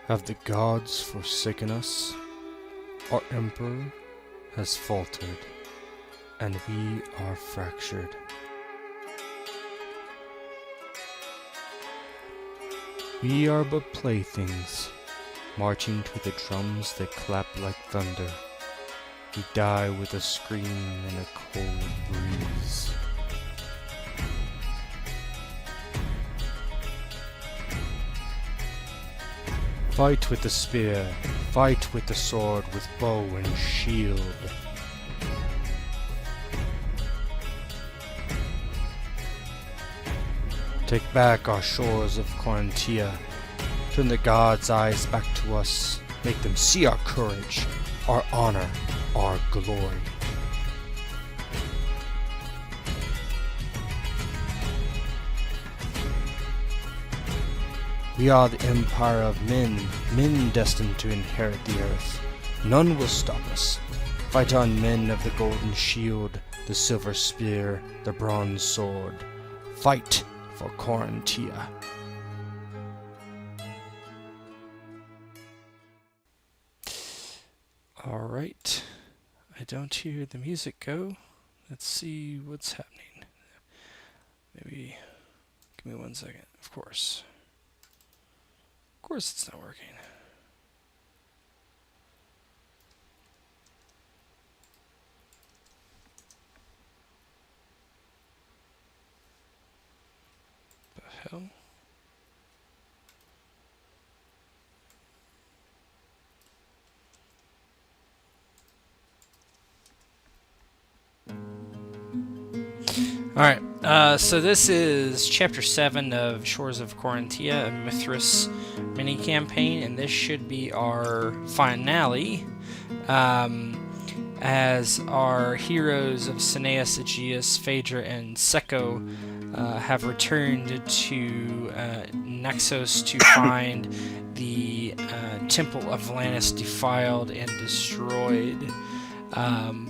Have the gods forsaken us? Our emperor has faltered, and we are fractured. We are but playthings, marching to the drums that clap like thunder. We die with a scream and a cold breeze. Fight with the spear, fight with the sword, with bow and shield. Take back our shores of Korantia. Turn the gods' eyes back to us. Make them see our courage, our honor, our glory. We are the empire of men, men destined to inherit the earth. None will stop us. Fight on, men of the golden shield, the silver spear, the bronze sword. Fight for Korantia. Alright, I don't hear the music go. Let's see what's happening. Maybe, give me 1 second, of course. Of course it's not working. The hell? Alright, so this is Chapter 7 of Shores of Korantia, a Mythras mini-campaign, and this should be our finale, as our heroes of Cineas, Aegeus, Phadrea, and Tseko have returned to Naxos to find the Temple of Lanis defiled and destroyed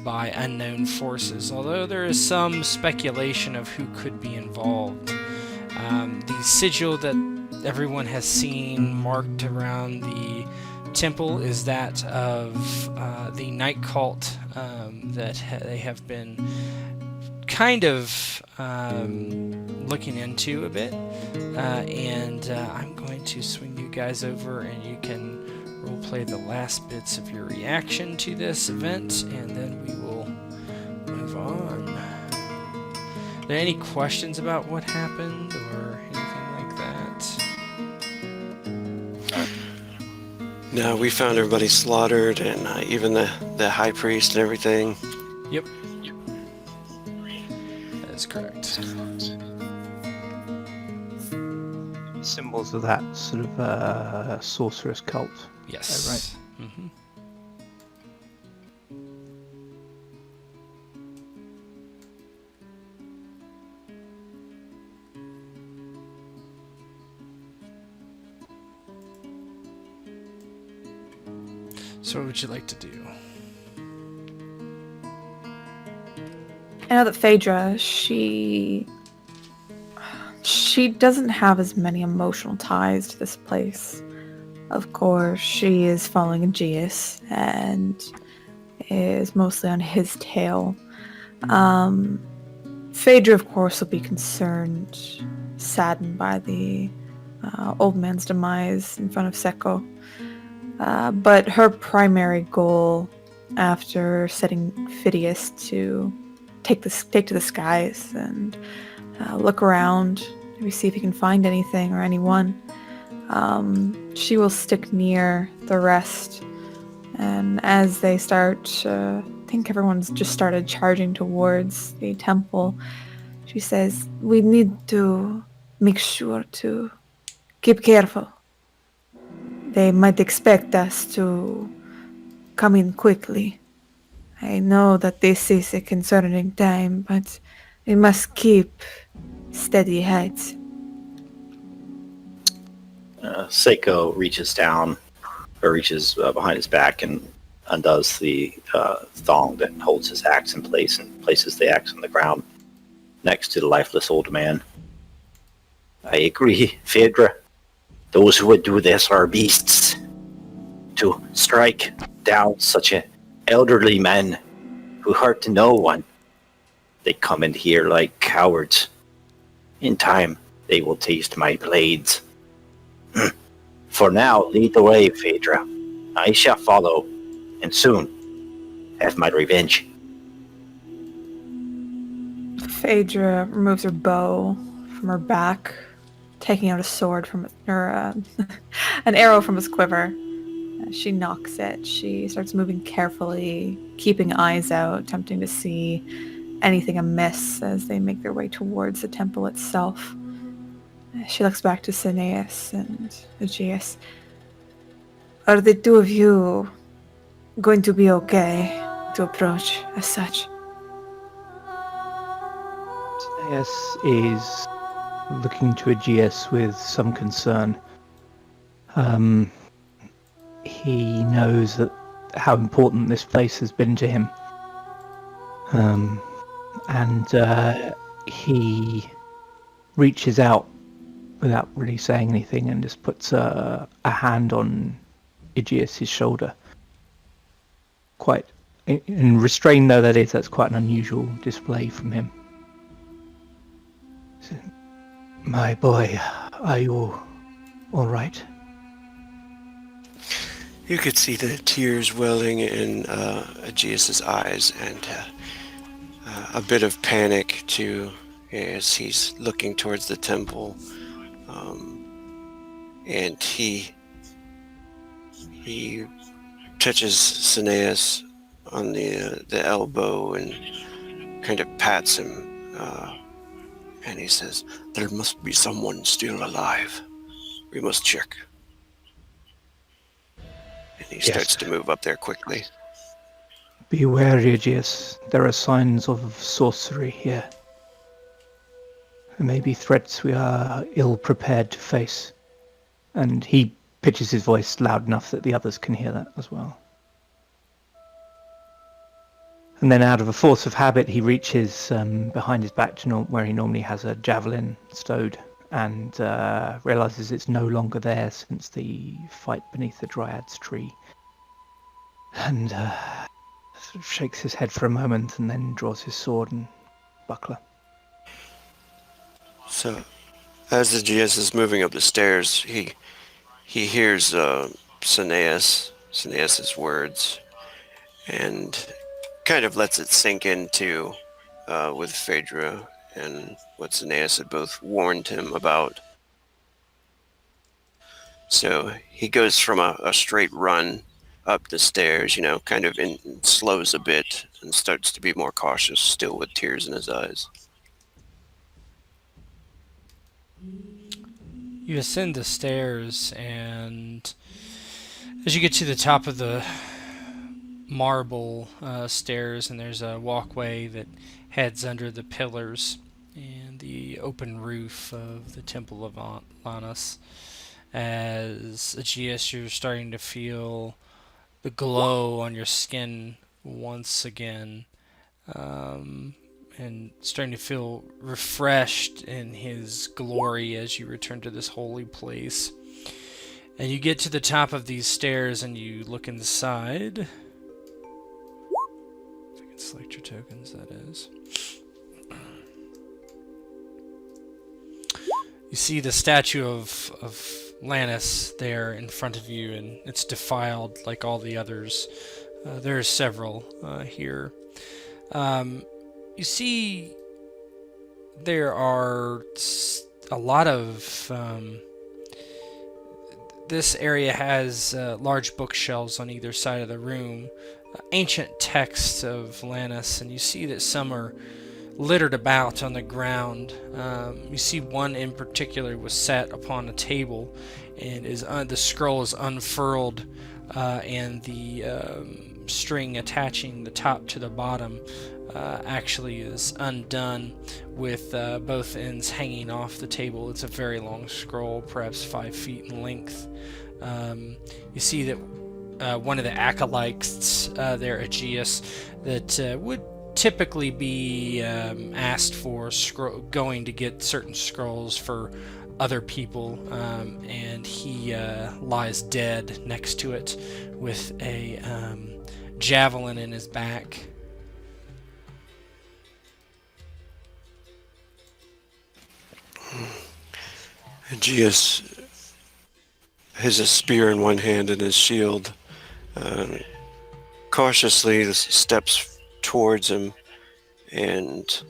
by unknown forces, although there is some speculation of who could be involved. The sigil that everyone has seen marked around the temple is that of the night cult that they have been kind of looking into a bit, and I'm going to swing you guys over and you can roleplay the last bits of your reaction to this event, and then we will move on. Are there any questions about what happened or anything like that? No, we found everybody slaughtered, and even the high priest and everything. Yep. That is correct. Symbols of that sort of sorceress cult. Yes. Right. Mm-hmm. So what would you like to do? I know that Phadrea, she doesn't have as many emotional ties to this place. Of course, she is following Aegeus and is mostly on his tail. Phadrea, of course, will be concerned, saddened by the old man's demise in front of Tseko. But her primary goal, after setting Phidias to take to the skies and look around, maybe see if he can find anything or anyone, she will stick near the rest. And as they start, I think everyone's just started charging towards the temple, she says, "We need to make sure to keep careful. They might expect us to come in quickly. I know that this is a concerning time, but we must keep steady heads." Tseko reaches down, or reaches behind his back and undoes the thong that holds his axe in place and places the axe on the ground next to the lifeless old man. "I agree, Phadrea. Those who would do this are beasts. to strike down such an elderly man who hurt no one. They come in here like cowards. In time, they will taste my blades. For now, lead the way, Phadrea. I shall follow, and soon have my revenge. Phadrea removes her bow from her back, taking out a sword from an arrow from his quiver. She knocks it. She starts moving carefully, keeping eyes out, attempting to see anything amiss as they make their way towards the temple itself. She looks back to Cineas and Aegeus. Are the two of you going to be okay to approach as such? Cineas is looking to Aegeus with some concern. He knows that how important this place has been to him. And he reaches out without really saying anything and just puts a hand on Aegeus' shoulder. Quite, and restrained though that is, that's quite an unusual display from him. So, my boy, are you all right? You could see the tears welling in Aegeus' eyes, and a bit of panic too as he's looking towards the temple. And he touches Cineas on the elbow and kind of pats him, and he says, "There must be someone still alive. We must check." And he starts to move up there quickly. Be wary, Aegeus. There are signs of sorcery here. There may be threats we are ill prepared to face. And he pitches his voice loud enough that the others can hear that as well. And then out of a force of habit, he reaches behind his back to where he normally has a javelin stowed, and realizes it's no longer there since the fight beneath the Dryad's tree. And sort of shakes his head for a moment and then draws his sword and buckler. So, as Aegeus is moving up the stairs, he hears Cineas's words, and kind of lets it sink into with Phadrea and what Cineas had both warned him about. So he goes from a straight run up the stairs, kind of slows a bit and starts to be more cautious, still with tears in his eyes. You ascend the stairs, and as you get to the top of the marble stairs, and there's a walkway that heads under the pillars and the open roof of the Temple of Lanis. As Aegeus, you're starting to feel the glow on your skin once again, and starting to feel refreshed in his glory as you return to this holy place. And you get to the top of these stairs and you look inside. If I can select your tokens, that is. You see the statue of Lanis there in front of you, and it's defiled like all the others. There are several here. You see there are a lot of... this area has large bookshelves on either side of the room, ancient texts of Lanis, and you see that some are littered about on the ground. You see one in particular was set upon a table, and the scroll is unfurled, and the string attaching the top to the bottom actually is undone, with both ends hanging off the table. It's a very long scroll, perhaps 5 feet in length. You see that one of the acolytes there, Aegeus, that would typically be asked for going to get certain scrolls for other people, and he lies dead next to it with a javelin in his back. Aegeus has a spear in one hand and his shield. Cautiously steps towards him, and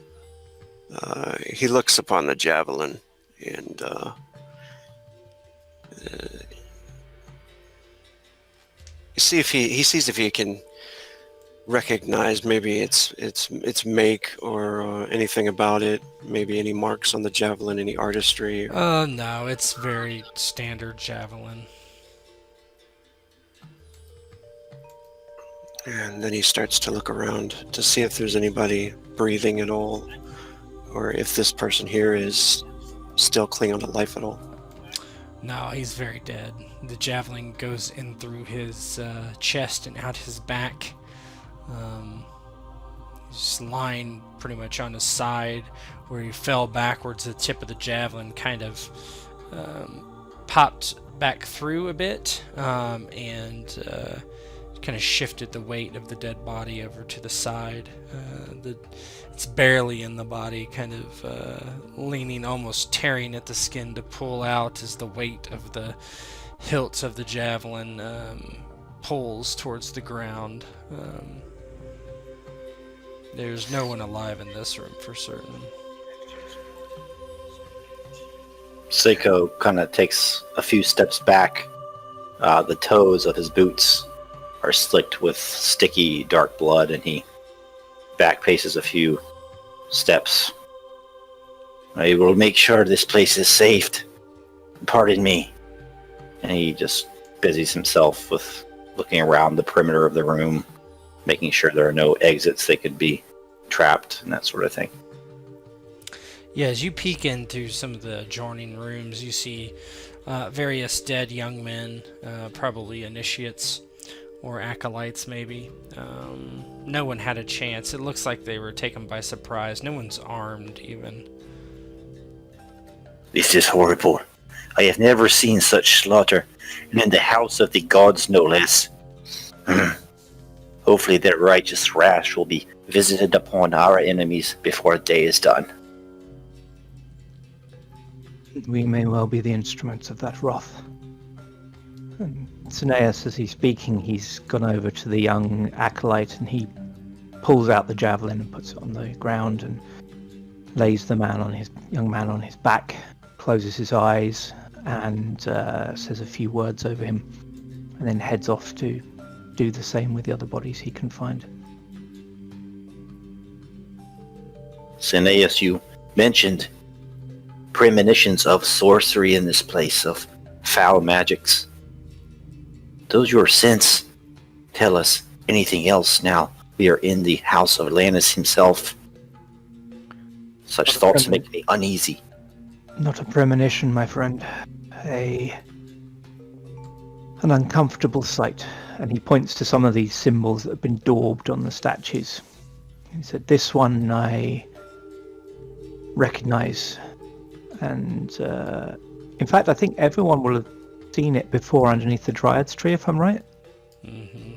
he looks upon the javelin, and he sees if he can recognize maybe its make or anything about it, maybe any marks on the javelin, any artistry. No, it's very standard javelin. And then he starts to look around to see if there's anybody breathing at all, or if this person here is still clinging to life at all. No, he's very dead. The javelin goes in through his chest and out his back. He's just lying pretty much on his side where he fell backwards. The tip of the javelin kind of popped back through a bit, and kind of shifted the weight of the dead body over to the side. It's barely in the body, kind of leaning, almost tearing at the skin to pull out as the weight of the hilts of the javelin pulls towards the ground. There's no one alive in this room for certain. Tseko kind of takes a few steps back. The toes of his boots are slicked with sticky, dark blood, and he back paces a few steps. I will make sure this place is safe. Pardon me. And he just busies himself with looking around the perimeter of the room, making sure there are no exits they could be trapped and that sort of thing. Yeah, as you peek into some of the adjoining rooms, you see various dead young men, probably initiates or acolytes maybe. No one had a chance. It looks like they were taken by surprise. No one's armed even. This is horrible. I have never seen such slaughter, and in the house of the gods no less. Hopefully their righteous wrath will be visited upon our enemies before the day is done. We may well be the instruments of that wrath. And Cineas, as he's speaking, he's gone over to the young acolyte and he pulls out the javelin and puts it on the ground and lays the young man on his back, closes his eyes and says a few words over him, and then heads off to do the same with the other bodies he can find. Cineas, you mentioned premonitions of sorcery in this place, of foul magics. Does your sense tell us anything else now we are in the house of Lanis himself? Such thoughts make me uneasy. Not a premonition, my friend. An uncomfortable sight. And he points to some of these symbols that have been daubed on the statues. He said, this one I recognize. And in fact, I think everyone will have seen it before underneath the Dryad's tree, if I'm right. Mm-hmm.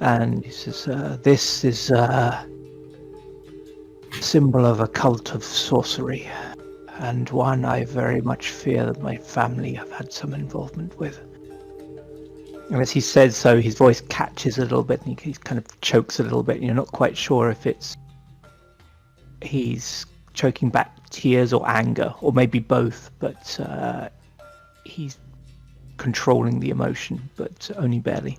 And he says, this is a symbol of a cult of sorcery, and one I very much fear that my family have had some involvement with. And as he says so, his voice catches a little bit, and he kind of chokes a little bit, and you're not quite sure if he's choking back tears or anger, or maybe both, but he's controlling the emotion, but only barely.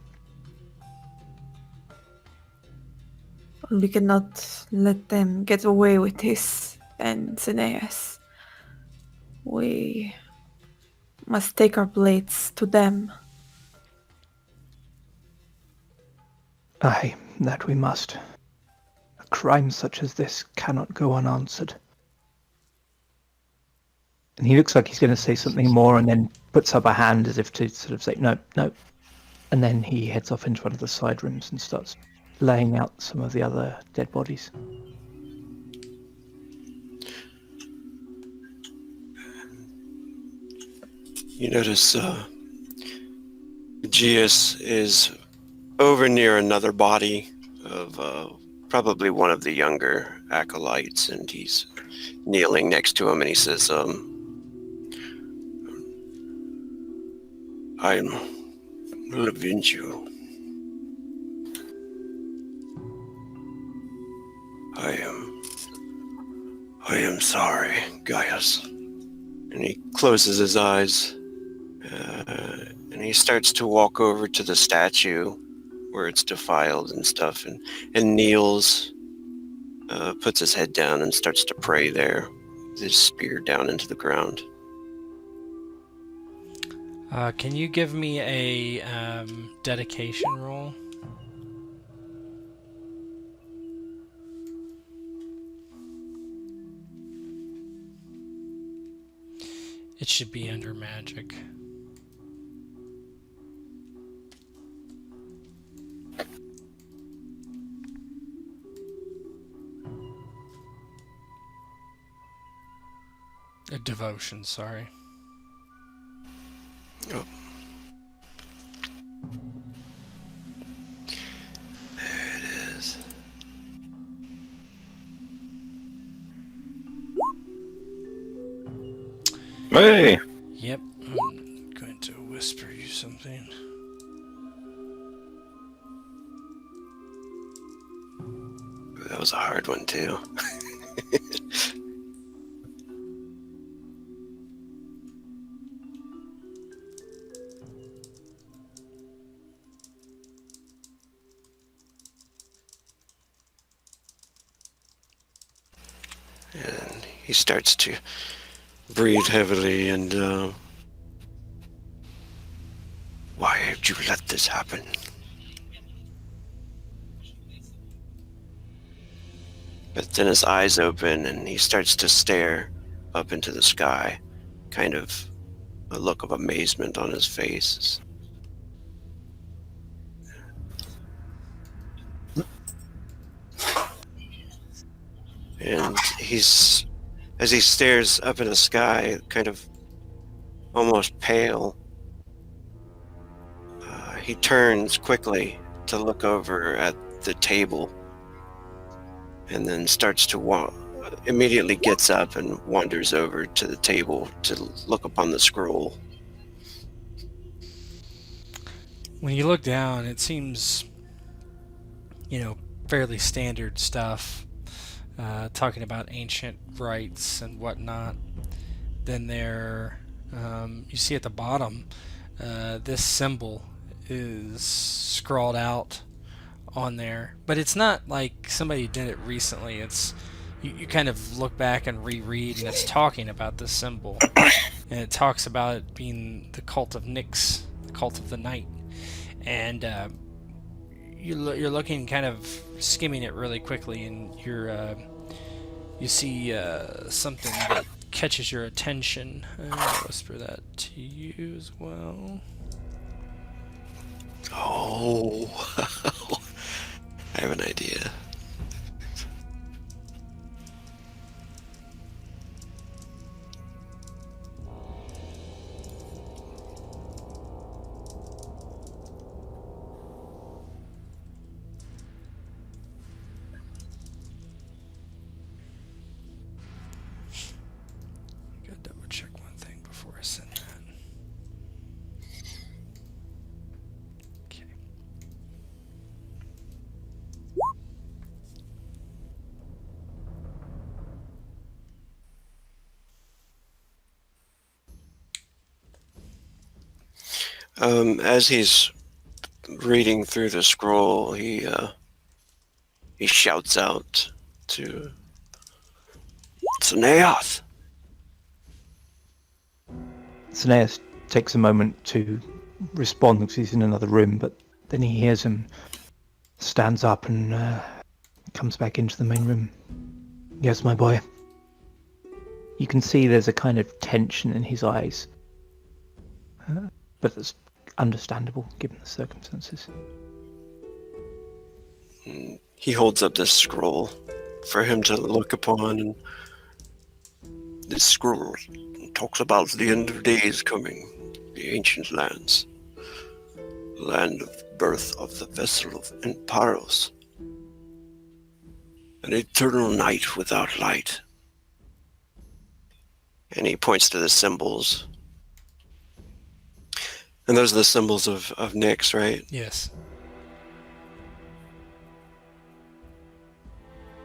We cannot let them get away with this, and Cineas. We must take our blades to them. Aye, that we must. A crime such as this cannot go unanswered. And he looks like he's going to say something more, and then puts up a hand as if to sort of say, no. And then he heads off into one of the side rooms and starts laying out some of the other dead bodies. You notice Aegeus is over near another body of probably one of the younger acolytes, and he's kneeling next to him, and he says, I will avenge you. I am sorry, Gaius. And he closes his eyes, and he starts to walk over to the statue where it's defiled and stuff, and kneels, puts his head down and starts to pray there, with his spear down into the ground. Can you give me a dedication roll? It should be under magic. A devotion, sorry. Oh. There it is. Hey! Yep, I'm going to whisper you something. That was a hard one, too. And he starts to breathe heavily, and why did you let this happen? But then his eyes open and he starts to stare up into the sky, kind of a look of amazement on his face. And as he stares up in the sky, kind of almost pale, he turns quickly to look over at the table, and then starts to immediately gets up and wanders over to the table to look upon the scroll. When you look down, it seems, fairly standard stuff, talking about ancient rites and whatnot. Then you see at the bottom, this symbol is scrawled out on there, but it's not like somebody did it recently. It's you kind of look back and reread, and it's talking about this symbol, and it talks about it being the cult of Nyx, the cult of the night, and you're looking, kind of skimming it really quickly, and you see something that catches your attention. I'll whisper that to you as well. Oh, I have an idea. Gotta double check one thing before I send that. As he's reading through the scroll, he shouts out to Cineas. Cineas takes a moment to respond because he's in another room, but then he hears him, stands up and comes back into the main room. Yes, my boy. You can see there's a kind of tension in his eyes, but it's understandable given the circumstances. He holds up this scroll for him to look upon, and this scroll talks about the end of days coming. the ancient lands, land of birth of the vessel in Paros, an eternal night without light. And he points to the symbols. And those are the symbols of Nyx, right? Yes.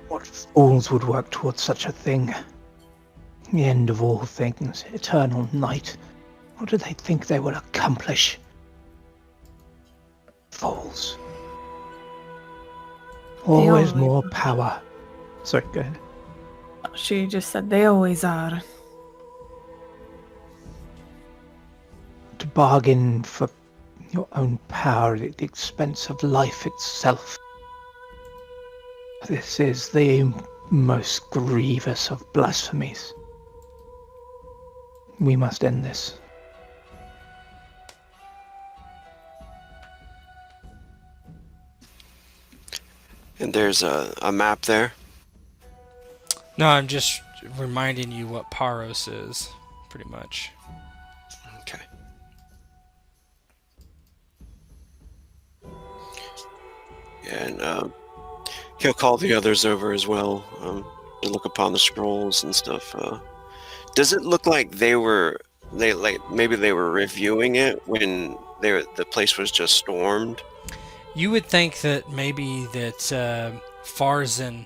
What fools would work towards such a thing? The end of all things, eternal night. What do they think they will accomplish? Fools. Always always more are. power. Sorry, go ahead. She just said they always are. To bargain for your own power at the expense of life itself. This is the most grievous of blasphemies. We must end this. And there's a map there. No, I'm just reminding you what Paros is, pretty much. Okay. Yeah, and he'll call the others over as well to look upon the scrolls and stuff. Does it look like maybe they were reviewing it when the place was just stormed? You would think that maybe that Farzan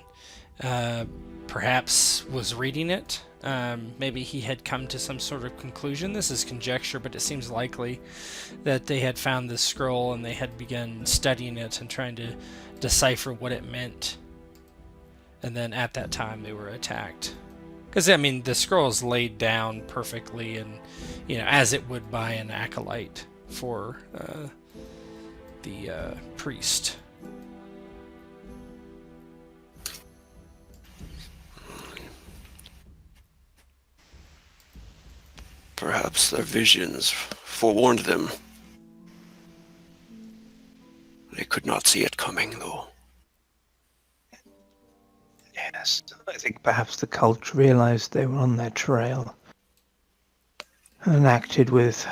perhaps was reading it. Maybe he had come to some sort of conclusion. This is conjecture, but it seems likely that they had found this scroll and they had begun studying it and trying to decipher what it meant. And then at that time they were attacked. Because, I mean, the scroll is laid down perfectly and, as it would by an acolyte for the priest. Perhaps their visions forewarned them. They could not see it coming, though. Yes, I think perhaps the cult realized they were on their trail and acted with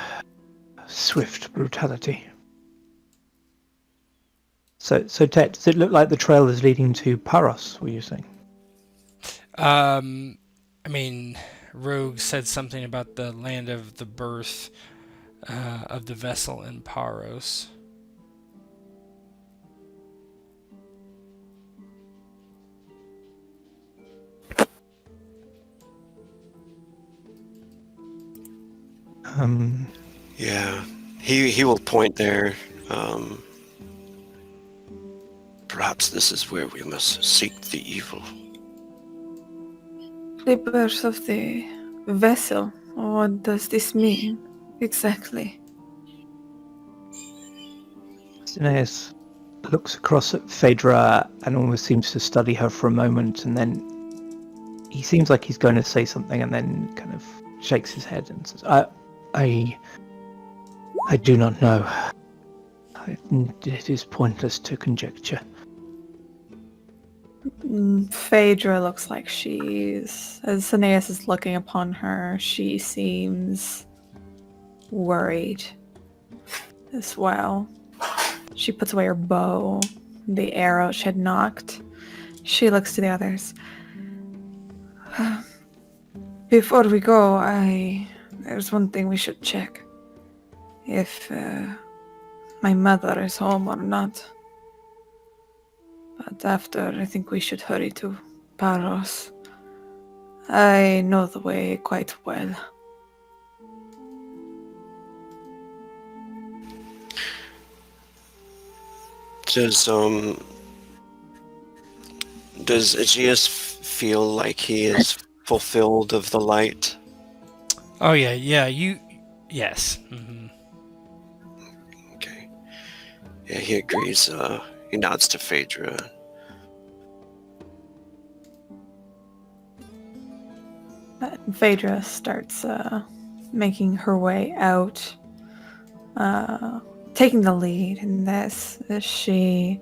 swift brutality. So Tet, does it look like the trail is leading to Paros, were you saying? I mean, Rogue said something about the land of the birth of the vessel in Paros. Yeah, he will point there. Perhaps this is where we must seek the evil. The birth of the vessel. What does this mean exactly? Cineas looks across at Phadrea and almost seems to study her for a moment, and then he seems like he's going to say something and then kind of shakes his head and says, I do not know. It is pointless to conjecture. Phadrea looks like as Cineas is looking upon her, she seems worried as well. She puts away her bow, the arrow she had knocked. She looks to the others. Before we go, there's one thing we should check. If my mother is home or not. But after, I think we should hurry to Paros. I know the way quite well. Does Aegeus feel like he is fulfilled of the light? Oh yeah, yes. Mm-hmm. Okay. Yeah, he agrees. He nods to Phadrea. Phadrea starts making her way out, taking the lead in this as she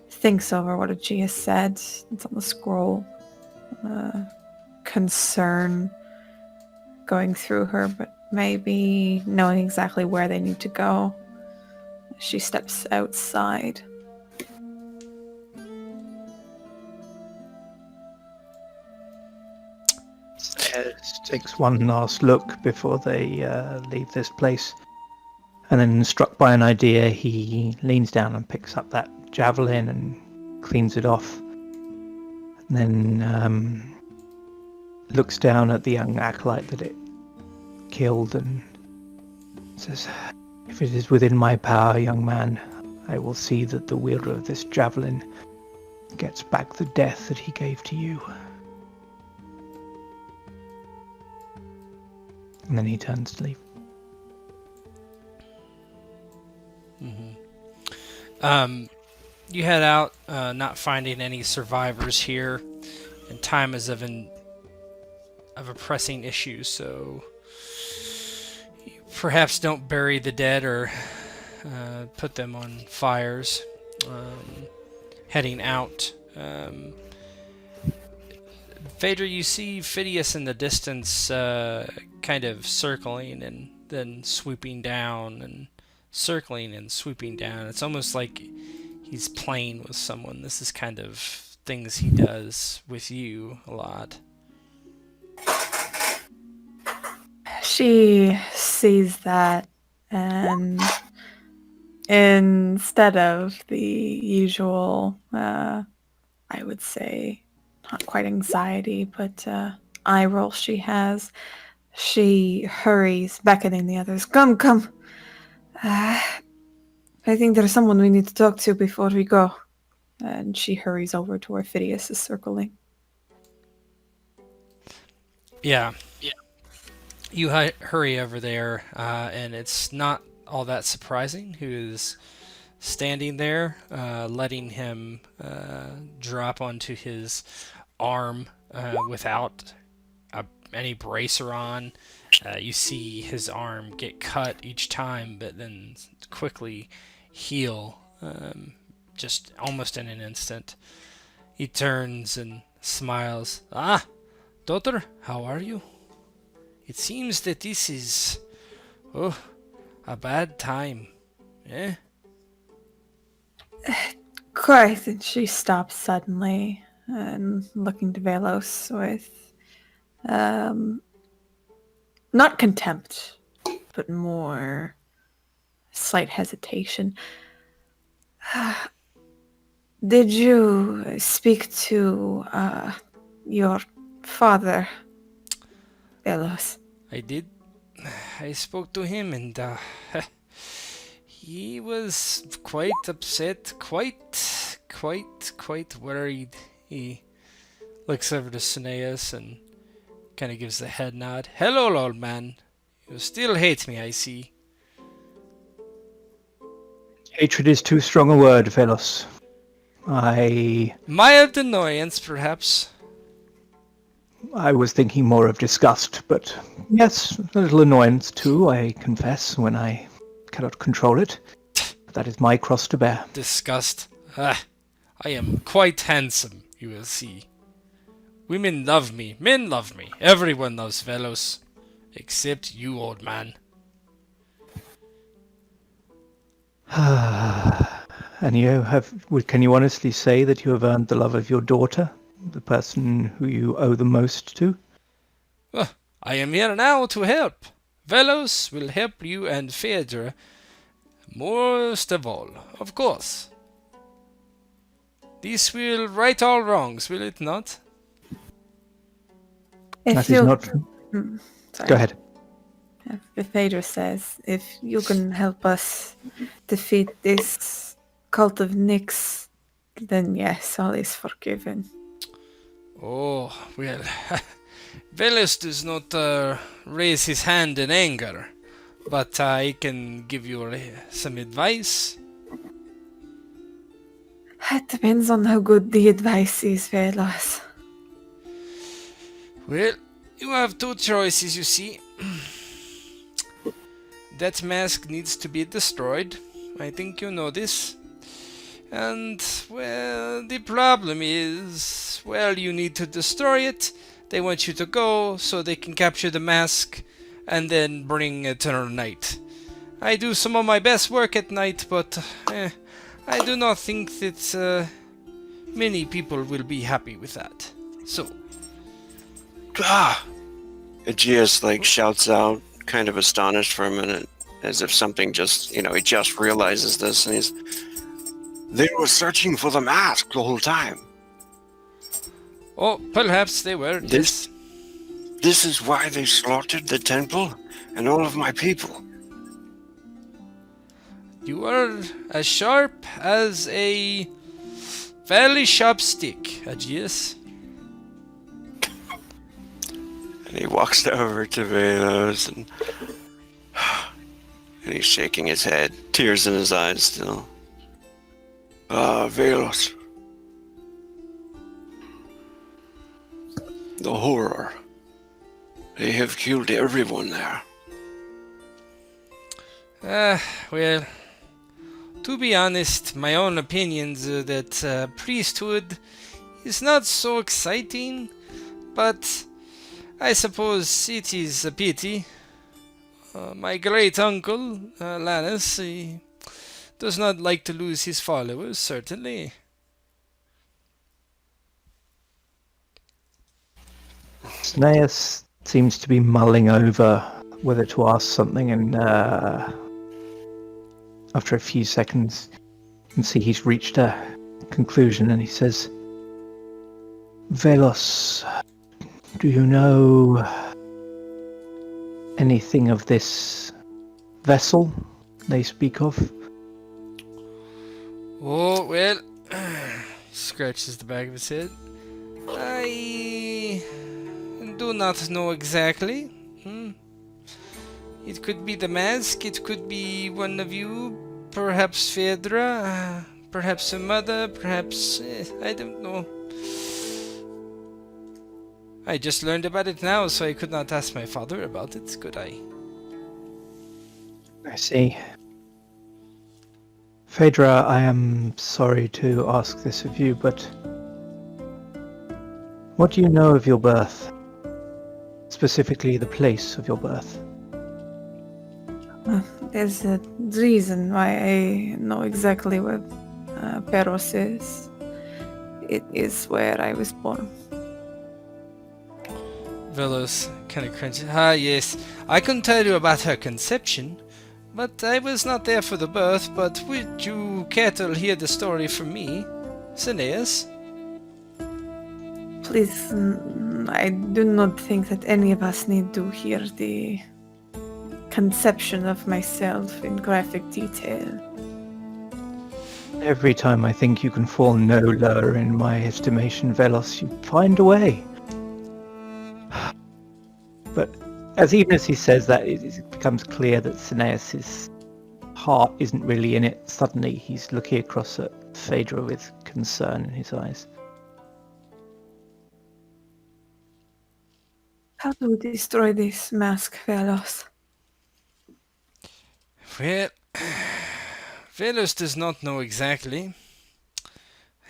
thinks over what Aegeus said. It's on the scroll. Concern going through her, but maybe knowing exactly where they need to go. She steps outside. Takes one last look before they leave this place. And then, struck by an idea, he leans down and picks up that javelin and cleans it off. And then looks down at the young acolyte that it killed and says, "If it is within my power, young man, I will see that the wielder of this javelin gets back the death that he gave to you." And then he turns to leave. You head out, not finding any survivors here, and time is of a pressing issue, so you perhaps don't bury the dead or put them on fires. Heading out, Phadrea, you see Phidias in the distance, kind of circling and then swooping down and circling and swooping down. It's almost like he's playing with someone. This is kind of things he does with you a lot. She sees that, and instead of the usual, I would say, not quite anxiety, but eye roll she has, she hurries, beckoning the others. Come, come. I think there's someone we need to talk to before we go. And she hurries over to where Phidias is circling. Yeah. You hurry over there, and it's not all that surprising who is standing there, letting him drop onto his arm without any bracer on. You see his arm get cut each time, but then quickly heal, just almost in an instant. He turns and smiles. "Ah, daughter, how are you? It seems that this is, a bad time, eh?" Quite. And she stops suddenly and looking to Velos with, not contempt, but more slight hesitation. Did you speak to your father, Velos? I did. I spoke to him, and he was quite upset, quite worried. He looks over to Cineas and kind of gives the head nod. "Hello, old man. You still hate me, I see." Hatred is too strong a word, Velos. Mild annoyance, perhaps. I was thinking more of disgust, but yes, a little annoyance too, I confess, when I cannot control it. But that is my cross to bear. Disgust. I am quite handsome, you will see. Women love me, men love me, everyone loves Velos, except you, old man. And can you honestly say that you have earned the love of your daughter, the person who you owe the most to? I am here now to help. Velos will help you and Phadrea most of all, of course. This will right all wrongs, will it not? That is not... Sorry. Go ahead. If Phadrea says, if you can help us defeat this cult of Nyx, then yes, all is forgiven. Oh, well, Velos does not raise his hand in anger, but I can give you some advice. It depends on how good the advice is, Velos. Well, you have two choices, you see. That mask needs to be destroyed. I think you know this. And, well, the problem is, well, you need to destroy it. They want you to go so they can capture the mask. and then bring eternal night. I do some of my best work at night, but I do not think that many people will be happy with that. So, Ah! Aegeus shouts out, kind of astonished for a minute, as if something just, he just realizes this, and they were searching for the mask the whole time. oh, perhaps they were. This is why they slaughtered the temple and all of my people. You are as sharp as a fairly sharp stick, Aegeus. And he walks over to Velos, and he's shaking his head, tears in his eyes still. Velos. The horror. They have killed everyone there. Well, to be honest, my own opinions that priesthood is not so exciting, but I suppose it is a pity. My great uncle, Lanis, he does not like to lose his followers, certainly. Cineas seems to be mulling over whether to ask something, and after a few seconds, you can see he's reached a conclusion, and he says, Velos, do you know anything of this vessel they speak of? Oh, well, scratches the back of his head. I do not know exactly. It could be the mask, it could be one of you, perhaps Phadrea, perhaps a mother, perhaps... I don't know. I just learned about it now, so I could not ask my father about it, could I? I see. Phadrea, I am sorry to ask this of you, but what do you know of your birth? Specifically, the place of your birth. There's a reason why I know exactly where Peros is. It is where I was born. Velos kind of cringes. Yes, I can tell you about her conception, but I was not there for the birth. But would you care to hear the story from me, Cineas? Please, I do not think that any of us need to hear the conception of myself in graphic detail. Every time I think you can fall no lower in my estimation, Velos, you find a way. But even as he says that, it becomes clear that Cineas' heart isn't really in it. Suddenly, he's looking across at Phadrea with concern in his eyes. How do we destroy this mask, Velos? Well, Velos does not know exactly.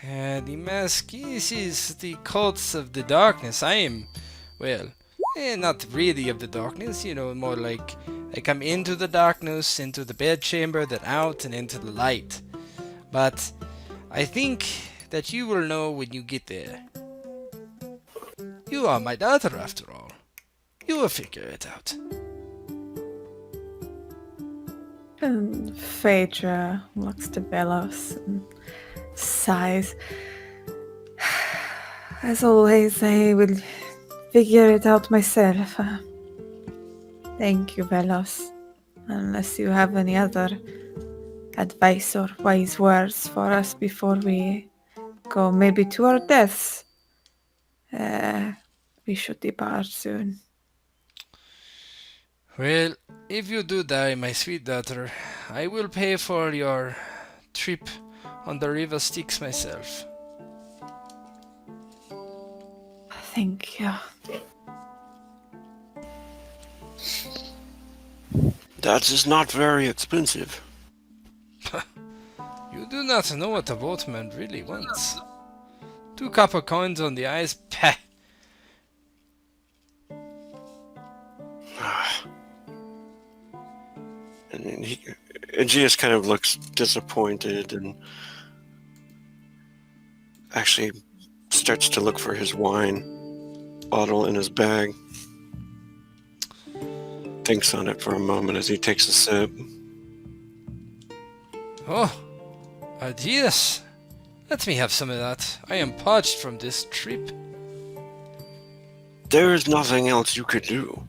The mask is the cults of the darkness. I am, well, not really of the darkness, more like I come into the darkness, into the bedchamber, then out and into the light. But I think that you will know when you get there. You are my daughter, after all. You will figure it out. And Phadrea looks to Velos and sighs. As always, I will figure it out myself. Thank you, Velos. Unless you have any other advice or wise words for us before we go maybe to our deaths. We should depart soon. Well, if you do die, my sweet daughter, I will pay for your trip on the river Styx myself. Thank you. That is not very expensive. You do not know what a boatman really wants. 2 copper coins on the eyes, pah! And Aegeus kind of looks disappointed and actually starts to look for his wine bottle in his bag. Thinks on it for a moment as he takes a sip. Oh, Aegeus. Let me have some of that. I am parched from this trip. There is nothing else you could do.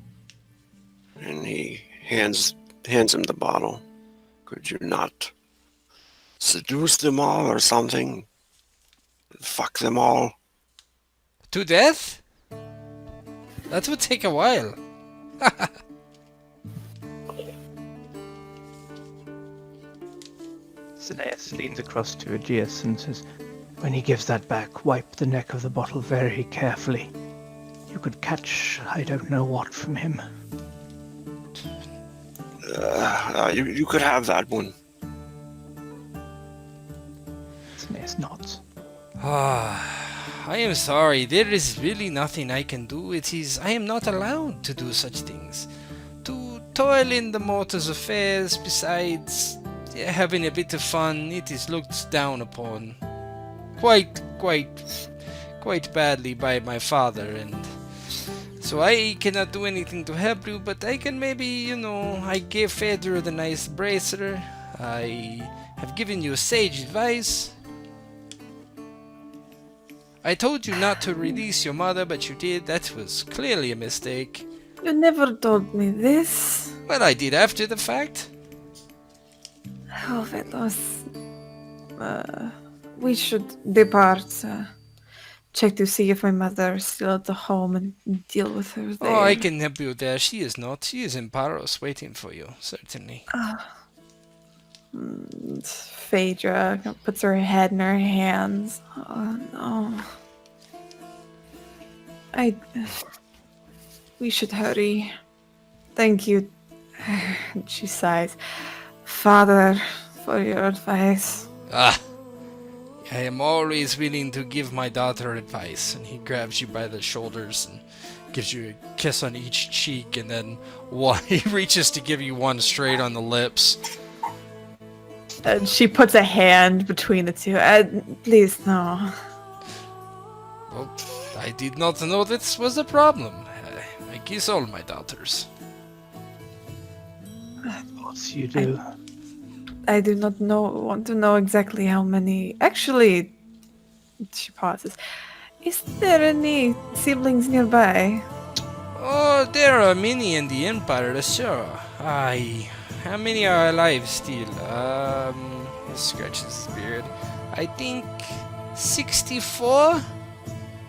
And he hands him the bottle. Could you not seduce them all or something? Fuck them all? To death? That would take a while. Cineas leans across to Aegeus and says, "When he gives that back, wipe the neck of the bottle very carefully. You could catch I don't know what from him." You could have that one. Cineas nods. I am sorry. There is really nothing I can do. I am not allowed to do such things. To toil in the mortals' affairs, besides having a bit of fun, it is looked down upon quite badly by my father, and so I cannot do anything to help you, but I can maybe, I gave Phadrea the nice bracer. I have given you sage advice. I told you not to release your mother, but you did. That was clearly a mistake. You never told me this. Well, I did after the fact. Oh, Velos. We should depart. Check to see if my mother is still at the home and deal with her there. Oh, I can help you there. She is not. She is in Paros waiting for you, certainly. Phadrea puts her head in her hands. Oh, no. We should hurry. Thank you. She sighs. Father, for your advice. I am always willing to give my daughter advice. And he grabs you by the shoulders and gives you a kiss on each cheek, and then he reaches to give you one straight on the lips. And she puts a hand between the two. Please, no. Well, I did not know this was a problem. I kiss all my daughters. What you do? I do not want to know exactly how many. Actually, she pauses. Is there any siblings nearby? Oh, there are many in the Empire, sure. How many are alive still? He scratches his beard. I think 64?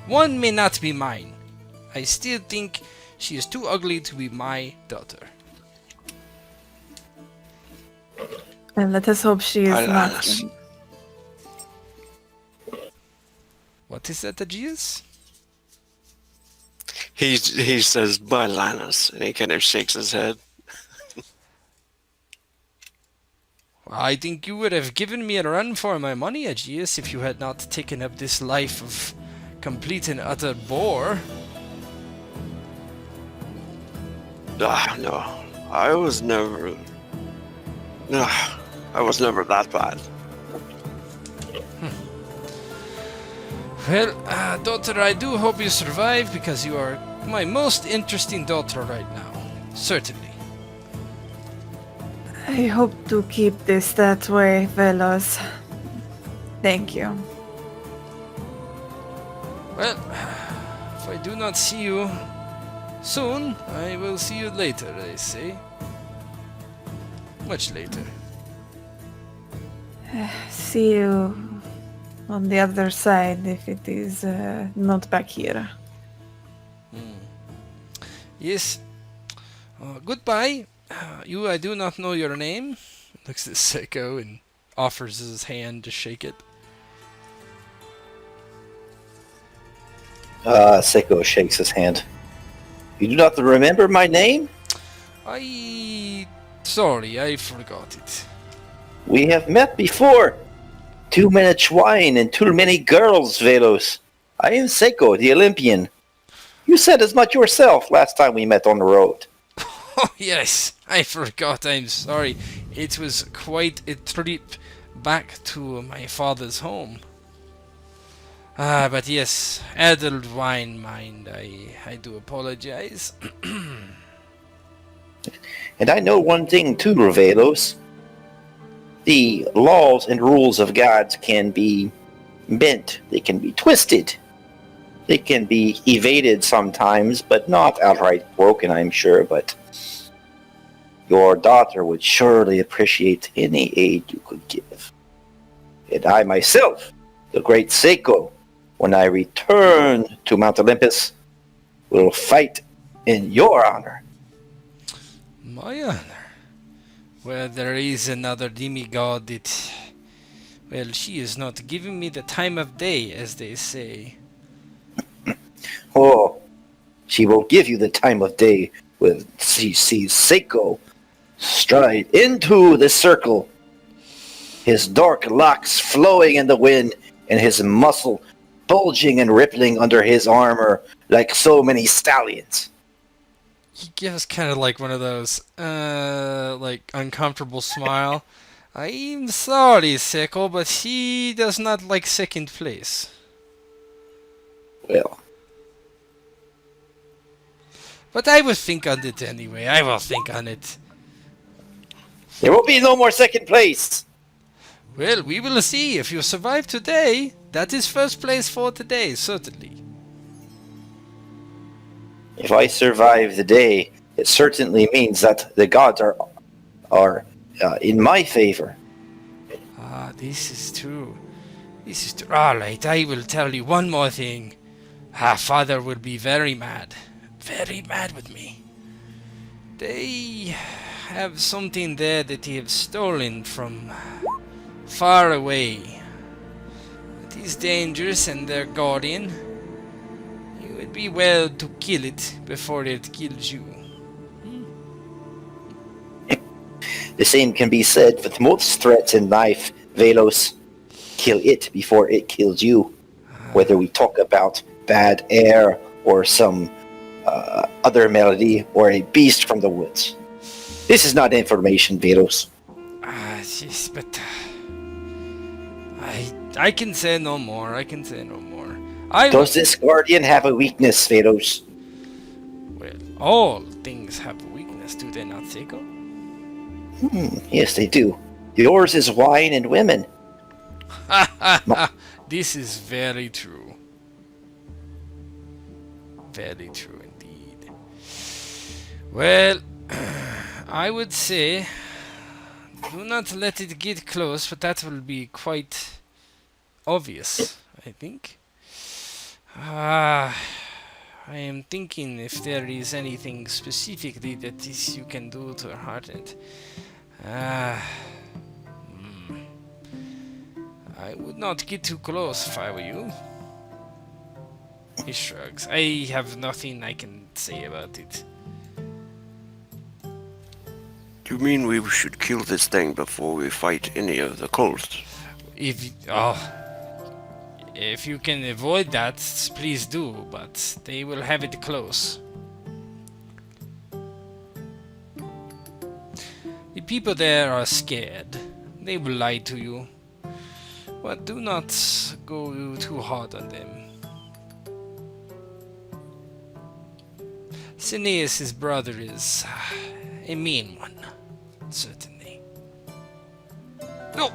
One may not be mine. I still think she is too ugly to be my daughter. And let us hope she is not. Lanis. What is that, Aegeus? He says, "By Lanis," and he kind of shakes his head. I think you would have given me a run for my money, Aegeus, if you had not taken up this life of complete and utter bore. No, I was never that bad. Well, daughter, I do hope you survive, because you are my most interesting daughter right now. Certainly. I hope to keep this that way, Velos. Thank you. Well, if I do not see you soon, I will see you later, I say. Much later. See you on the other side if it is not back here. Yes. Goodbye. I do not know your name. Looks at Tseko and offers his hand to shake it. Tseko shakes his hand. You do not remember my name? Sorry, I forgot it. We have met before. Too much wine and too many girls, Velos. I am Tseko, the Olympian. You said as much yourself last time we met on the road. Oh, yes, I forgot, I'm sorry. It was quite a trip back to my father's home. But yes, addled wine mind, I do apologize. And I know one thing too, Velos. The laws and rules of gods can be bent, they can be twisted, they can be evaded sometimes, but not outright broken, I'm sure. But your daughter would surely appreciate any aid you could give. And I myself, the great Tseko, when I return to Mount Olympus, will fight in your honor. My honor. Well, there is another demigod that... Well, she is not giving me the time of day, as they say. Oh, she will give you the time of day when she sees Tseko stride into the circle, his dark locks flowing in the wind, and his muscle bulging and rippling under his armor like so many stallions. He gives kind of like one of those, like uncomfortable smile. I'm sorry, Tseko, but he does not like second place. Well, But I will think on it anyway. I will think on it. there will be no more second place. Well, we will see. If you survive today, that is first place for today, certainly. If I survive the day, it certainly means that the gods are in my favor. Ah, this is true. This is true. Alright, I will tell you one more thing. Father will be very mad. Very mad with me. They have something there that they have stolen from far away. It is dangerous and their guardian. It would be well to kill it before it kills you. The same can be said with most threats in life, Velos. Kill it before it kills you. Whether we talk about bad air or some other melody or a beast from the woods. This is not information, Velos. Yes, but I can say no more. I can say no more. Does this guardian have a weakness, Velos? Well, all things have a weakness, do they not, Tseko? Yes, they do. Yours is wine and women. This is very true. Very true indeed. Well, I would say do not let it get close, but that will be quite obvious, I think. I am thinking if there is anything specifically that this you can do to hurt it. I would not get too close if I were you. He shrugs. I have nothing I can say about it. You mean we should kill this thing before we fight any of the cults? If you can avoid that, please do, but they will have it close. The people there are scared. They will lie to you. But do not go too hard on them. Cineas' brother is a mean one, certainly. No!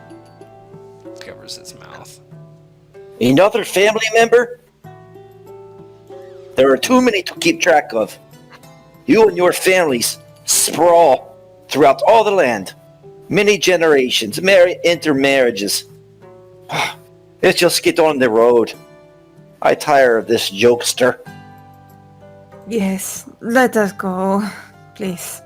Covers his mouth. Another family member? There are too many to keep track of. You and your families sprawl throughout all the land. Many generations, intermarriages. Let's just get on the road. I tire of this jokester. Yes, let us go, please.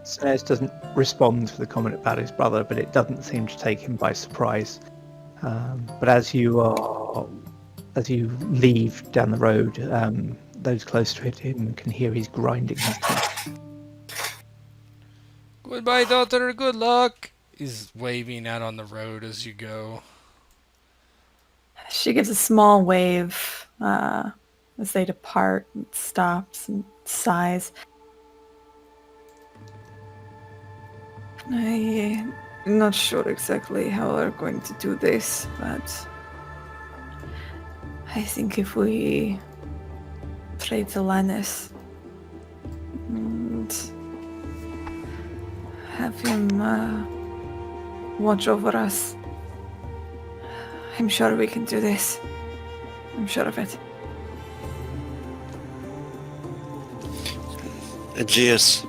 Cineas doesn't respond to the comment about his brother, but it doesn't seem to take him by surprise. But as you leave down the road, those close to him can hear he's grinding his teeth. Goodbye, daughter. Good luck. He's waving out on the road as you go. She gives a small wave, as they depart, and stops and sighs. I'm not sure exactly how we're going to do this, but I think if we pray to Lanis and have him watch over us, I'm sure we can do this. I'm sure of it. Aegeus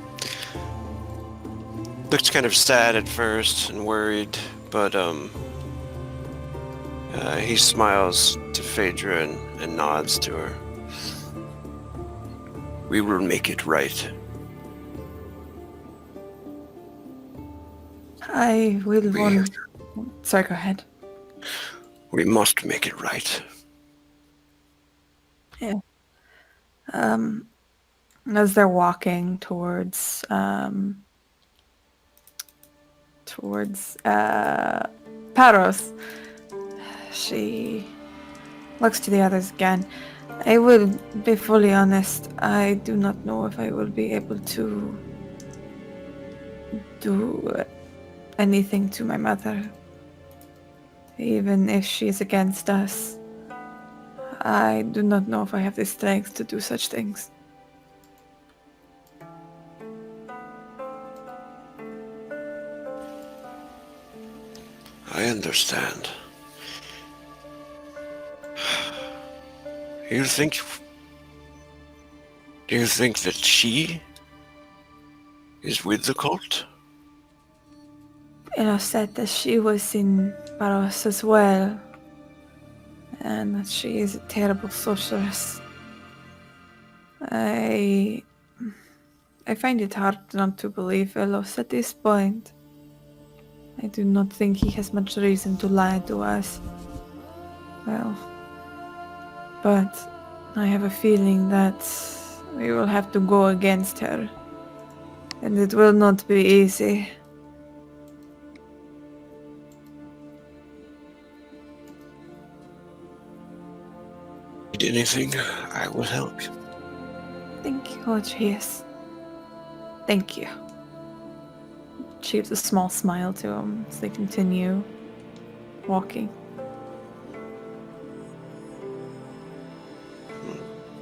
looks kind of sad at first and worried, but he smiles to Phadrea and nods to her. We will make it right. I will want... Sorry, go ahead. We must make it right. Yeah. As they're walking towards Paros, she looks to the others again. I will be fully honest, I do not know if I will be able to do anything to my mother. Even if she is against us, I do not know if I have the strength to do such things. I understand. Do you think that she is with the cult? Ella said that she was in Paros as well, and that she is a terrible sorceress. I find it hard not to believe Velos at this point. I do not think he has much reason to lie to us. Well, but I have a feeling that we will have to go against her, and it will not be easy. Need anything, I will help you. Thank you, Aegeus. Thank you. She gives a small smile to him as they continue walking.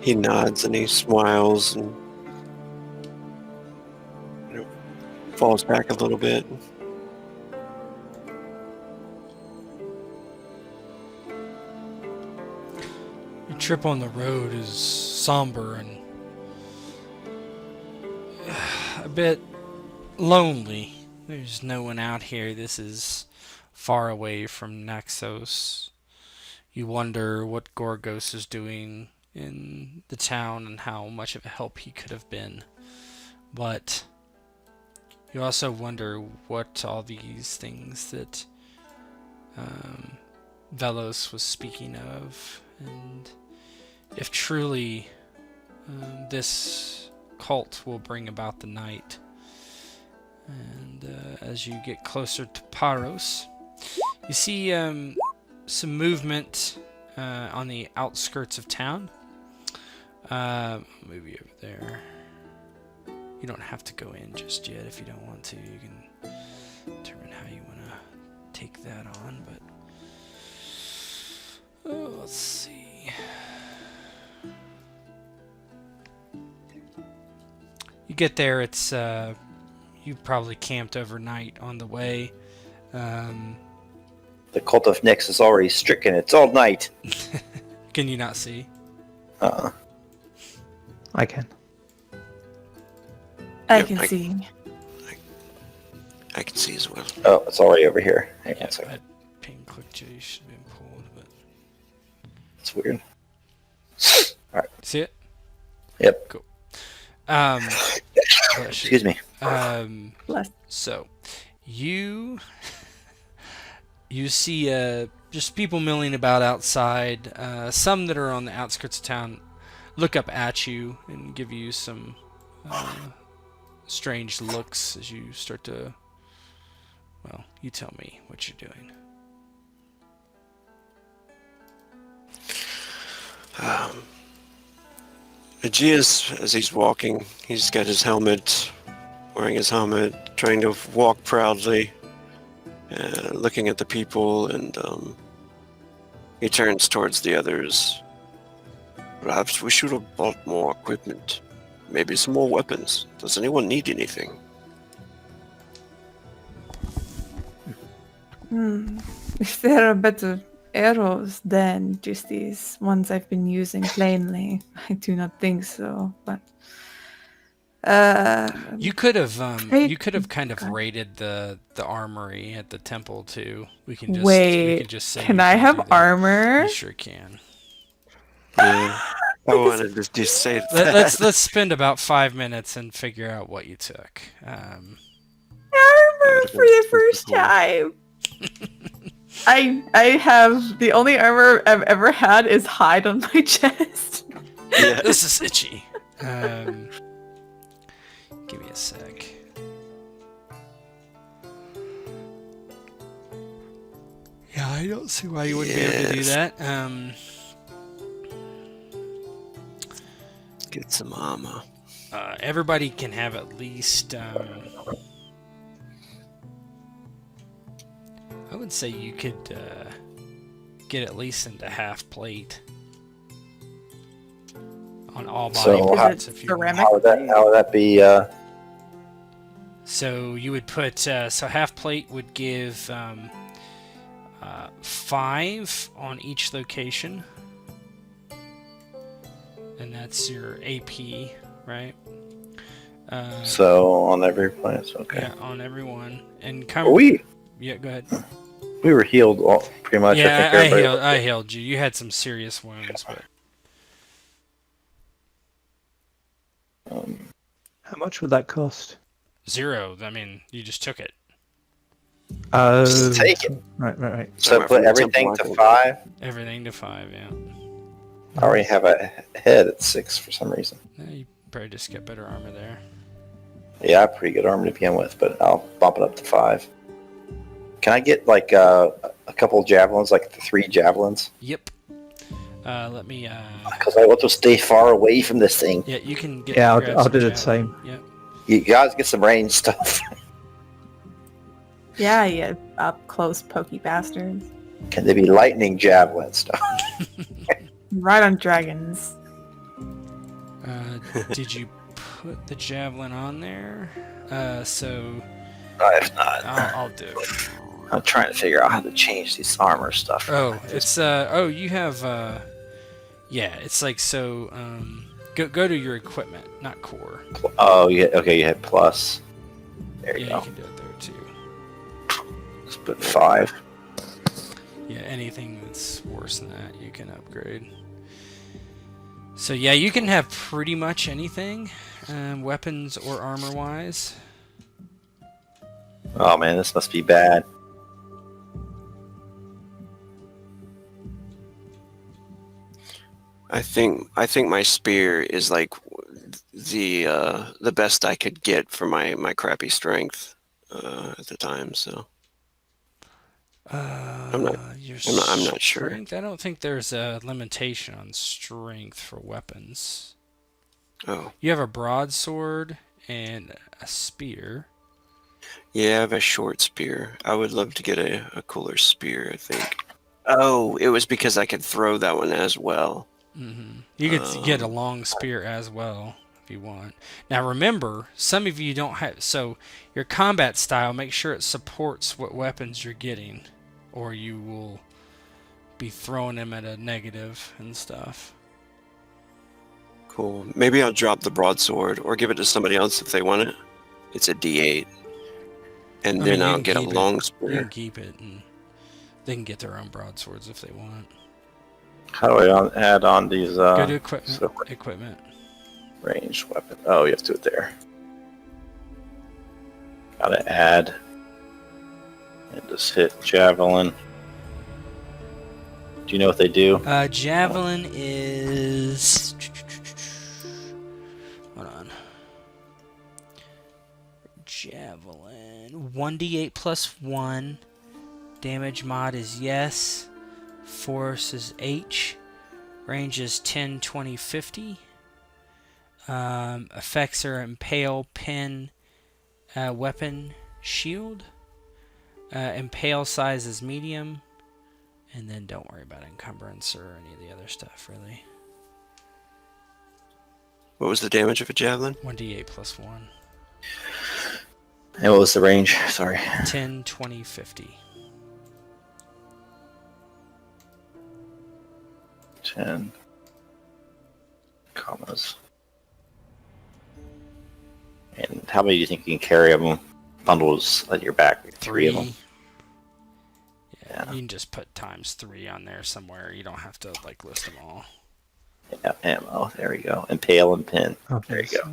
He nods and he smiles and falls back a little bit. Your trip on the road is somber and a bit lonely. There's no one out here. This is far away from Naxos. You wonder what Gorgos is doing in the town and how much of a help he could have been. But you also wonder what all these things that Velos was speaking of, and if truly this cult will bring about the night. And as you get closer to Paros, you see some movement on the outskirts of town. Maybe over there. You don't have to go in just yet if you don't want to. You can determine how you want to take that on. But let's see. You get there. It's you probably camped overnight on the way. The cult of Nyx is already stricken. It's all night. Can you not see? I can. I Yep, can see. I can see as well. Oh, it's already over here. Hang on a Yeah, second. I ping clicked you. You should have been pulled, but That's weird. see it? Yep. Cool. Excuse me. Bless. So, you see just people milling about outside. Some that are on the outskirts of town look up at you and give you some strange looks as you start to. Well, you tell me what you're doing. Aegeus, as he's walking, he's got his helmet, wearing his helmet, trying to walk proudly, looking at the people, and he turns towards the others. Perhaps we should have bought more equipment. Maybe some more weapons. Does anyone need anything? If there are better arrows than just these ones I've been using plainly, I do not think so. But You could have kind of God. raided the armory at the temple too. We can just say Can you I can have do that. armor? You sure can. Yeah. I wanted to just say that. Let's spend about 5 minutes and figure out what you took. Armor for the first time. I have the only armor I've ever had is hide on my chest. Yeah. This is itchy. Give me a sec. Yeah, I don't see why you wouldn't be able to do Yes. that. Get some armor. Everybody can have at least. I would say you could get at least into half plate on all body So parts if you want. ceramic? How would that be? So you would put so half plate would give 5 on each location, and that's your AP, right? So on every place, okay. Yeah, on everyone. And yeah, go ahead. We were healed pretty much. Yeah, I think everybody. I healed you. You had some serious wounds, but How much would that cost? 0. I mean, you just took it. Oh, Just take it. Right. So put everything to 5. Everything to 5, yeah. I already have a head at 6 for some reason. Yeah, you probably just get better armor there. Yeah, I have pretty good armor to begin with, but I'll bump it up to 5. Can I get like a couple javelins, like the 3 javelins? Yep. Let me. Because I want to stay far away from this thing. Yeah, you can get. Yeah, grab I'll some do the javelin. same. Yep. You guys get some range stuff. Yeah, you up close pokey bastards. Can they be lightning javelin stuff? Right on dragons. Did you put the javelin on there? So I have not. I'll do it. I'm trying to figure out how to change these armor stuff. Oh, it's you have yeah, it's like so. Go to your equipment, not core. Oh, yeah. Okay, you had plus. There you Yeah, go. you can do it there too. Let's put 5. Yeah, anything that's worse than that, you can upgrade. So yeah, you can have pretty much anything, weapons or armor-wise. Oh man, this must be bad. I think my spear is like the best I could get for my crappy strength at the time. So I'm not sure. Strength? I don't think there's a limitation on strength for weapons. Oh You have a broadsword and a spear. yeah, I have a short spear. I would love to get a cooler spear. I think. Oh, it was because I could throw that one as well. You could get a long spear as well if you want. Now remember, some of you don't have. So your combat style, make sure it supports what weapons you're getting, or you will be throwing them at a negative and stuff. Cool. Maybe I'll drop the broadsword or give it to somebody else if they want it. It's a D8, and I then mean, you I'll can get a keep it. long You spear. can keep it, and they can get their own broadswords if they want. How do I add on these Go to equipment. so Equipment. ranged weapon? Oh, you have to do it there. Gotta add. And just hit javelin. Do you know what they do? Javelin is. Hold on. Javelin 1d8 plus 1. Damage mod is yes. Force is H. Range is 10, 20, 50. Effects are impale, pin, weapon, shield. Impale size is medium. And then don't worry about encumbrance or any of the other stuff, really. What was the damage of a javelin? 1d8 plus 1. And what was the range? Sorry. 10, 20, 50. 10 commas. And how many do you think you can carry of them? Bundles at your back? 3 of them. Yeah, you can just put ×3 on there somewhere. You don't have to like list them all. Yeah, ammo. There we go. Impale and pin. Okay, There you go.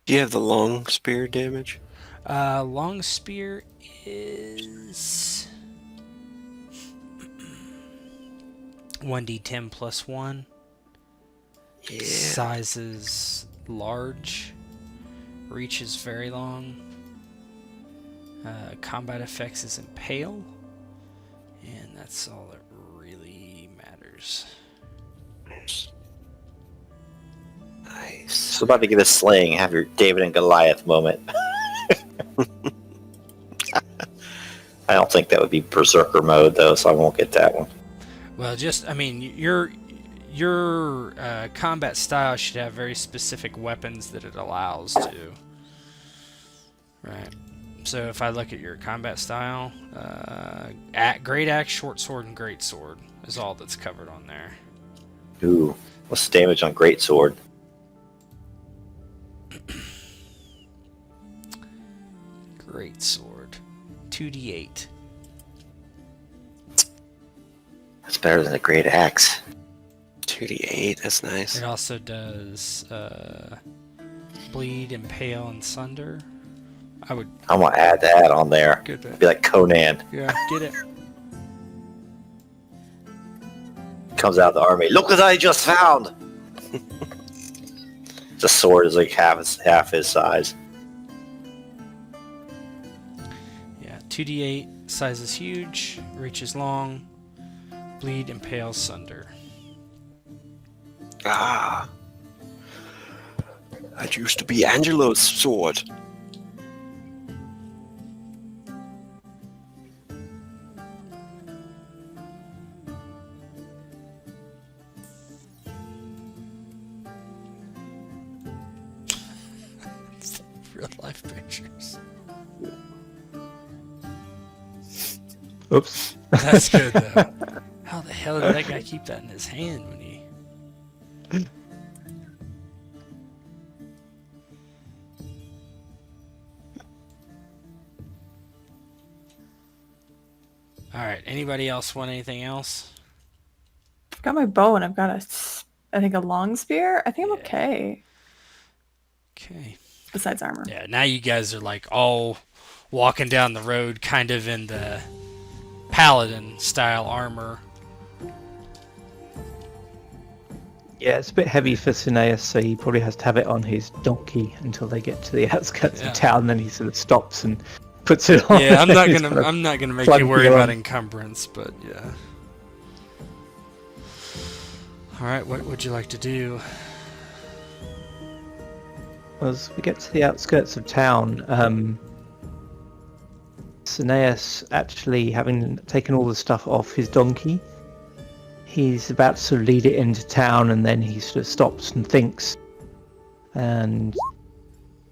Do you have the long spear damage? Long spear is 1d10 plus 1. Yeah. Size is large. Reach is very long. Combat effects is impale. And that's all that really matters. Nice. So about to get a slaying, have your David and Goliath moment. I don't think that would be Berserker mode though, so I won't get that one. Well, your combat style should have very specific weapons that it allows to. Right. So if I look at your combat style, great axe, short sword, and great sword is all that's covered on there. Ooh, what's the damage on great sword? Great sword, 2d8. That's better than a great axe. 2d8, that's nice. It also does bleed, impale, and sunder. I'm gonna add that on there. Good. Be like Conan. Yeah, get it. Comes out of the army. Look what I just found. The sword is like half his size. Yeah, 2d8, size is huge, reach is long, bleed, impale, sunder. Ah. That used to be Angelo's sword. Real life pictures. Oops. That's good though. How the hell did that guy keep that in his hand when he... Alright, anybody else want anything else? I've got my bow and I've got I think a long spear. I think I'm Yeah. okay. Okay. Besides armor. Yeah, now you guys are like all walking down the road kind of in the paladin style armor. Yeah, it's a bit heavy for Cineas, so he probably has to have it on his donkey until they get to the outskirts Yeah. of town. Then he sort of stops and puts it on. Yeah, I'm not He's gonna kind of I'm not gonna make plugging you worry it about on. encumbrance, but yeah. Alright, what would you like to do? As we get to the outskirts of town, Cineas, actually having taken all the stuff off his donkey, he's about to sort of lead it into town, and then he sort of stops and thinks and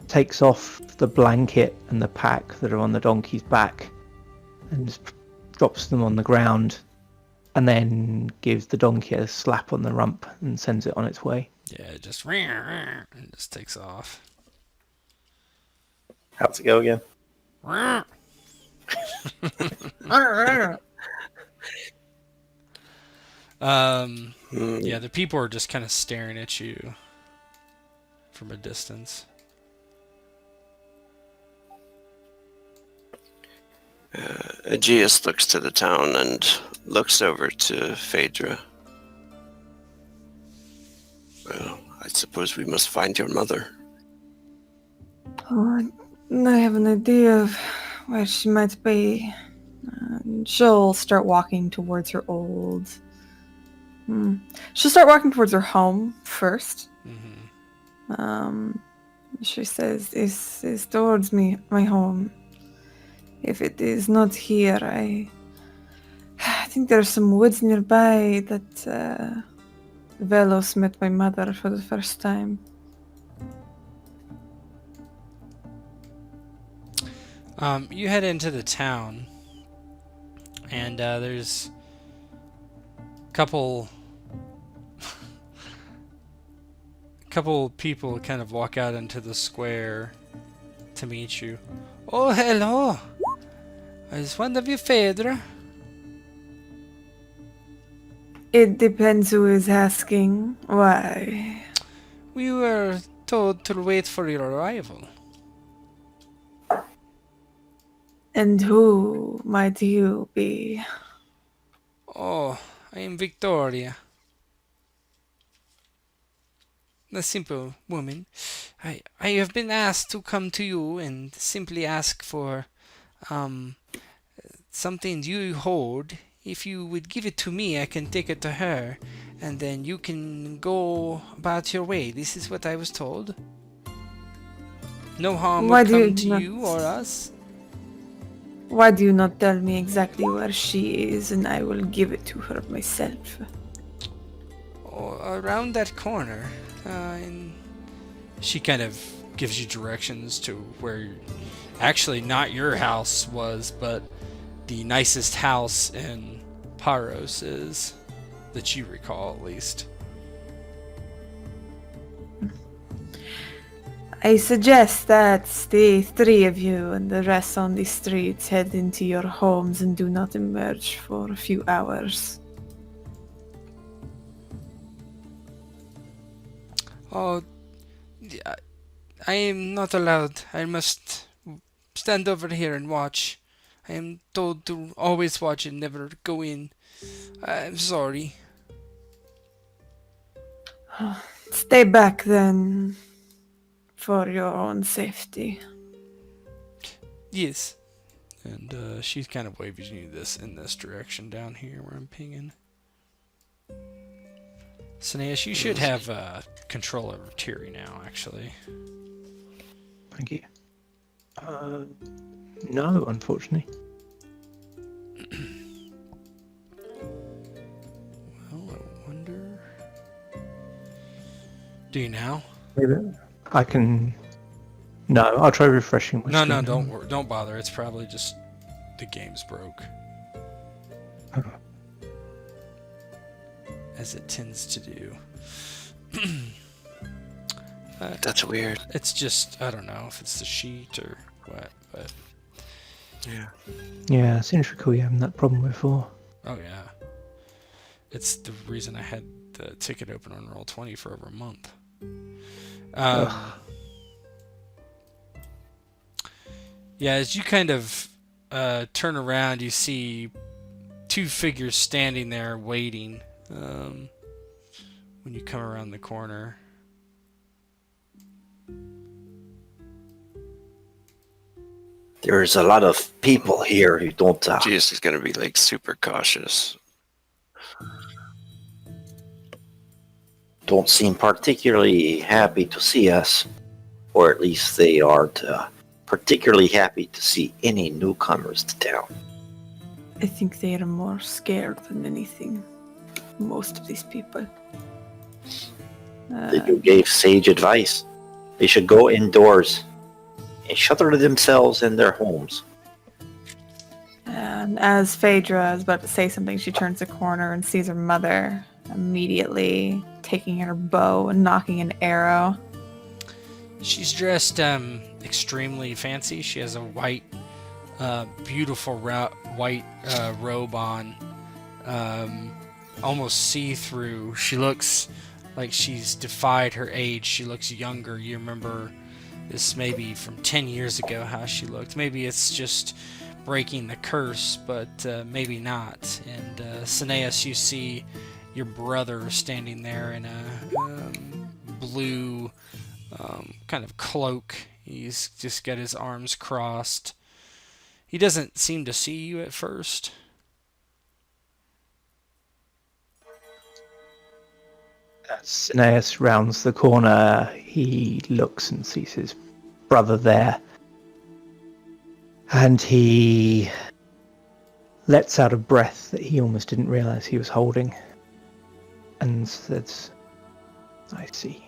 takes off the blanket and the pack that are on the donkey's back and just drops them on the ground, and then gives the donkey a slap on the rump and sends it on its way. Yeah, it just takes off. How's it go again? Yeah, the people are just kind of staring at you from a distance. Aegeus looks to the town and looks over to Phadrea. Well, I suppose we must find your mother. Oh, I have an idea of where she might be. She'll start walking towards her She'll start walking towards her home first. Mm-hmm. She says this is towards my home. If it is not here, I think there's some woods nearby that Velos met my mother for the first time. You head into the town, and there's a couple people kind of walk out into the square to meet you. Oh, hello! Is one of you Phadrea? It depends who is asking. Why? We were told to wait for your arrival. And who might you be? Oh, I am Victoria. A simple woman. I have been asked to come to you and simply ask for something you hold. If you would give it to me, I can take it to her, and then you can go about your way. This is what I was told. No harm Why would do you come to not- you or us. Why do you not tell me exactly where she is, and I will give it to her myself? Or around that corner. And she kind of gives you directions to where, actually not your house was, but the nicest house in Paros is, that you recall at least. I suggest that the three of you and the rest on the streets head into your homes and do not emerge for a few hours. Oh, yeah, I am not allowed. I must stand over here and watch. I am told to always watch and never go in. I'm sorry. Stay back then, for your own safety. Yes. And she's kind of waving you this in this direction down here where I'm pinging. Cineas, you should have control over Tiri now, actually. Thank you. No, unfortunately. Well, I wonder... Do you now? Maybe I can. No, I'll try refreshing my No, screen. don't bother. It's probably just the game's broke. Oh. As it tends to do. That's weird. It's just, I don't know if it's the sheet or what, but... Yeah. Yeah, it seems to recall you having that problem before. Oh, yeah. It's the reason I had the ticket open on Roll20 for over a month. Yeah, as you kind of turn around, you see two figures standing there waiting when you come around the corner. There's a lot of people here who don't Aegeus is going to be like super cautious. don't seem particularly happy to see us, or at least they aren't particularly happy to see any newcomers to town. I think they are more scared than anything. Most of these people. You gave sage advice. They should go indoors and shelter themselves in their homes. And as Phadrea is about to say something, she turns the corner and sees her mother immediately taking her bow and knocking an arrow. She's dressed extremely fancy. She has a white, beautiful white robe on, almost see-through. She looks like she's defied her age. She looks younger. You remember this maybe from 10 years ago how she looked. Maybe it's just breaking the curse, but maybe not. And Cineas, you see your brother standing there in a blue kind of cloak. He's just got his arms crossed. He doesn't seem to see you at first. As Cineas rounds the corner, he looks and sees his brother there. And he lets out a breath that he almost didn't realize he was holding. And says, I see.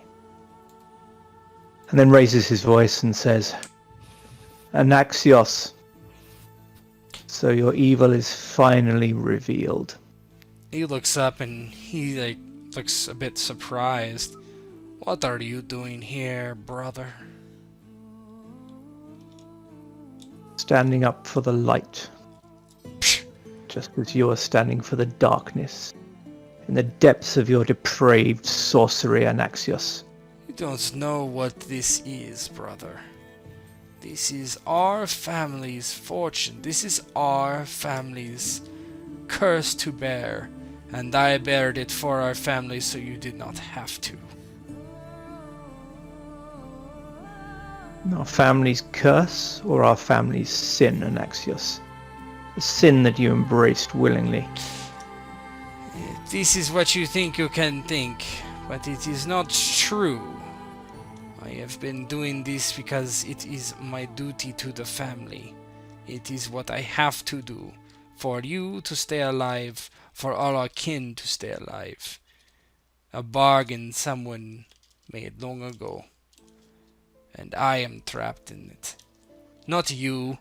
And then raises his voice and says, Anaxios, so your evil is finally revealed. He looks up and he looks a bit surprised. What are you doing here, brother? Standing up for the light, just as you are standing for the darkness, in the depths of your depraved sorcery, Anaxios. You don't know what this is, brother. This is our family's fortune. This is our family's curse to bear. And I bared it for our family so you did not have to. Our family's curse or our family's sin, Anaxios? The sin that you embraced willingly. This is what you think you can think, but it is not true. I have been doing this because it is my duty to the family. It is what I have to do. For you to stay alive, for all our kin to stay alive. A bargain someone made long ago. And I am trapped in it. Not you.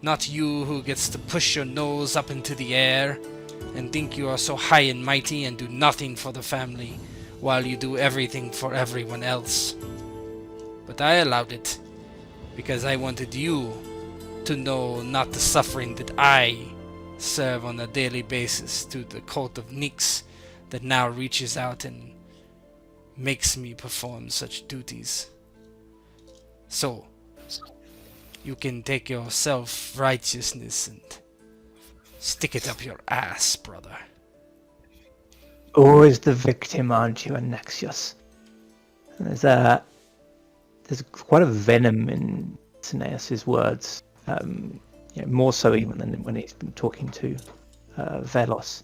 Not you who gets to push your nose up into the air and think you are so high and mighty and do nothing for the family while you do everything for everyone else. But I allowed it because I wanted you to know not the suffering that I serve on a daily basis to the cult of Nyx that now reaches out and makes me perform such duties. So, you can take your self-righteousness and stick it up your ass, brother. Always the victim, aren't you, Anaxios? And there's quite a venom in Cineas' words, more so even than when he's been talking to Velos.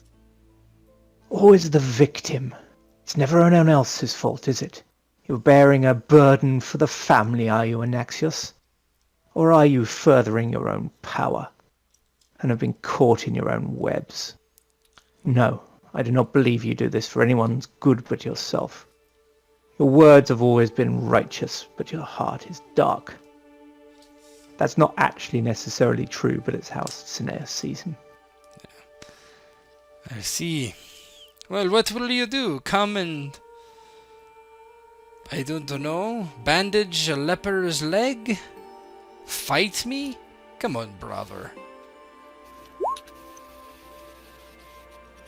Always the victim. It's never anyone else's fault, is it? You're bearing a burden for the family, are you, Anaxios? Or are you furthering your own power and have been caught in your own webs? No, I do not believe you do this for anyone's good but yourself. Your words have always been righteous, but your heart is dark. That's not actually necessarily true, but it's how Cineas sees him. I see. Well, what will you do? Come and... I don't know, bandage a leper's leg? Fight me? Come on, brother.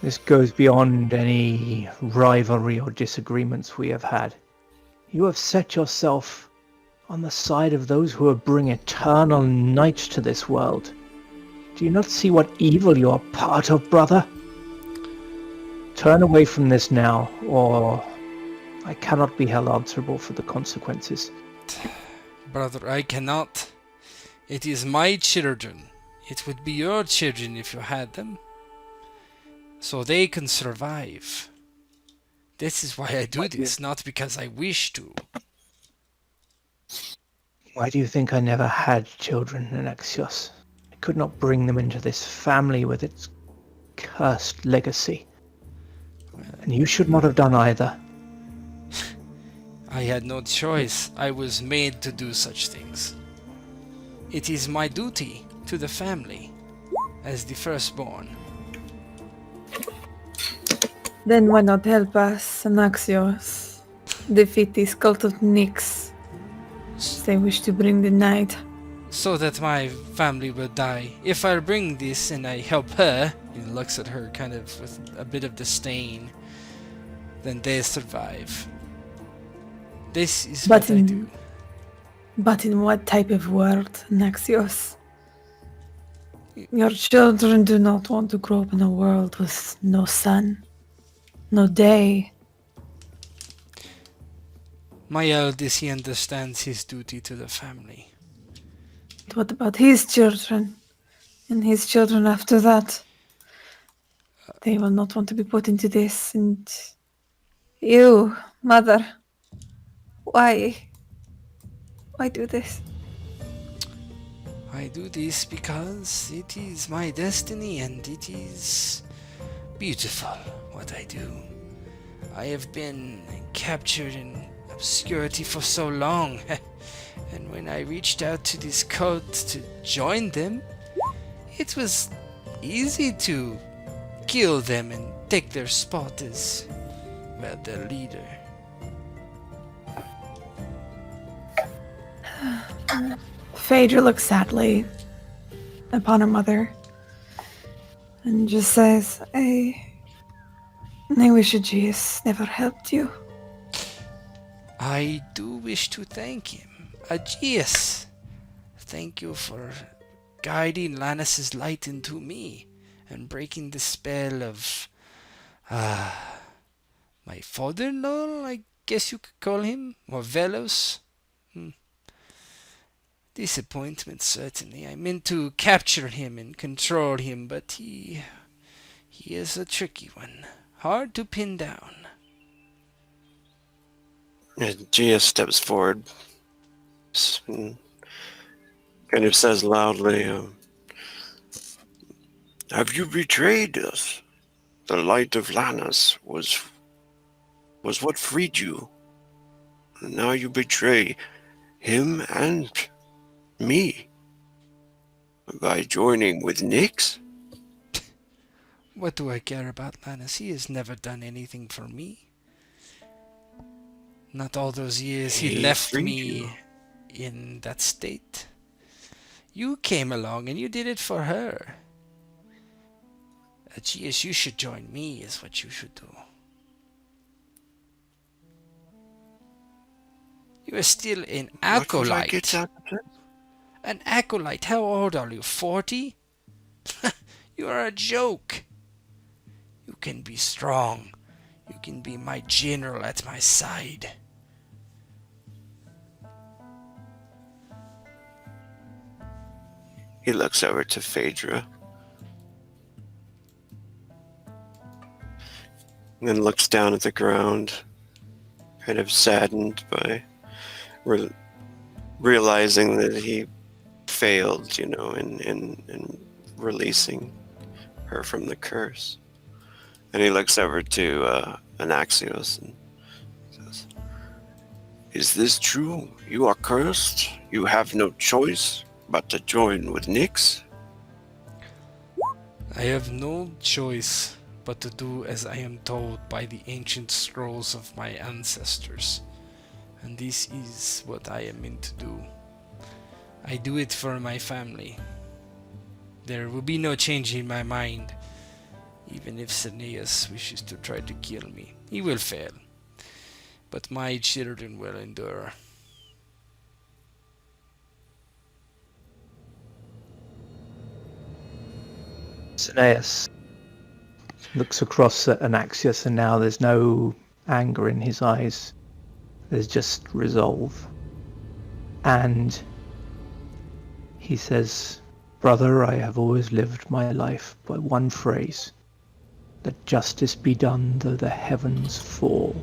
This goes beyond any rivalry or disagreements we have had. You have set yourself on the side of those who will bring eternal night to this world. Do you not see what evil you are part of, brother? Turn away from this now, or I cannot be held answerable for the consequences. Brother, I cannot. It is my children. It would be your children if you had them. So they can survive. This is why I do this, not because I wish to. Why do you think I never had children, Anaxios? I could not bring them into this family with its cursed legacy. And you should not have done either. I had no choice. I was made to do such things. It is my duty to the family, as the firstborn. Then why not help us, Anaxios, defeat this cult of Nyx? They wish to bring the night. So that my family will die. If I bring this and I help her, he looks at her kind of with a bit of disdain, then they survive. This is what I do. But in what type of world, Anaxios? Your children do not want to grow up in a world with no sun, no day. My eldest, he understands his duty to the family. What about his children? And his children after that? They will not want to be put into this, and You, mother. Why? Why do this? I do this because it is my destiny and it is beautiful what I do. I have been captured in obscurity for so long, and when I reached out to this cult to join them, it was easy to kill them and take their spot as, well, their leader. Phadrea looks sadly upon her mother and just says, I wish Aegeus never helped you. I do wish to thank him. Aegeus, thank you for guiding Lanis' light into me and breaking the spell of my father-in-law, I guess you could call him, or Velos. Disappointment, certainly. I meant to capture him and control him, but he is a tricky one. Hard to pin down. Aegeus steps forward and kind of says loudly, have you betrayed us? The light of Lanis was what freed you. And now you betray him and me by joining with Nyx? What do I care about Lanis? He has never done anything for me. Not all those years he left freed me you. in that state. You came along and you did it for her. Aegeus, you should join me is what you should do. You are still an What would I acolyte. get out of it? An acolyte? How old are you? 40? You are a joke. You can be strong. You can be my general at my side. He looks over to Phadrea. And then looks down at the ground, kind of saddened by realizing that he failed, in releasing her from the curse. And he looks over to Aegeus and says, is this true? You are cursed? You have no choice but to join with Nyx? I have no choice but to do as I am told by the ancient scrolls of my ancestors. And this is what I am meant to do. I do it for my family. There will be no change in my mind, even if Cineas wishes to try to kill me. He will fail, but my children will endure. Cineas looks across at Aegeus, and now there's no anger in his eyes. There's just resolve. And he says, brother, I have always lived my life by one phrase. Let justice be done though the heavens fall.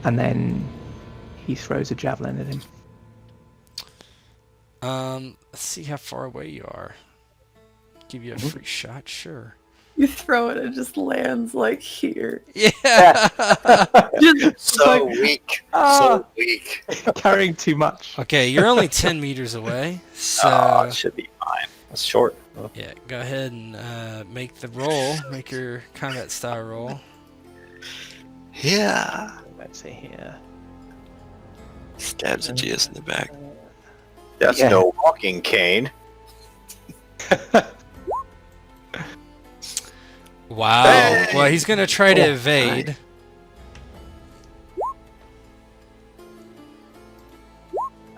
And then he throws a javelin at him. Let's see how far away you are. Give you a free shot, sure. You throw it, it just lands like here. Yeah. Just So like, weak. Ah. So weak. Carrying too much. Okay, you're only 10 meters away, so Oh, it should be fine. That's short. yeah, go ahead and make the roll. Make your combat style roll. Yeah. Let's see here. Stabs Aegeus in the back. That's Yeah. no walking cane. Wow. Hey! Well, he's gonna try to evade.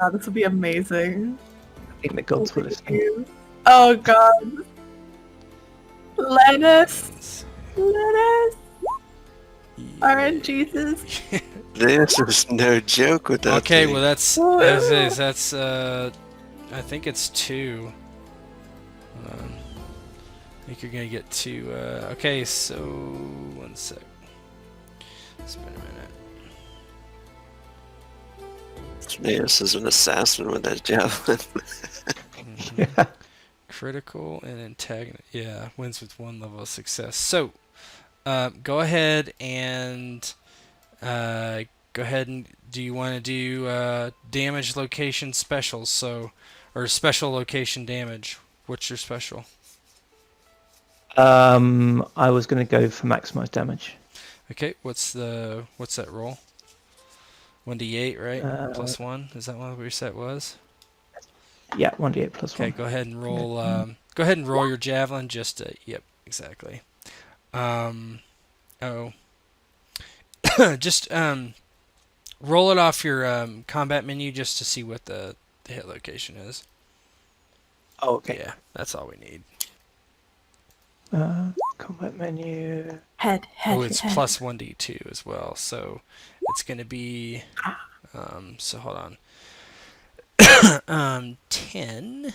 oh, this will be amazing. I think the gods were listening. Oh god. Lanis. Lanis. Alright, Jesus. This is no joke with that Okay, thing. well that's I think it's 2. Hold on. I think you're gonna get 2. Okay, so 1 sec. It's been a minute. Cineas is an assassin with that javelin. Yeah. Critical and antagonist. Yeah, wins with 1 level of success. So, go ahead and do you want to do damage location specials? So, or special location damage. What's your special? I was going to go for maximized damage. Okay, what's that roll? 1d8, right? Plus 1. Is that what your set was? Yeah, 1d8 plus Okay, 1. go ahead and roll. Go ahead and roll your javelin. Yep, exactly. Just roll it off your combat menu just to see what the hit location is. Oh, okay. Yeah, that's all we need. Combat menu. Head. Oh, it's head. plus 1d2 as well, so it's going to be. So hold on. 10,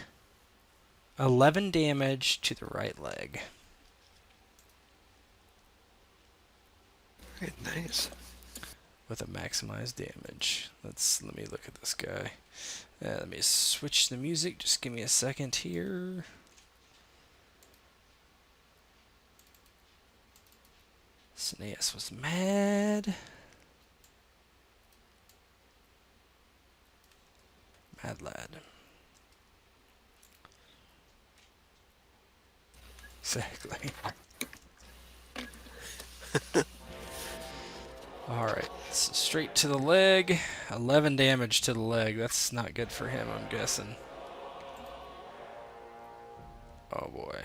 11 damage to the right leg. Okay, nice. With a maximized damage. Let me look at this guy. Let me switch the music. Just give me a second here. Cineas was mad. Mad lad. Exactly. Alright, so straight to the leg. 11 damage to the leg. That's not good for him, I'm guessing. Oh boy.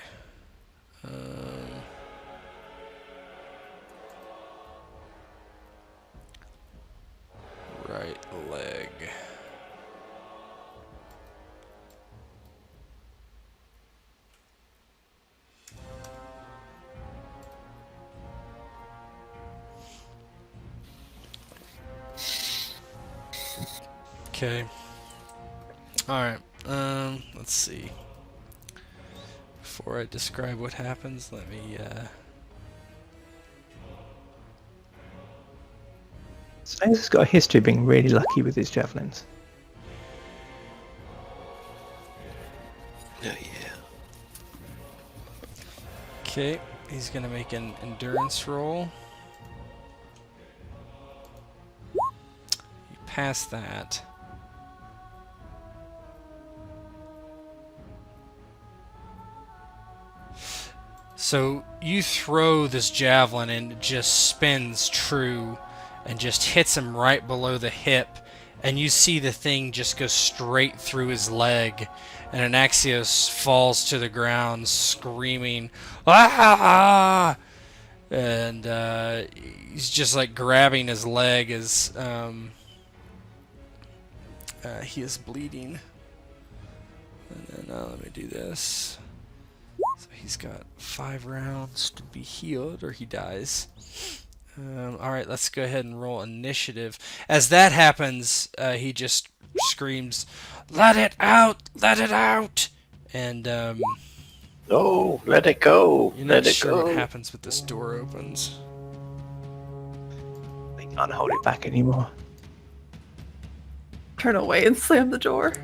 Right leg. Okay. Alright, let's see. Before I describe what happens, let me, Cineas has got a history of being really lucky with his javelins. Oh, yeah. Okay, he's gonna make an endurance roll. You pass that. So you throw this javelin and it just spins true and just hits him right below the hip, and you see the thing just go straight through his leg, and Aegeus falls to the ground screaming, "Ah!" And he's just like grabbing his leg as he is bleeding. And then let me do this. So he's got 5 rounds to be healed, or he dies. Alright, let's go ahead and roll initiative. As that happens, he just screams, "Let it out! Let it out!" And No, let it go. you're Let not it sure go. what happens, but this door opens. They can't hold it back anymore. Turn away and slam the door.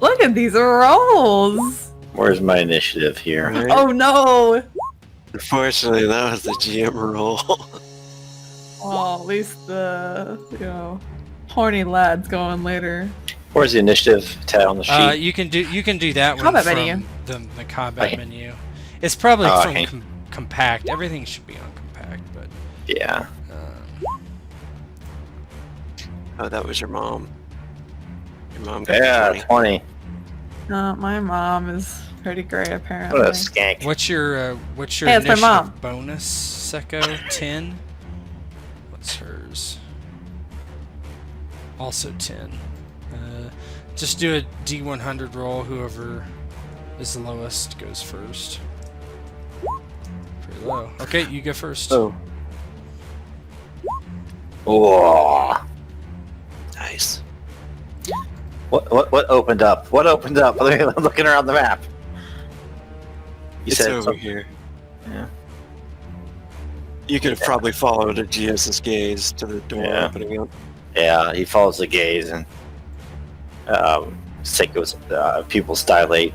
Look at these rolls! Where's my initiative here? Right? Oh no! Unfortunately, that was the GM roll. Oh, at least the horny lad's going later. Where's the initiative tab on the sheet? You can do that one Combat from menu. the combat Okay. menu. It's probably Oh, from okay. compact. Everything should be on compact, but Yeah. Oh, that was your mom. Your mom got Yeah, 20. 20. My mom is pretty great, apparently. What a skank. what's your Hey, it's my initiative mom. bonus, Tseko? 10. What's hers? Also 10. Just do a D100 roll. Whoever is the lowest goes first. Pretty low. Okay, you go first. Oh, Oh. nice. What opened up? What opened up? I'm looking around the map. You It's said over something- here. Yeah. You could have probably followed Aegeus' gaze to the door Yeah. opening up. Yeah, he follows the gaze and Tseko's pupils dilate.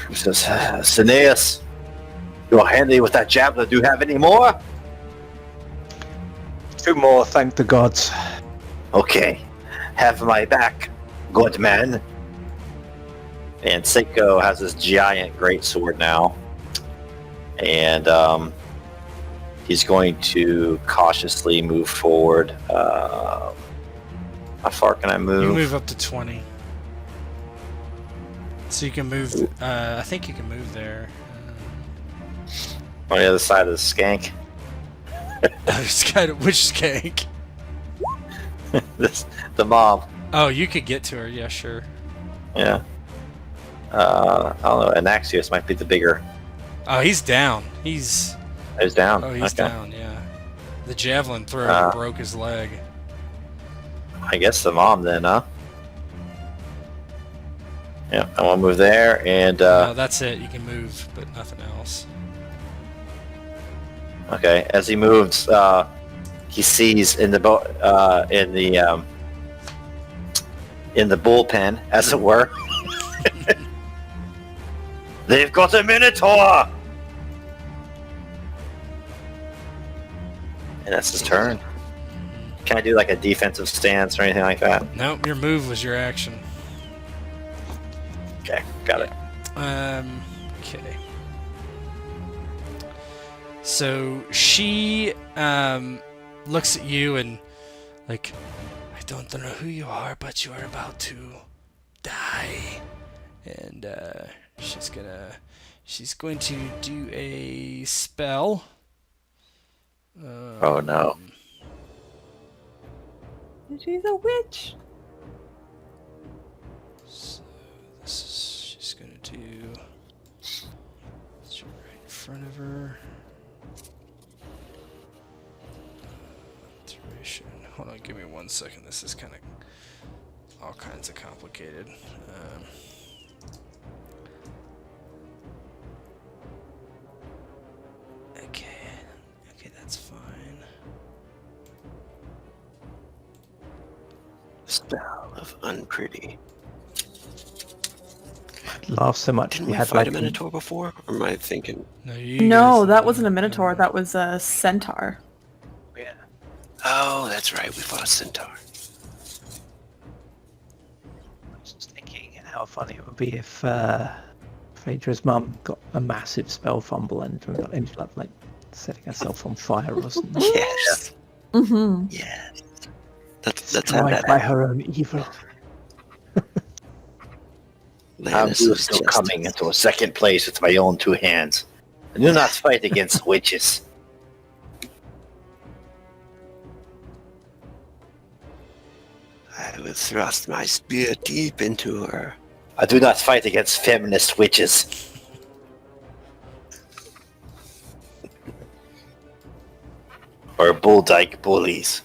He says, Cineas, you're handy with that javelin. Do you have any more? 2 more, thank the gods. Okay. Have my back, good man. And Tseko has this giant greatsword now. And he's going to cautiously move forward. How far can I move? You move up to 20. So you can move. I think you can move there. On the other side of the skank. Which skank? The mom. Oh, you could get to her. Yeah, sure. Yeah. I don't know. And Aegeus might be the bigger. Oh, he's down. He's down. he's Okay. down. Yeah. The javelin throw broke his leg. I guess the mom then, huh? Yeah, I want to move there, and No, that's it. You can move, but nothing else. okay. As he moves, he sees in the bullpen, as it were. They've got a Minotaur, and that's his turn. Can I do like a defensive stance or anything like that? Nope, your move was your action. Okay, got it. Okay. So she looks at you and like, I don't know who you are, but you are about to die. And she's going to do a spell. Oh no. She's a witch. So she's gonna do. It's right in front of her. Duration. Hold on, give me 1 second. This is kind of all kinds of complicated. Okay, that's fine. Spell of unpretty. Laugh so much. Didn't We we had fight like a Minotaur before? Or am I thinking? No, that wasn't a minotaur. That was a centaur. Yeah. Oh, that's right. We fought a centaur. I was just thinking how funny it would be if Phaedra's mum got a massive spell fumble and ended up like setting herself on fire or something. Yes. Mm-hmm. Yes. That's how Destroyed that by her own evil. I'm Lanis is still just- coming into a second place with my own 2 hands. I do not fight against witches. I will thrust my spear deep into her. I do not fight against feminist witches. Or bull-dyke bullies.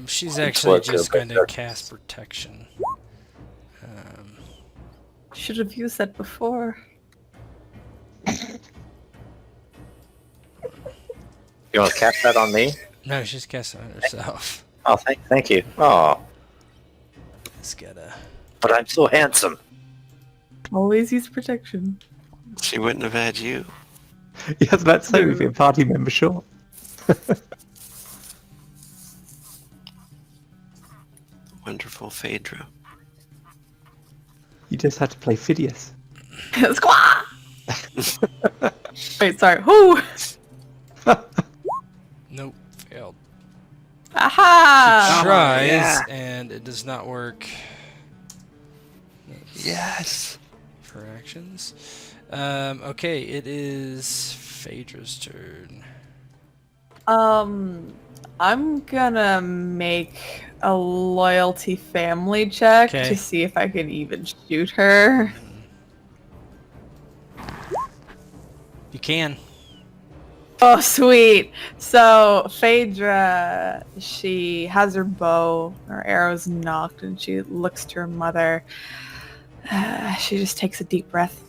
She's It's actually like just a going to better- cast protection. Should have used that before. You want to cast that on me? No, she's casting on herself. Oh, thank you. Oh, Let's get a. but I'm so handsome. Always use protection. She wouldn't have had you. Yeah, I was about to say we'd be a party member short. Wonderful Phadrea. You just had to play Phidias. Squaw! Wait, sorry. Who? Nope, failed. Aha! Tries yeah. and it does not work Yes. for actions. Okay, it is Phaedra's turn. I'm gonna make a loyalty family check Okay. to see if I can even shoot her. You can. Oh, sweet. So Phaedra, she has her bow, her arrows knocked, and she looks to her mother. She just takes a deep breath.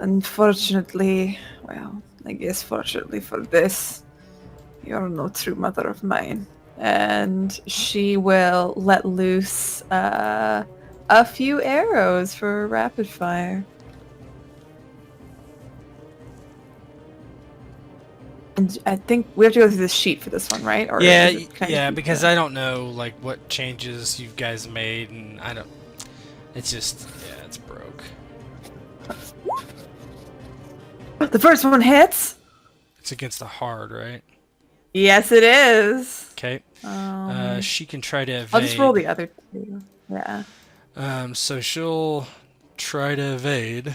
Unfortunately, well, I guess fortunately for this, you're no true mother of mine. And she will let loose a few arrows for rapid fire. And I think we have to go through this sheet for this one, right? Or Yeah, is it kind of because I don't know like what changes you guys made, and I don't. It's just it's broke. The first one hits. It's against the hard, right? Yes, it is. Okay. She can try to evade. I'll just roll the other two. Yeah. So she'll try to evade.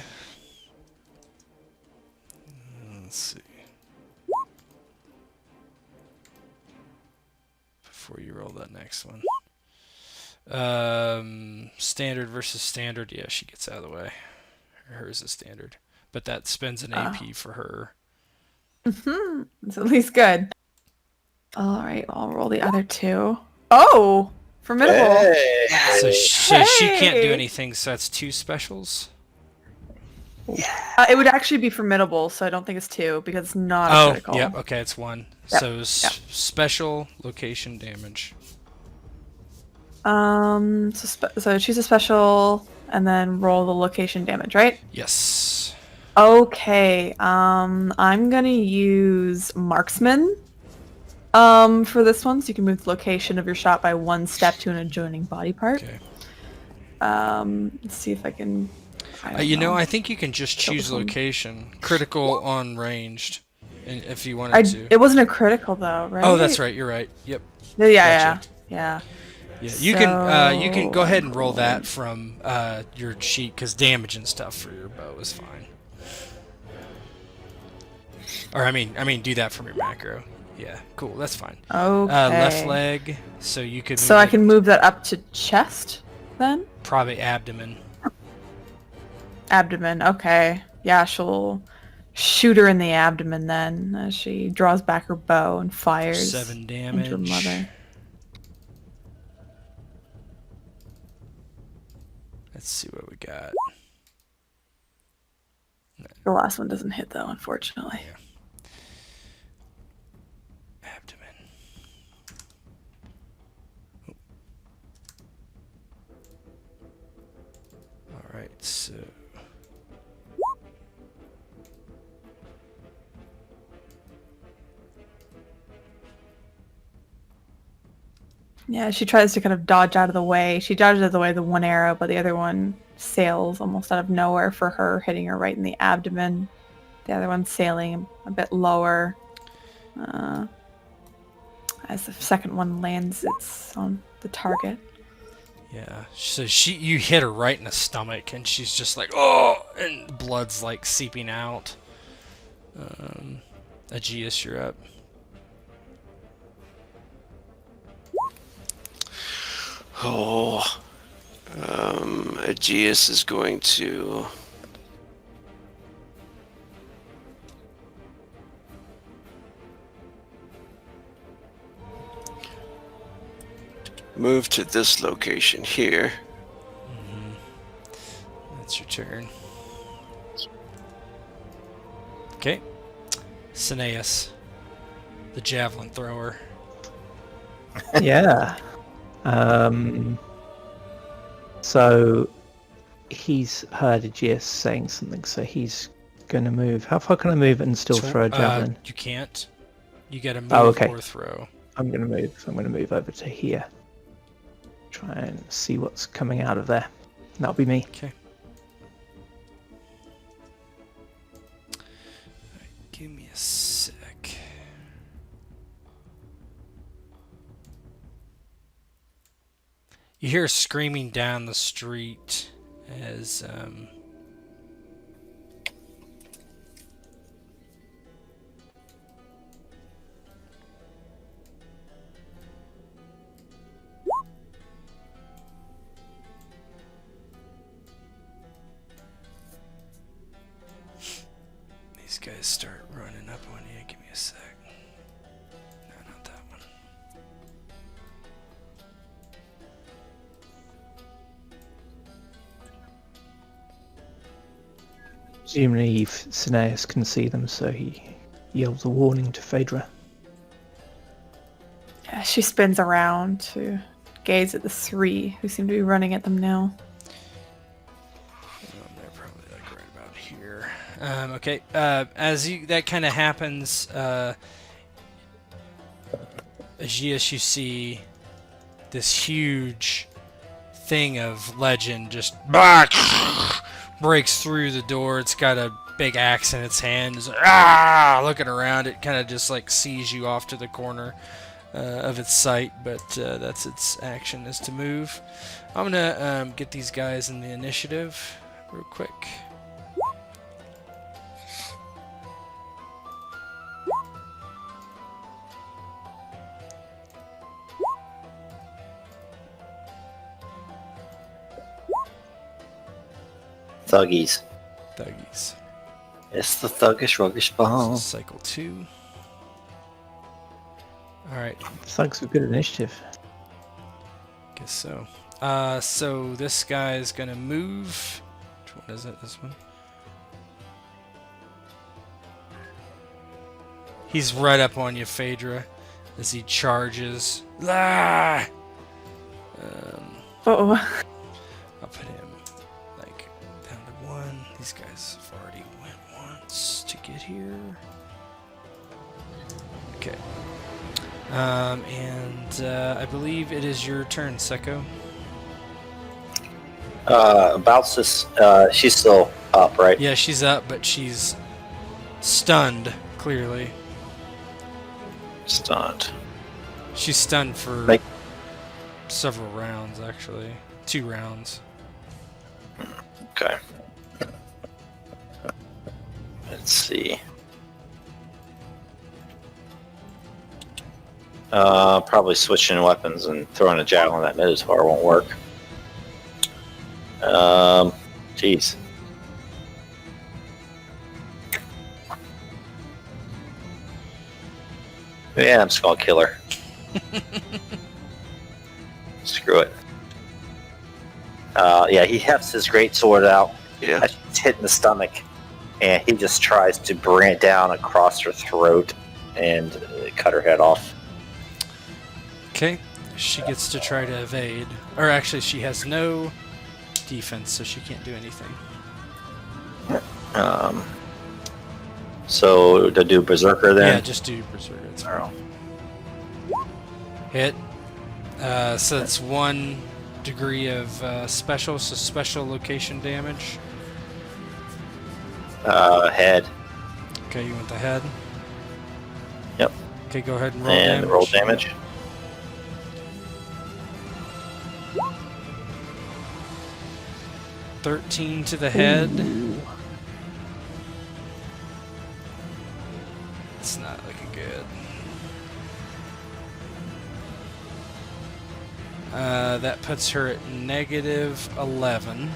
Let's see. Before you roll that next one. Standard versus standard. Yeah, she gets out of the way. Hers is standard. But that spends an AP for her. It's at least good. All right, I'll roll the other two. Oh, formidable. Hey. So she can't do Hey! anything, so that's 2 specials. It would actually be formidable, so I don't think it's 2 because it's not a critical. Yep, okay, it's 1. Yep, So yep. special location damage. So choose a special and then roll the location damage, right? Yes. Okay. I'm gonna use marksman. For this one, so you can move the location of your shot by 1 step to an adjoining body part. Okay. Let's see if I can. I think you can just Kill choose this one. location. Critical on ranged, if you wanted to. It wasn't a critical though, right? Oh, that's right. You're right. Yep. Yeah. Gotcha. Yeah. You can go ahead and roll that from your sheet because damage and stuff for your bow is fine. Or I mean, do that from your macro. Yeah, cool. That's fine. Okay. Left leg, so you could. So I can move that up to chest, then. Probably abdomen. Abdomen. Okay. Yeah, she'll shoot her in the abdomen then as she draws back her bow and fires 7 damage. into her mother. Let's see what we got. The last one doesn't hit though, unfortunately. Abdomen. All right, so. Yeah, she tries to kind of dodge out of the way. She dodges out of the way of the one arrow, but the other one sails almost out of nowhere for her, hitting her right in the abdomen. The other one sailing a bit lower. As the second one lands, it's on the target. Yeah, so you hit her right in the stomach, and she's just like, oh, and blood's like seeping out. Aegeus, you're up. Oh, Aegeus is going to move to this location here. That's your turn. Okay. Cineas, the javelin thrower. Yeah. So he's heard Aegeus saying something, so he's going to move. How far can I move and still throw a javelin? You can't. You got to move okay. or throw. I'm going to move. I'm going to move over to here. Try and see what's coming out of there. That'll be me. Okay. Right, give me a sec. You hear screaming down the street as these guys start running up on you. Give me a sec. No, not that one. Presumably Cineas can see them, so he yells a warning to Phadrea. Yeah, she spins around to gaze at the three who seem to be running at them now. They're probably like right about here. Okay. As that kind of happens, Aegeus, you see this huge thing of legend just breaks through the door. It's got a big axe in its hand. It's like, looking around, it kind of just like sees you off to the corner of its sight, but that's its action, is to move. I'm gonna get these guys in the initiative real quick. Thuggies. Thuggies. It's the thuggish ruggish bomb. Cycle 2. Alright, Thugs with good initiative. guess so. So this guy is gonna move. Which one is it? This one? He's right up on you, Phadrea, as he charges. Ah! Uh-oh. I'll put him like down to 1. These guys have already went once to get here. Okay. I believe it is your turn, Tseko. She's still up, right? Yeah, she's up, but she's stunned, clearly. Stunned. She's stunned for Like- several rounds, actually. 2 rounds. Okay. Let's see. Probably switching weapons and throwing a javelin at Minotaur won't work. Jeez. Yeah, I'm just gonna kill her. Screw it. Yeah, he hefts his great sword out. Yeah. It's hit in the stomach, and he just tries to bring it down across her throat and cut her head off. Okay, she gets to try to evade. Or actually, she has no defense, so she can't do anything. So to do Berserker then? Yeah, just do Berserker. It's Arrow. hit. So it's 1 degree of special, so special location damage. Head. Okay, you want the head? Yep. Okay, go ahead and roll And damage. roll damage. $13 to the head. It's not looking good. That puts her at -11.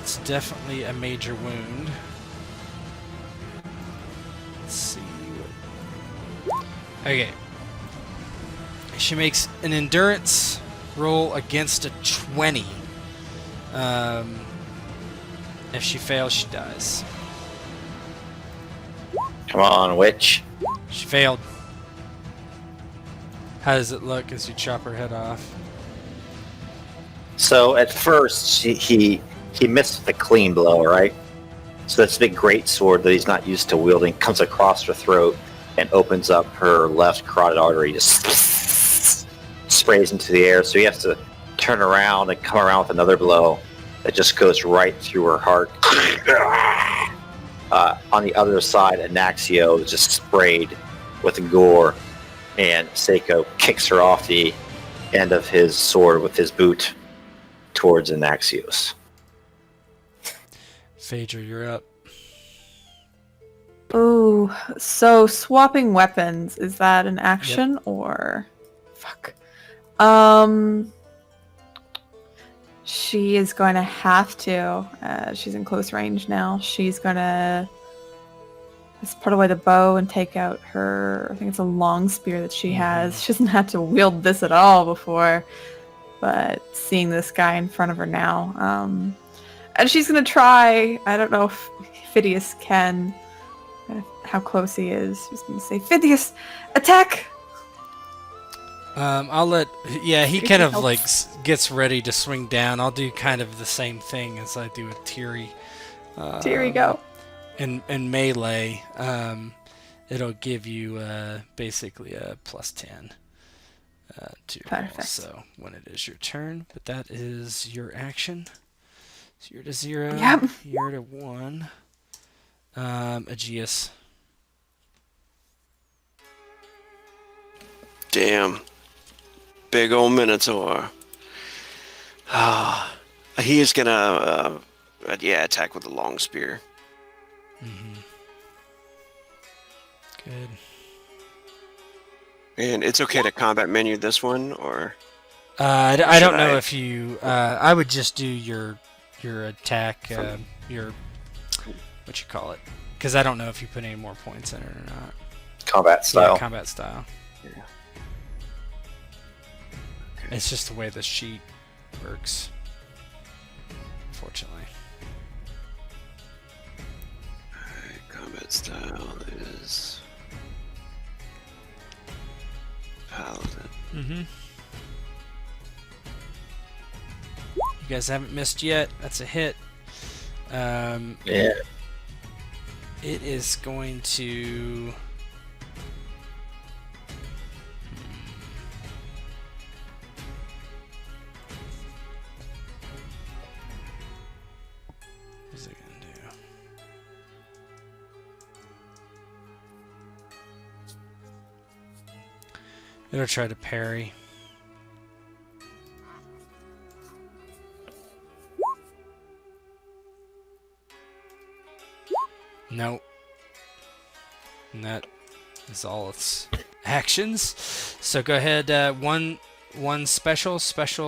It's definitely a major wound. Let's see. Okay. She makes an endurance roll against a 20. If she fails, she dies. Come on, witch. She failed. How does it look as you chop her head off? So at first, he missed with a clean blow, right? So this big great sword that he's not used to wielding comes across her throat and opens up her left carotid artery, just sprays into the air. So he has to turn around and come around with another blow that just goes right through her heart. On the other side, Anaxio is just sprayed with gore, and Tseko kicks her off the end of his sword with his boot towards Anaxios. Phadrea, you're up. Ooh, so swapping weapons, is that an action or fuck? She is going to have to, she's in close range now. She's going to just put away the bow and take out her, I think it's a long spear that she has. She hasn't had to wield this at all before, but seeing this guy in front of her now. And she's going to try, I don't know if Phidias can, how close he is. She's going to say, Phidias, attack! I'll let... Yeah, he kind of like gets ready to swing down. I'll do kind of the same thing as I do with Tiri. Here you go. In melee, it'll give you basically a +10 to roll. Perfect. So when it is your turn, but that is your action. So you're to 0. Yep. You're to 1. Aegeus. Damn. Big old Minotaur. He is gonna, attack with a long spear. Good. And it's okay to combat menu this one, or? I should don't know I? if you... I would just do your attack, your... What you call it? Because I don't know if you put any more points in it or not. Combat style. Yeah, combat style. Yeah. It's just the way the sheet works, unfortunately. Alright, combat style is Paladin. You guys haven't missed yet. That's a hit. Yeah. It is going to... What's it going to do? It'll try to parry. Nope. And that is all its actions. So go ahead, one special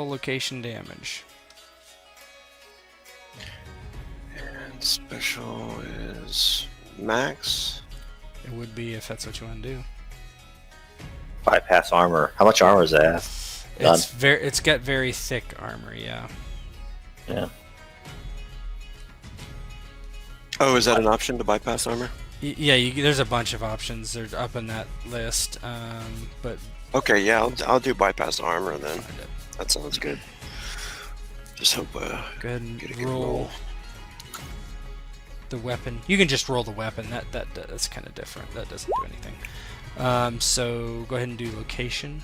location damage. And special is max. It would be if that's what you want to do. Bypass armor. How much armor is that? Done. It's got very thick armor, yeah. Yeah. Oh, is that an option to bypass armor? Yeah, there's a bunch of options. They're up in that list, but Okay, yeah, I'll do bypass armor then. find it. That sounds good. Just hope Go ahead and get a good roll roll. the weapon. You can just roll the weapon. That's kind of different. That doesn't do anything. So go ahead and do location.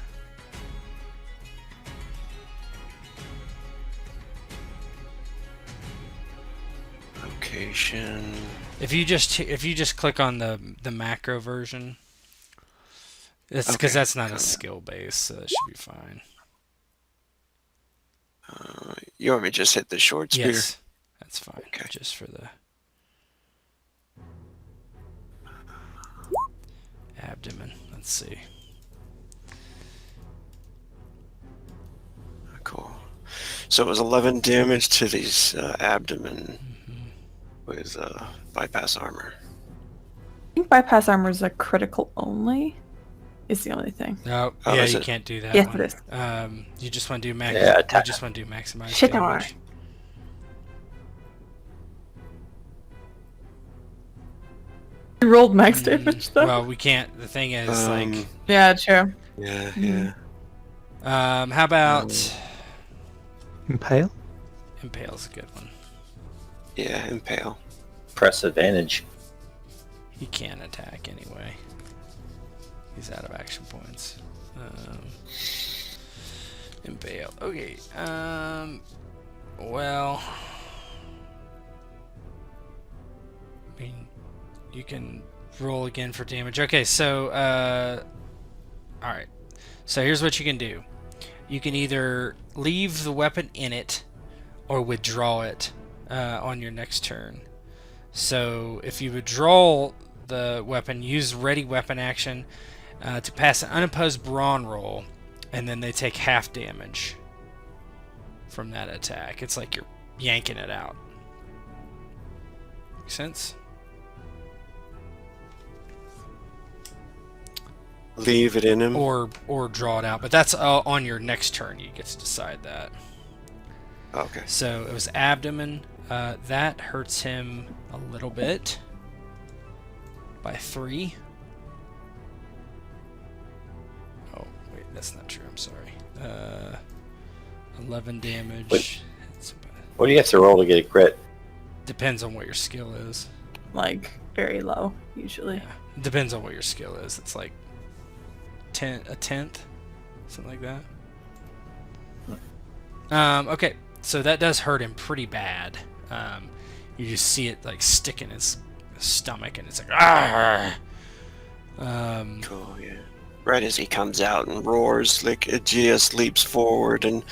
Location. If you just click on the macro version, it's because Okay, that's not a got it. skill base, so that should be fine. You want me to just hit the short spear? Yes, that's fine. Okay. Just for the abdomen. Let's see. Cool. So it was 11 damage to these abdomen with bypass armor. I think bypass armor is a critical only. Is the only thing. No, Oh, yeah, is you it? can't do that Yes, one. it is. You just want to do max. Yeah, you just want to do maximize Shit, damage. You rolled max damage though. Well, we can't. The thing is, like, Yeah, true. Yeah. how about Impale? Impale's a good one. Yeah, impale. Press advantage. He can't attack anyway. He's out of action points. Impale. Okay. Well, I mean, you can roll again for damage. Okay, so all right. So here's what you can do. You can either leave the weapon in it or withdraw it on your next turn. So if you withdraw the weapon, use ready weapon action to pass an unopposed brawn roll, and then they take half damage from that attack. It's like you're yanking it out. Make sense? leave it in him. or draw it out. But that's on your next turn. You get to decide that. Okay. So it was abdomen. That hurts him a little bit by 3. Oh wait, that's not true. I'm sorry. 11 damage. What do you have to roll to get a crit? Depends on what your skill is. Like, very low, usually. Yeah. Depends on what your skill is. It's like a tenth, something like that. Okay, so that does hurt him pretty bad. You just see it like stick in his stomach, and it's like ah. Cool. Yeah. Right as he comes out and roars, like Aegeus leaps forward and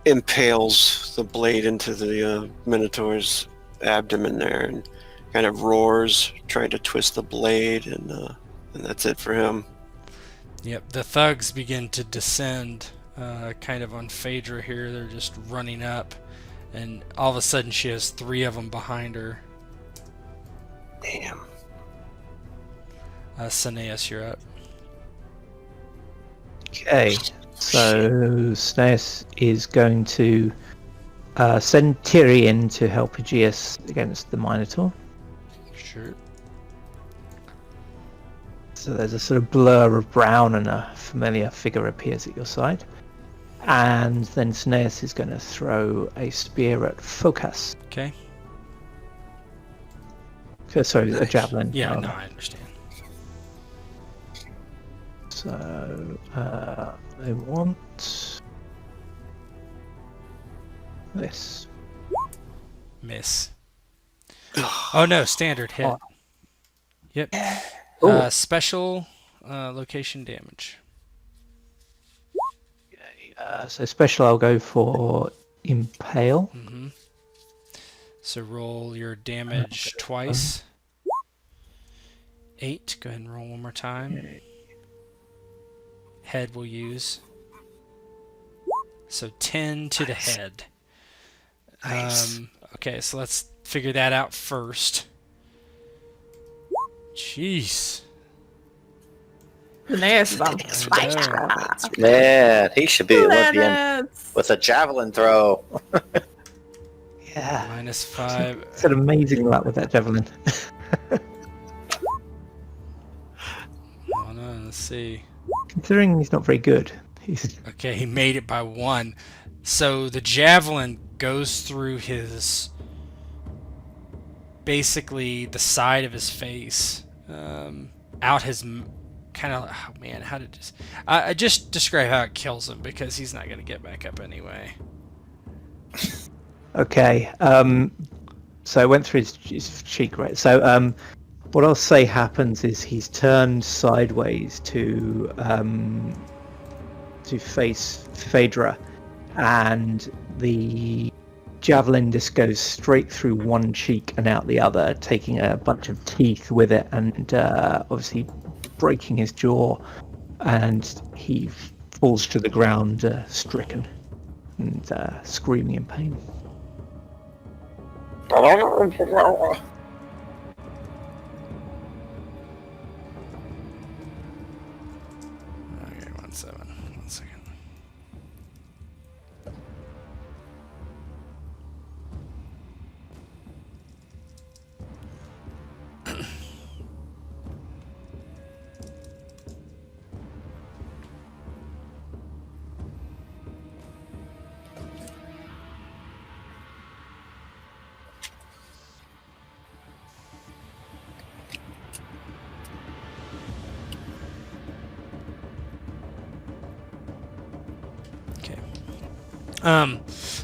impales the blade into the Minotaur's abdomen there, and kind of roars, trying to twist the blade, and that's it for him. Yep, the thugs begin to descend, kind of on Phadrea here. They're just running up, and all of a sudden she has 3 of them behind her. Damn. Cineas, you're up. Okay, so Cineas is going to send Tiri in to help Aegeus against the Minotaur. Sure. So there's a sort of blur of brown and a familiar figure appears at your side. And then Cineas is going to throw a spear at Focus. Okay. Sorry, a javelin. Yeah, rather. no, I understand. So I want this. Miss. Oh no, standard hit. Oh. Yep. Ooh. Special location damage. So special, I'll go for Impale. Mm-hmm. So roll your damage twice. 8. Go ahead and roll one more time. Head will use. So 10 to the head. Nice. Okay, so let's figure that out first. Jeez. Cineas is on I know. Man, he should be the Olympian planets. with a javelin throw. Yeah. -5. It's an amazing luck with that javelin. Oh no, let's see. Considering he's not very good. He's Okay, he made it by 1. So the javelin goes through his, basically the side of his face, out his, kind of, oh man, how did this, I just describe how it kills him, because he's not going to get back up anyway. okay. So I went through his cheek, right? So what I'll say happens is he's turned sideways to face Phadrea, and the javelin just goes straight through one cheek and out the other, taking a bunch of teeth with it, and obviously breaking his jaw, and he falls to the ground, stricken and screaming in pain. Okay, 1 second. 1 second.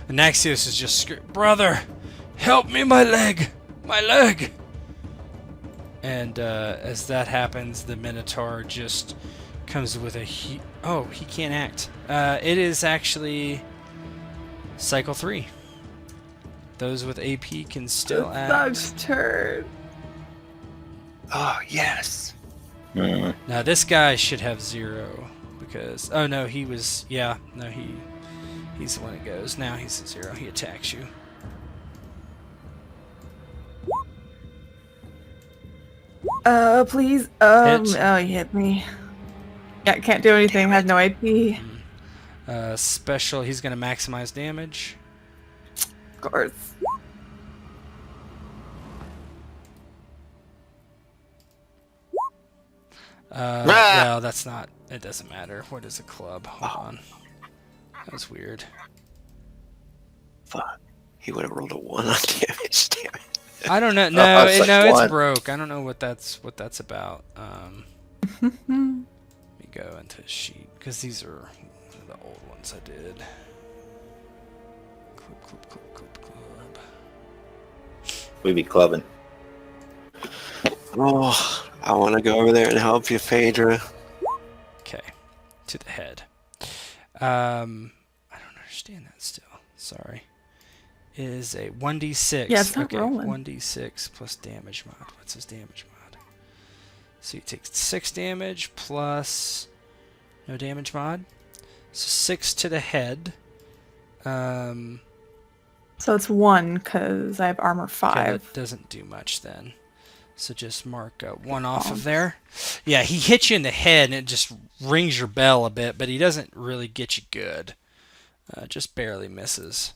And Aegeus is just brother, help me, my leg, my leg. And as that happens, the Minotaur just comes with a he can't act. It is actually cycle 3. Those with AP can still act. Thug's turn. Oh, yes. Now this guy should have 0 because no, he was he's the one that goes. Now he's at 0. He attacks you. Please. Hit. Oh, you hit me. Yeah, can't do anything. Has no AP. Special. He's gonna maximize damage. Of course. Well, that's not. It doesn't matter. What is a club? Hold on. That was weird. Fuck. He would have rolled a 1 on damage. Damn it. I don't know. Oh, No, it's like no, it's one. broke. I don't know what that's about. Let me go into a sheet because these are the old ones I did. Club. We be clubbing. Oh, I want to go over there and help you, Phadrea. Okay, to the head. I don't understand that still. Sorry. Is a 1d6. Yeah, it's not okay, rolling. 1d6 plus damage mod. What's his damage mod? So you take 6 damage plus no damage mod. So 6 to the head. So it's 1 because I have armor Okay, 5. that doesn't do much then. So just mark 1 off of there. Yeah, he hits you in the head and it just rings your bell a bit, but he doesn't really get you good. Just barely misses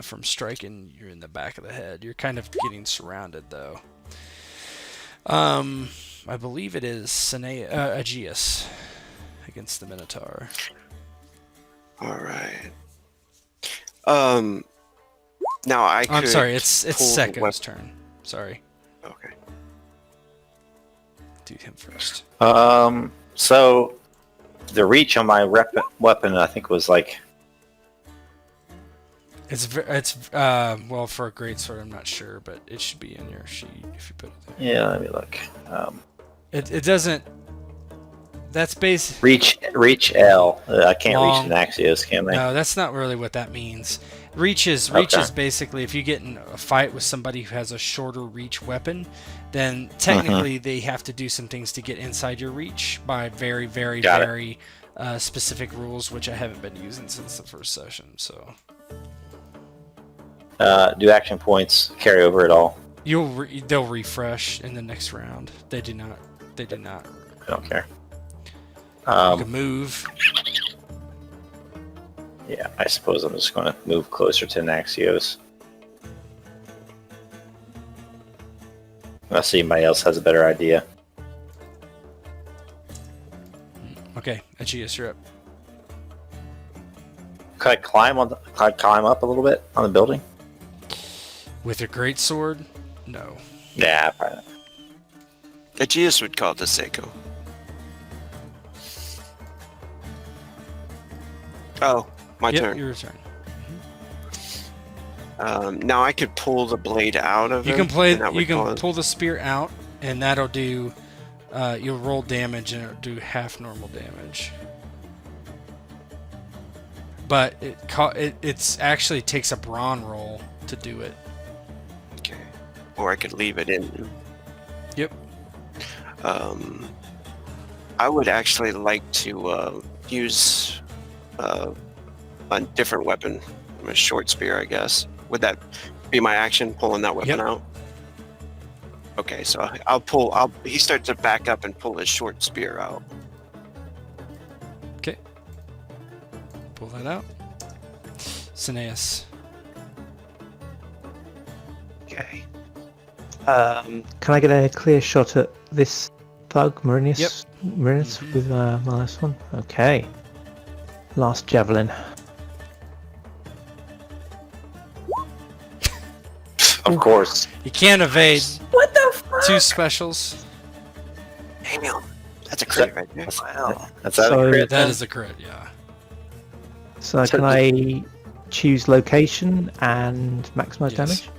from striking you in the back of the head. You're kind of getting surrounded though. I believe it is Aegeus against the Minotaur. All right. Now I could. I'm sorry, it's pull the Tseko's turn. Sorry. Okay. Do him first. So the reach on my weapon, I think, was like. It's well, for a greatsword, I'm not sure, but it should be in your sheet if you put it there. Yeah, let me look. It doesn't. That's base. Reach L. I can't Long. reach an Aegeus, can I? No, that's not really what that means. Reach is basically if you get in a fight with somebody who has a shorter reach weapon, then technically they have to do some things to get inside your reach by very, very, Got it. very specific rules, which I haven't been using since the first session. So Do action points carry over at all? they'll refresh in the next round. They do not. I don't care. You can move. Yeah, I suppose I'm just going to move closer to Aegeus. Unless anybody else has a better idea. Okay, Aegeus, you're up. Could I climb up a little bit on the building? With a greatsword? No. Yeah, probably not. Aegeus would call it the Tseko. Oh, my Yep, turn. your turn. Now I could pull the blade out of You him, can play. and that would You can cause- pull the spear out, and that'll do. You'll roll damage, and it'll do half normal damage. But it's actually takes a brawn roll to do it. Okay. Or I could leave it in. Yep. I would actually like to use a different weapon, a short spear, I guess. Would that be my action, pulling that weapon Yep. out? Okay, so he starts to back up and pull his short spear out. Okay. Pull that out. Cineas. Okay. Can I get a clear shot at this thug, Marinus? Yep. Marinus with my last one? Okay. Last javelin. Of course. You can't evade What the fuck? 2 specials. Damn. That's a crit right there. Wow. That's So- a crit. That is a crit. Yeah. So So can I choose location and maximize Yes. damage?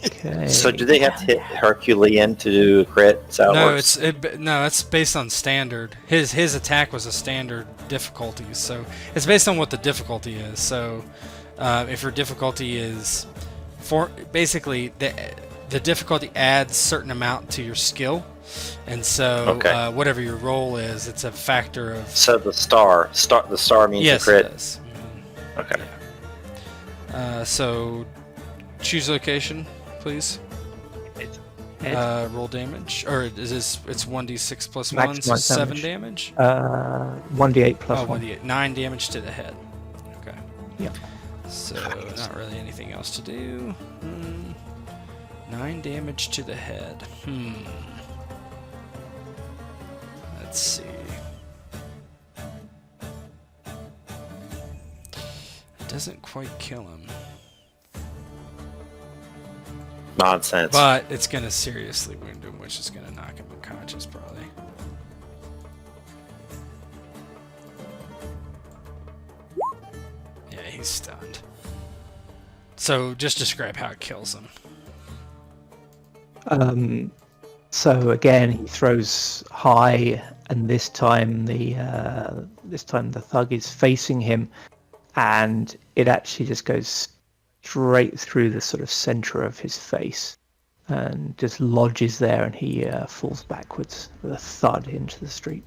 Okay. So do they have to hit Herculean to do a crit? Is that how it No, works? it's based on standard. His attack was a standard difficulty, so it's based on what the difficulty is. So if your difficulty is basically the difficulty adds certain amount to your skill, and so Okay. whatever your roll is, it's a factor of. So the star means Yes, a crit. it does. Okay. So choose location, please. Head. roll damage, or is this? It's 1d6 plus Max 1, so damage. 7 damage. 1d8 plus Oh, 1. 1d8, 9 damage to the head. Okay. Yep. So not really anything else to do. 9 damage to the head. Let's see. It doesn't quite kill him, Nonsense. but it's gonna seriously wound him, which is gonna knock him unconscious probably. Yeah, he's stunned. So just describe how it kills him. So again, he throws high, and this time the thug is facing him, and it actually just goes straight through the sort of center of his face, and just lodges there, and he falls backwards with a thud into the street.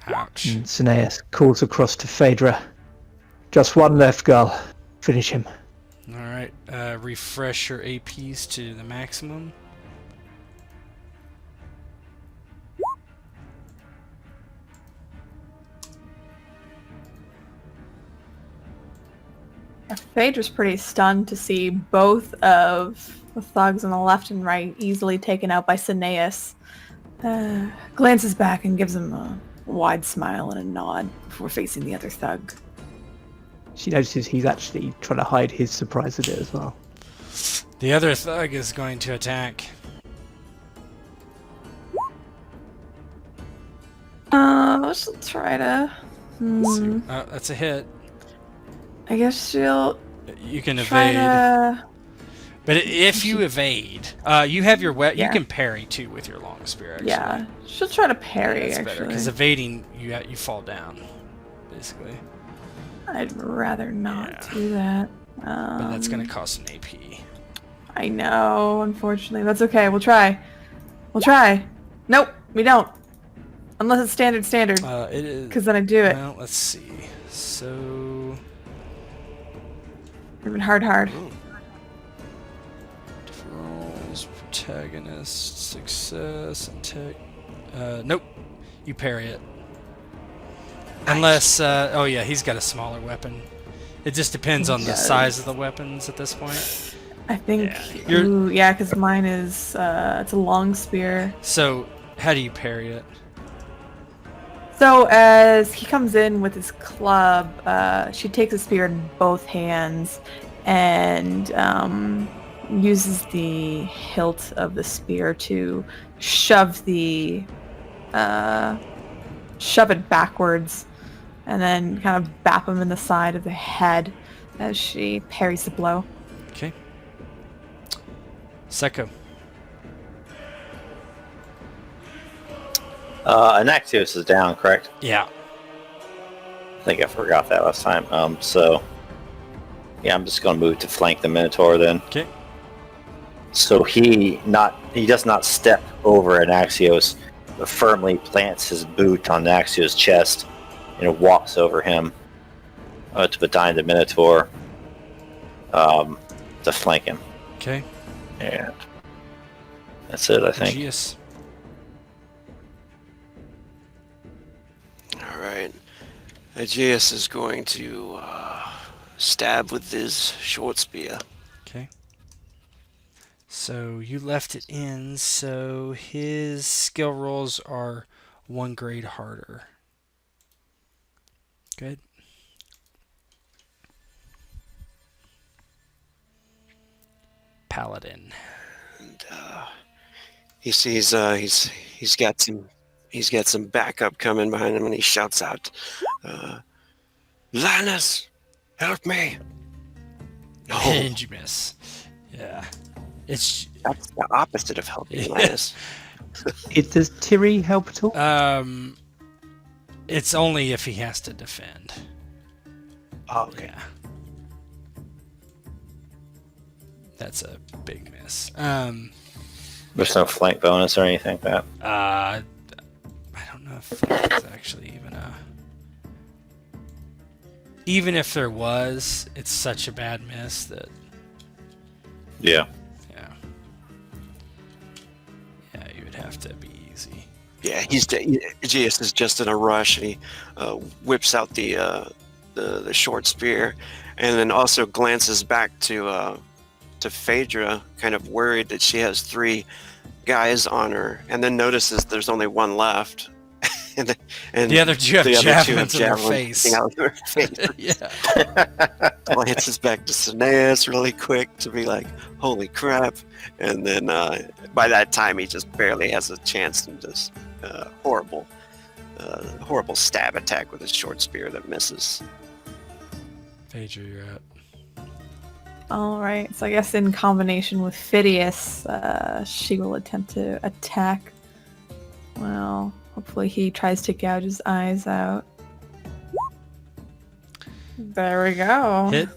Ouch. And Cineas calls across to Phadrea. Just one left, girl. Finish him. Alright, refresh your APs to the maximum. Phaedra's pretty stunned to see both of the thugs on the left and right easily taken out by Cineas. Glances back and gives him a wide smile and a nod before facing the other thug. She notices he's actually trying to hide his surprise a bit as well. The other thug is going to attack. She'll try to... Oh, that's a hit. I guess she'll You can try evade. to... But if you evade, you have your Yeah. You can parry too with your long spear. Actually. Yeah, she'll try to parry, That's better actually. because evading, you fall down, basically. I'd rather not Yeah. do that. But that's gonna cost an AP. I know, unfortunately. That's okay, we'll try. We'll try. Nope, we don't. Unless it's standard. It is. Because then I do it. Well, let's see. So. Even hard. Rolls, protagonist, success, and tech. Nope. You parry it. Unless, oh yeah, he's got a smaller weapon. It just depends on the Yes. size of the weapons at this point. I think, Yeah, because mine is, it's a long spear. So, how do you parry it? So as he comes in with his club, she takes a spear in both hands and uses the hilt of the spear to shove it backwards and then kind of bap him in the side of the head as she parries the blow. Okay. Tseko. Aegeus is down, correct? Yeah. I think I forgot that last time. So yeah, I'm just gonna move to flank the Minotaur then. Okay. So he does not step over Aegeus, but firmly plants his boot on Aegeus' chest and walks over him to behind the Minotaur to flank him. Okay. And that's it, I think. Aegeus. Alright. Aegeus is going to stab with his short spear. Okay. So you left it in, so his skill rolls are 1 grade harder. Good. Paladin. And he sees he's got some backup coming behind him, and he shouts out, "Lanis, help me!" No, And you miss. Yeah. It's that's the opposite of helping, Lanis. Does Tiri help at all? it's only if he has to defend. Oh, okay. Yeah. That's a big miss. There's no flank bonus or anything like that. I don't know if there's actually even a... Even if there was, it's such a bad miss that... Yeah. Yeah. Yeah, Aegeus is just in a rush, and he whips out the short spear, and then also glances back to Phadrea, kind of worried that she has 3 guys on her, and then notices there's only one left, and The other 2 have javelins in their face. sticking out of their face. Yeah. Glances back to Cineas really quick to be like, "Holy crap!" And then by that time, he just barely has a chance, and just horrible stab attack with his short spear that misses. Phaedra, you're up. All right, so I guess in combination with Phidias, she will attempt to attack. Well, hopefully he tries to gouge his eyes out. There we go. Hit.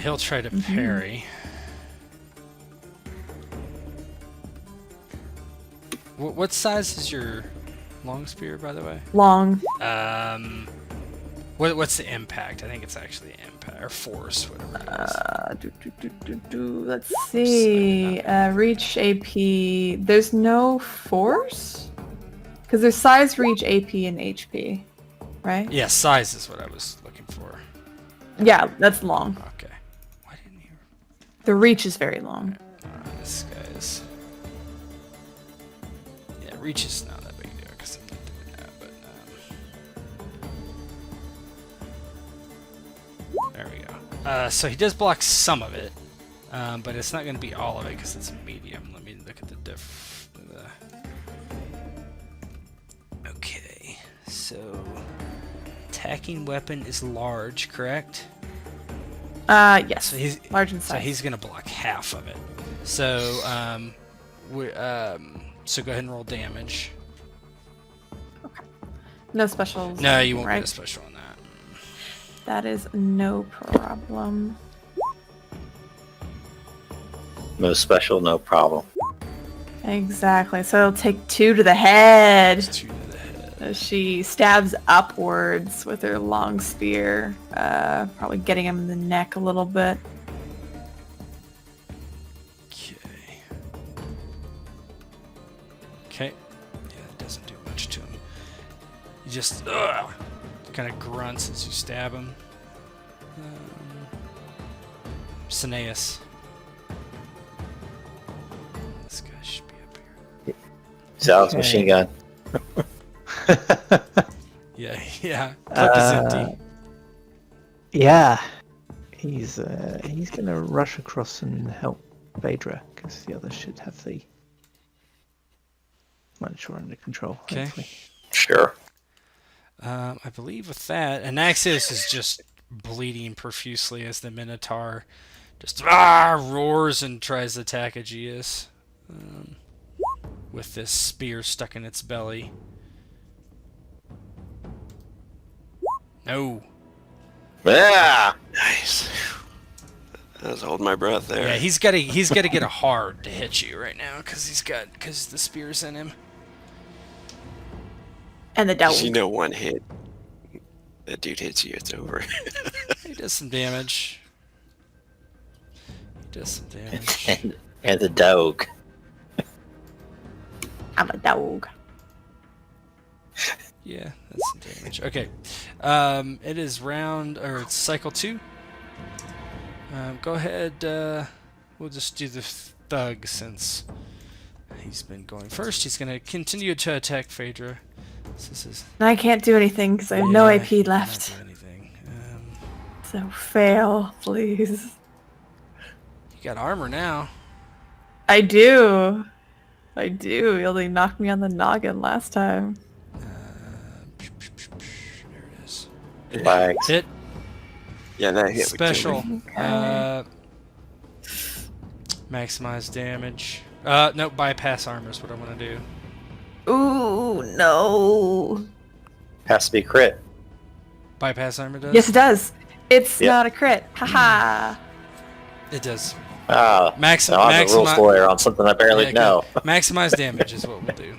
He'll try to parry. What size is your long spear, by the way? Long. What's the impact? I think it's actually impact or force, whatever it is. Let's see. Reach AP. There's no force? Because there's size, reach, AP, and HP, right? Yeah, size is what I was looking for. Yeah, that's long. Okay. Why didn't you? The reach is very long. This guy is. Yeah, reach is not that big a deal because I'm not doing that, but. There we go. So he does block some of it, but it's not going to be all of it because it's medium. Let me look at the Okay, so attacking weapon is large, correct? Yes. So he's large in so size. he's going to block half of it. So so go ahead and roll damage. No specials. No, you won't right? get a special on that. That is no problem. No special, no problem. Exactly. So it'll take 2 to the head. It's 2 to the head. As she stabs upwards with her long spear, probably getting him in the neck a little bit. Okay. Yeah, it doesn't do much to him. He just kind of grunts as you stab him. Cineas. This guy should be up here. He's out his machine gun. Yeah. Clip is empty. Yeah, he's gonna rush across and help Phadrea because the others should have the much more under control. Okay. Hopefully. Sure. I believe with that, Aegeus is just bleeding profusely as the Minotaur just roars and tries to attack Aegeus with this spear stuck in its belly. No. Yeah. Nice. I was holding my breath there. Yeah, he's got to get a hard to hit you right now because the spear's in him. And the dog. You know, one hit, that dude hits you, it's over. He does some damage. And the dog. I'm a dog. Yeah, that's some damage. Okay. It is it's cycle 2. Go ahead, we'll just do the thug since he's been going first. He's going to continue to attack Phadrea. I can't do anything because I have no AP left. Not do anything. So fail, please. You got armor now. I do. You only knocked me on the noggin last time. There it is. Flags. Hit. Yeah, that hit. Special. Okay. Maximize damage. No, bypass armor is what I want to do. Ooh, no. Has to be crit. Bypass armor does? Yes, it does. It's Yep. not a crit. Haha. It does. Now I'm a rules lawyer on something I barely know. Maximize damage is what we'll do.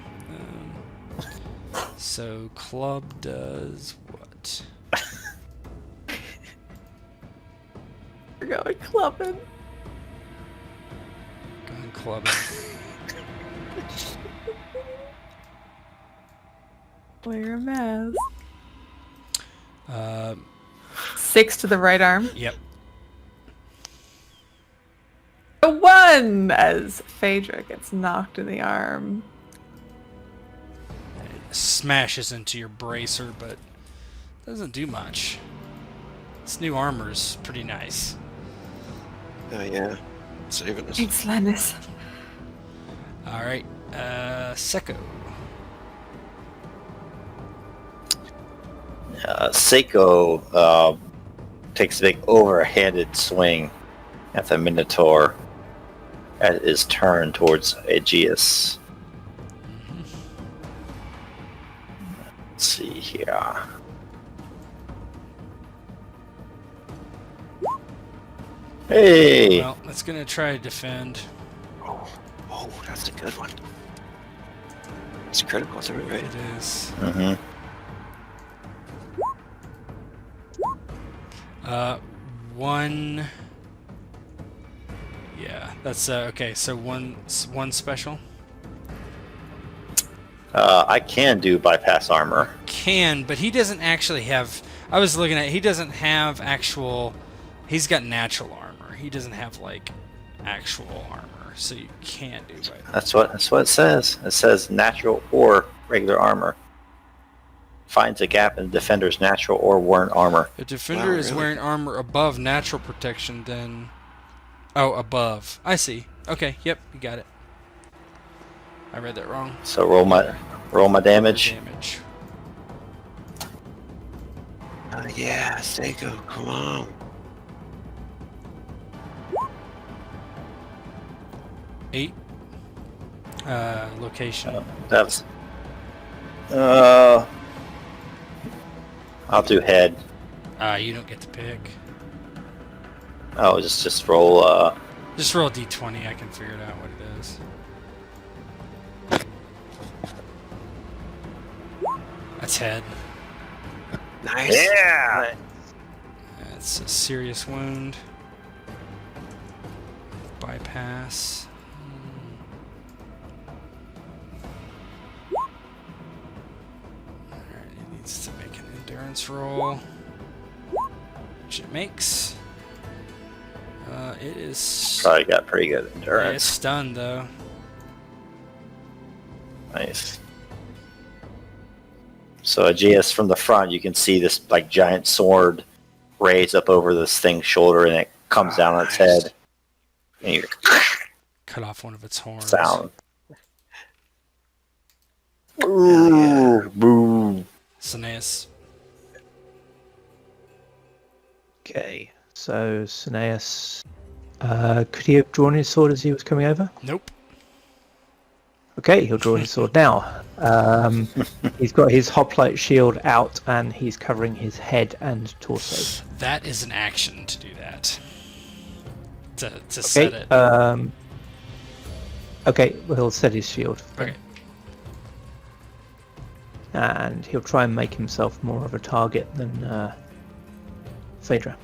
So club does what? We're going clubbing. Going clubbing. Wear a mask. 'em. 6 to the right arm. Yep. A 1 as Phadrea gets knocked in the arm. Smashes into your bracer, but doesn't do much. This new armor's pretty nice. Oh, yeah. Saving us. Thanks, Lanis. Alright, Tseko. Tseko takes a big overhanded swing at the Minotaur at his turn towards Aegeus. Let's see here. Hey! Well, it's gonna try to defend. Oh, that's a good one. It's critical to it, right? It is. Mm-hmm. One. Yeah, that's okay. So one special I can do bypass armor. can, but he doesn't actually have. I was looking at. He doesn't have actual. He's got natural armor. He doesn't have like actual armor, so you can't do bypass. That's what it says. It says natural or regular armor. Finds a gap in the defender's natural or worn armor. If defender Wow, is really? wearing armor above natural protection, then oh, above. I see. Okay. Yep, you got it. I read that wrong. So roll my damage. Damage. Yeah, Tseko, come on. 8. Location. That's. I'll do head. You don't get to pick. Oh, just roll. Just roll a d20. I can figure it out what it is. That's head. Nice. Yeah. That's a serious wound. Bypass. Alright, it needs to make an endurance roll. Which it makes. It is. Probably got pretty good It's endurance. stunned though. Nice. So Aegeus from the front, you can see this like giant sword raised up over this thing's shoulder, and it comes down on its nice. head. And you Cut off one of its horns. sound. Ooh, boom. Cineas. Okay, so Cineas, could he have drawn his sword as he was coming over? Nope. Okay, he'll draw his sword now. He's got his hoplite shield out and he's covering his head and torso. That is an action to do that. To set Okay, it. okay, well, he'll set his shield. Okay. And he'll try and make himself more of a target than Phadrea.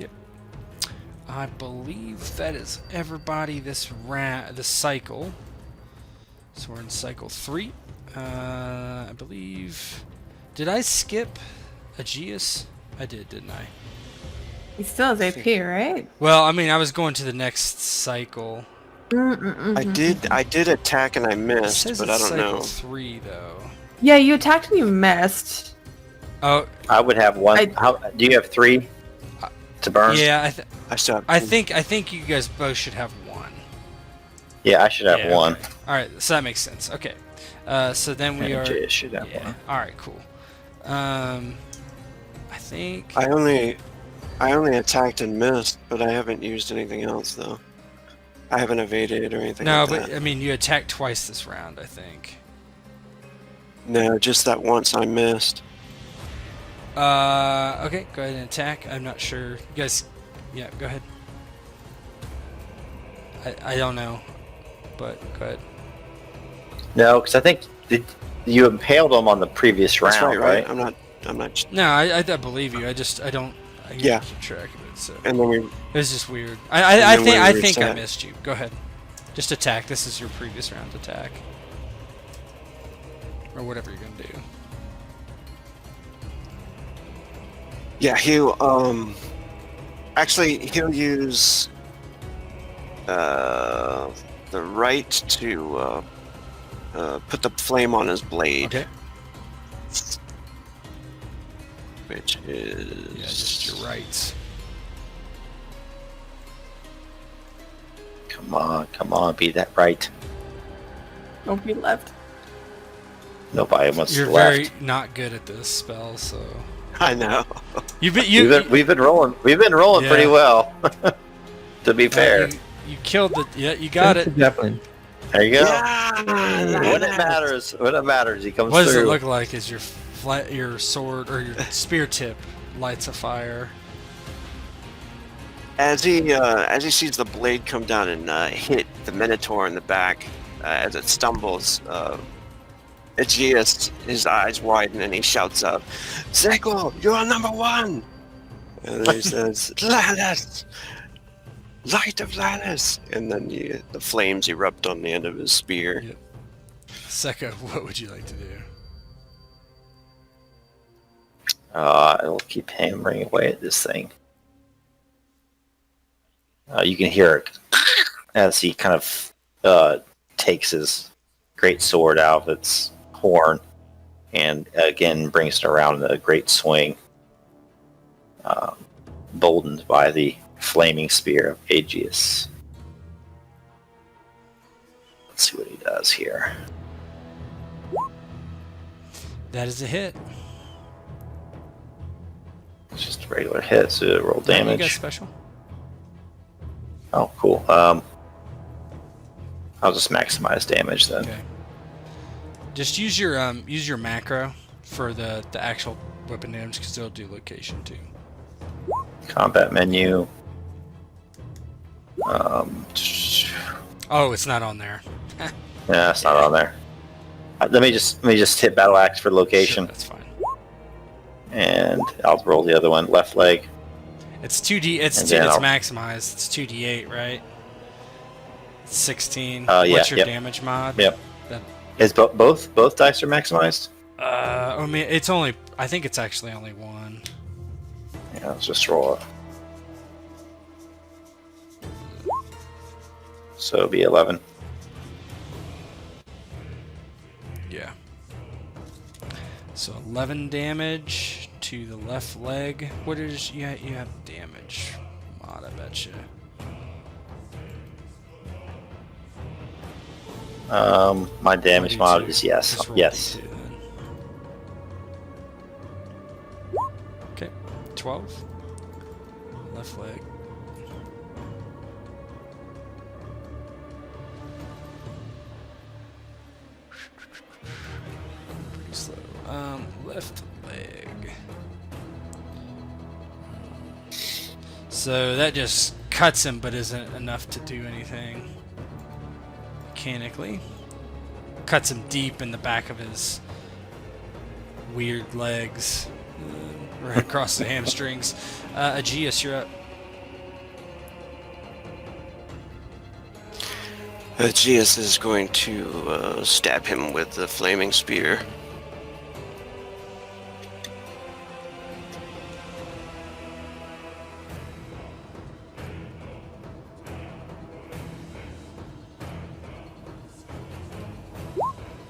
I believe that is everybody this cycle. So we're in cycle 3. I believe. Did I skip Aegeus? I did, didn't I? He still has AP, right? Well, I mean, I was going to the next cycle. I did attack and I It missed, says but it's I don't cycle know. 3 though. Yeah, you attacked and you missed. Oh, I would have one. How do you have 3 to burn? yeah. I still have I think you guys both should have 1. Yeah, I should have Yeah, one. okay. All right, so that makes sense. Okay, so then we And are. Aegeus should have Yeah. one. All right, cool. I think. I only attacked and missed, but I haven't used anything else though. I haven't evaded or anything No, like but that. I mean, you attacked twice this round, I think. No, just that once I missed. Okay, go ahead and attack. I'm not sure. You guys, yeah, go ahead. I don't know, but go ahead. No, because I think you impaled him on the previous That's round, right? right? I'm not. No, I believe you. I don't. I can't Yeah. keep track of it. So And then we. it was just weird. And I then think we I think I reset. missed you. Go ahead. Just attack. This is your previous round attack. Or whatever you're gonna do. Yeah, he'll use the right to put the flame on his blade. Okay. Which is Yeah, just your right. Come on, be that right. Don't be left. Nobody wants You're to very left. not good at this spell, so I know. you've been We've been rolling. We've been rolling Yeah. pretty well. To be fair, you killed the you got Send it. the javelin. there you go. Yeah, When it matters, he comes What does through. it look like as your sword or your spear tip lights a fire? As he sees the blade come down and hit the Minotaur in the back, as it stumbles, Aegeus, his eyes widen and he shouts out, "Tseko, you're number one!" And then he says, "Lanis, light of Lanis!" And then the flames erupt on the end of his spear. Yep. Tseko, what would you like to do? It'll keep hammering away at this thing. You can hear it as he kind of takes his great sword out of its horn and again brings it around in a great swing, boldened by the flaming spear of Aegeus. Let's see what he does here. That is a hit. It's just a regular hit, so roll You got damage. special. Oh, cool. I'll just maximize damage then. Okay. Just use your macro for the actual weapon damage because it'll do location too. Combat menu. Oh, it's not on there. Yeah, it's not on there. Let me just hit battle axe for location, Sure, that's fine. and I'll roll the other one. Left leg. It's 2D. It's And then I'll- maximized. It's 2d8, right? It's 16. Yeah, What's your yep. damage mod? Yep. Then, Is both dice are maximized? I mean, it's only. I think it's actually only one. Yeah, let's just roll it. So it'll be 11. Yeah. So 11 damage to the left leg. What is you have damage mod? I bet you. My damage mod is yes. Just roll Yes. D2 then. Okay, 12. Left leg. Pretty slow. Left leg. So that just cuts him, but isn't enough to do anything mechanically. Cuts him deep in the back of his weird legs, right across the hamstrings. Aegeus, you're up. Aegeus is going to stab him with the flaming spear.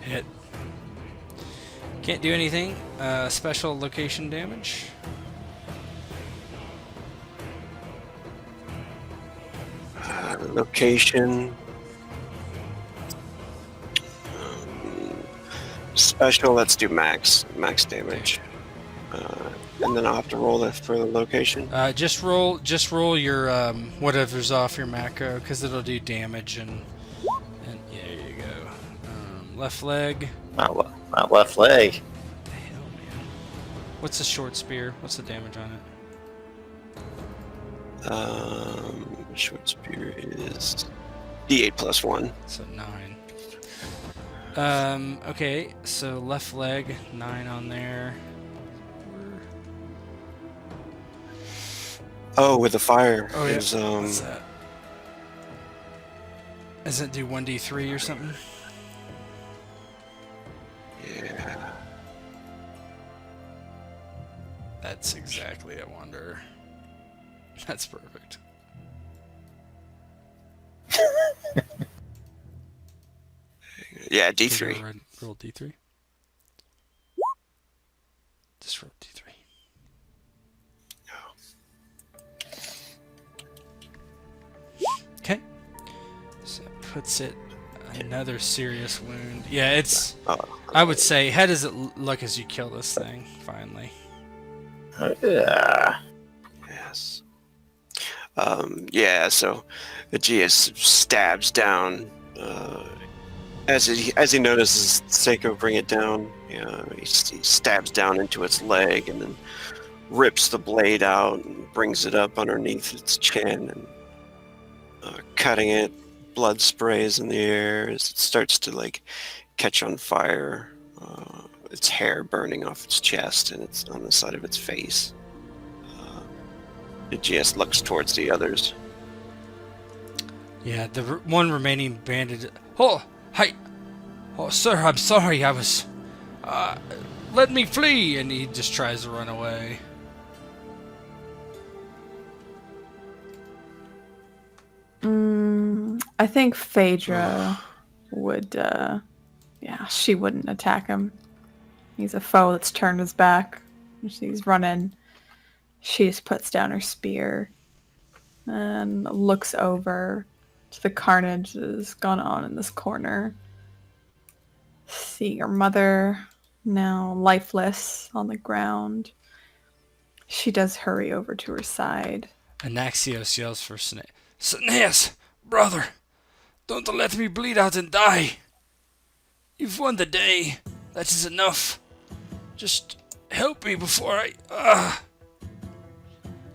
Hit. Can't do anything. Special location damage. Location. Special, let's do max damage. And then I'll have to roll it for the location. Just roll your whatever's off your macro because it'll do damage and yeah, there you go. Left leg. Not left leg. The hell, man. What's the short spear? What's the damage on it? Short spear is D8 plus 1. So 9. Okay, so left leg, 9 on there. Oh, with the fire. Oh yeah. Is, What's that? Does it do 1d3 or something? Yeah. That's exactly a wonder. That's perfect. Yeah, So D3. go roll D3. Just roll D3. Okay. So it puts it another serious wound. Yeah, it's... I would say, how does it look as you kill this thing, finally? Yes. Yeah, so Aegeus stabs down. As he notices Tseko bring it down, he stabs down into its leg and then rips the blade out and brings it up underneath its chin and cutting it. Blood sprays in the air as it starts to like catch on fire. Its hair burning off its chest and it's on the side of its face. Aegeus looks towards the others. Yeah, the one remaining bandit... Oh, hi! Oh, sir, I'm sorry, I was... let me flee! And he just tries to run away. I think Phadrea would, she wouldn't attack him. He's a foe that's turned his back. She's running. She just puts down her spear and looks over to the carnage that has gone on in this corner. Seeing her mother now lifeless on the ground, she does hurry over to her side. And Aegeus yells for Cineas. Cineas, brother, don't let me bleed out and die. You've won the day. That is enough. Just help me before I...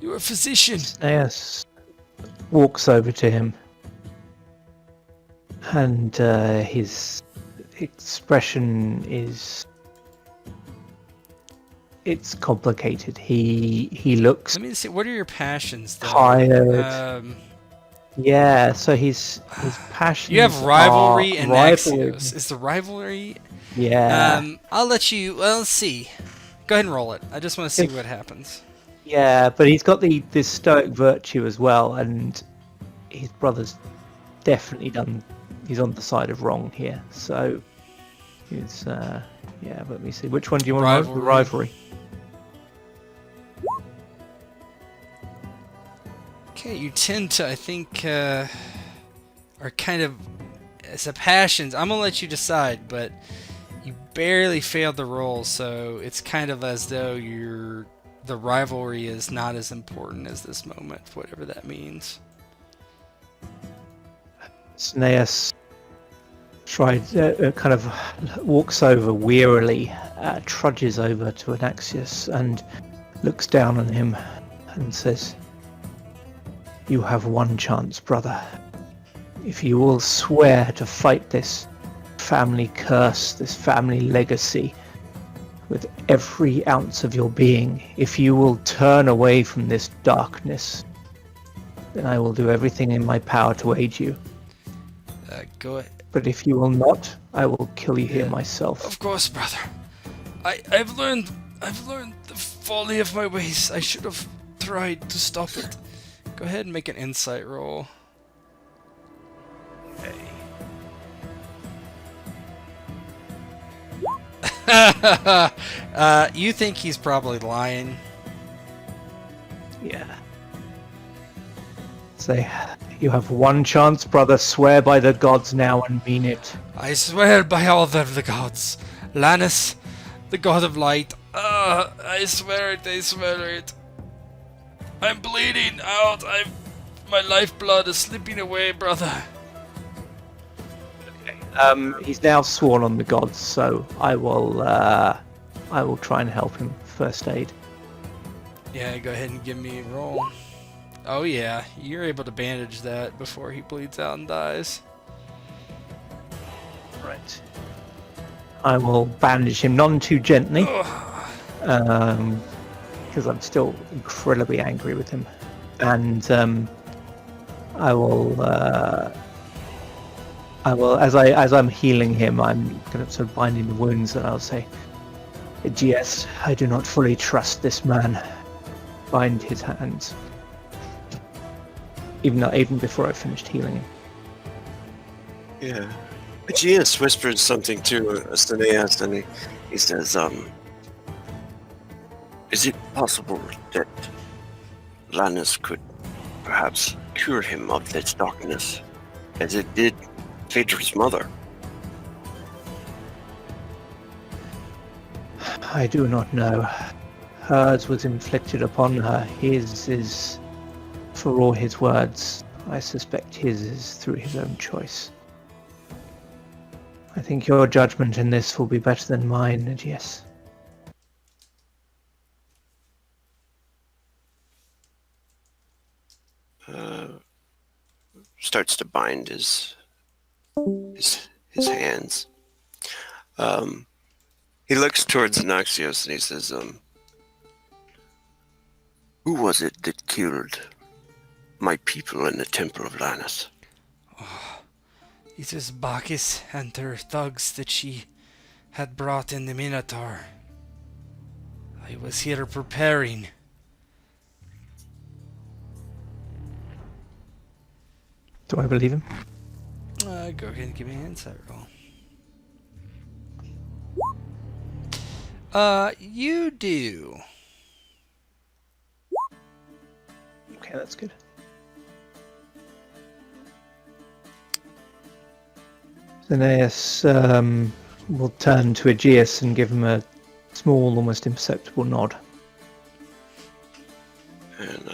You're a physician. Cineas walks over to him, and his expression is... It's complicated. He looks Let me see. What are your passions, though? tired. Yeah, so his passions. You have rivalry and rivalry. Aegeus. Is the rivalry? Yeah. I'll let you. Well, let's see. Go ahead and roll it. I just want to see what happens. Yeah, but he's got this stoic virtue as well, and his brother's definitely done. He's on the side of wrong here, so it's yeah. Let me see. Which one do you want? Rivalry. The rivalry. Okay, you tend to, I think, are kind of, it's a passions. I'm gonna let you decide, but you barely failed the roll, so it's kind of as though the rivalry is not as important as this moment, whatever that means. Cineas kind of walks over wearily, trudges over to Aegeus and looks down on him and says, "You have one chance, brother. If you will swear to fight this family curse, this family legacy, with every ounce of your being, if you will turn away from this darkness, then I will do everything in my power to aid you. Go ahead. But if you will not, I will kill you here myself." Of course, brother. I've learned the folly of my ways. I should have tried to stop it. Go ahead and make an insight roll. You think he's probably lying. Yeah. Say, "You have one chance, brother. Swear by the gods now and mean it." I swear by all of the gods. Lanis, the god of light. I swear it, I swear it. I'm bleeding out. My lifeblood is slipping away, brother. He's now sworn on the gods, so I will try and help him. First aid. Yeah, go ahead and give me a roll. Oh yeah, you're able to bandage that before he bleeds out and dies. Right. I will bandage him, none too gently, because I'm still incredibly angry with him, and I will as I'm healing him, I'm kind of sort of binding the wounds, and I'll say, Aegeus, I do not fully trust this man. Bind his hands. Even before I finished healing him. Yeah. Aegeus whispers something to Cineas, and he says, is it possible that Lanis could perhaps cure him of this darkness, as it did Phaedra's mother? I do not know. Hers was inflicted upon her. His is, for all his words, I suspect his is through his own choice. I think your judgment in this will be better than mine, Aegeus. Starts to bind his hands. He looks towards Aegeus and he says, who was it that killed my people in the temple of Lanis? It is Bacchus and her thugs that she had brought in the Minotaur. I was here preparing. Do I believe him? Go ahead and give me an insight roll. You do. Okay, that's good. Cineas will turn to Aegeus and give him a small, almost imperceptible nod. And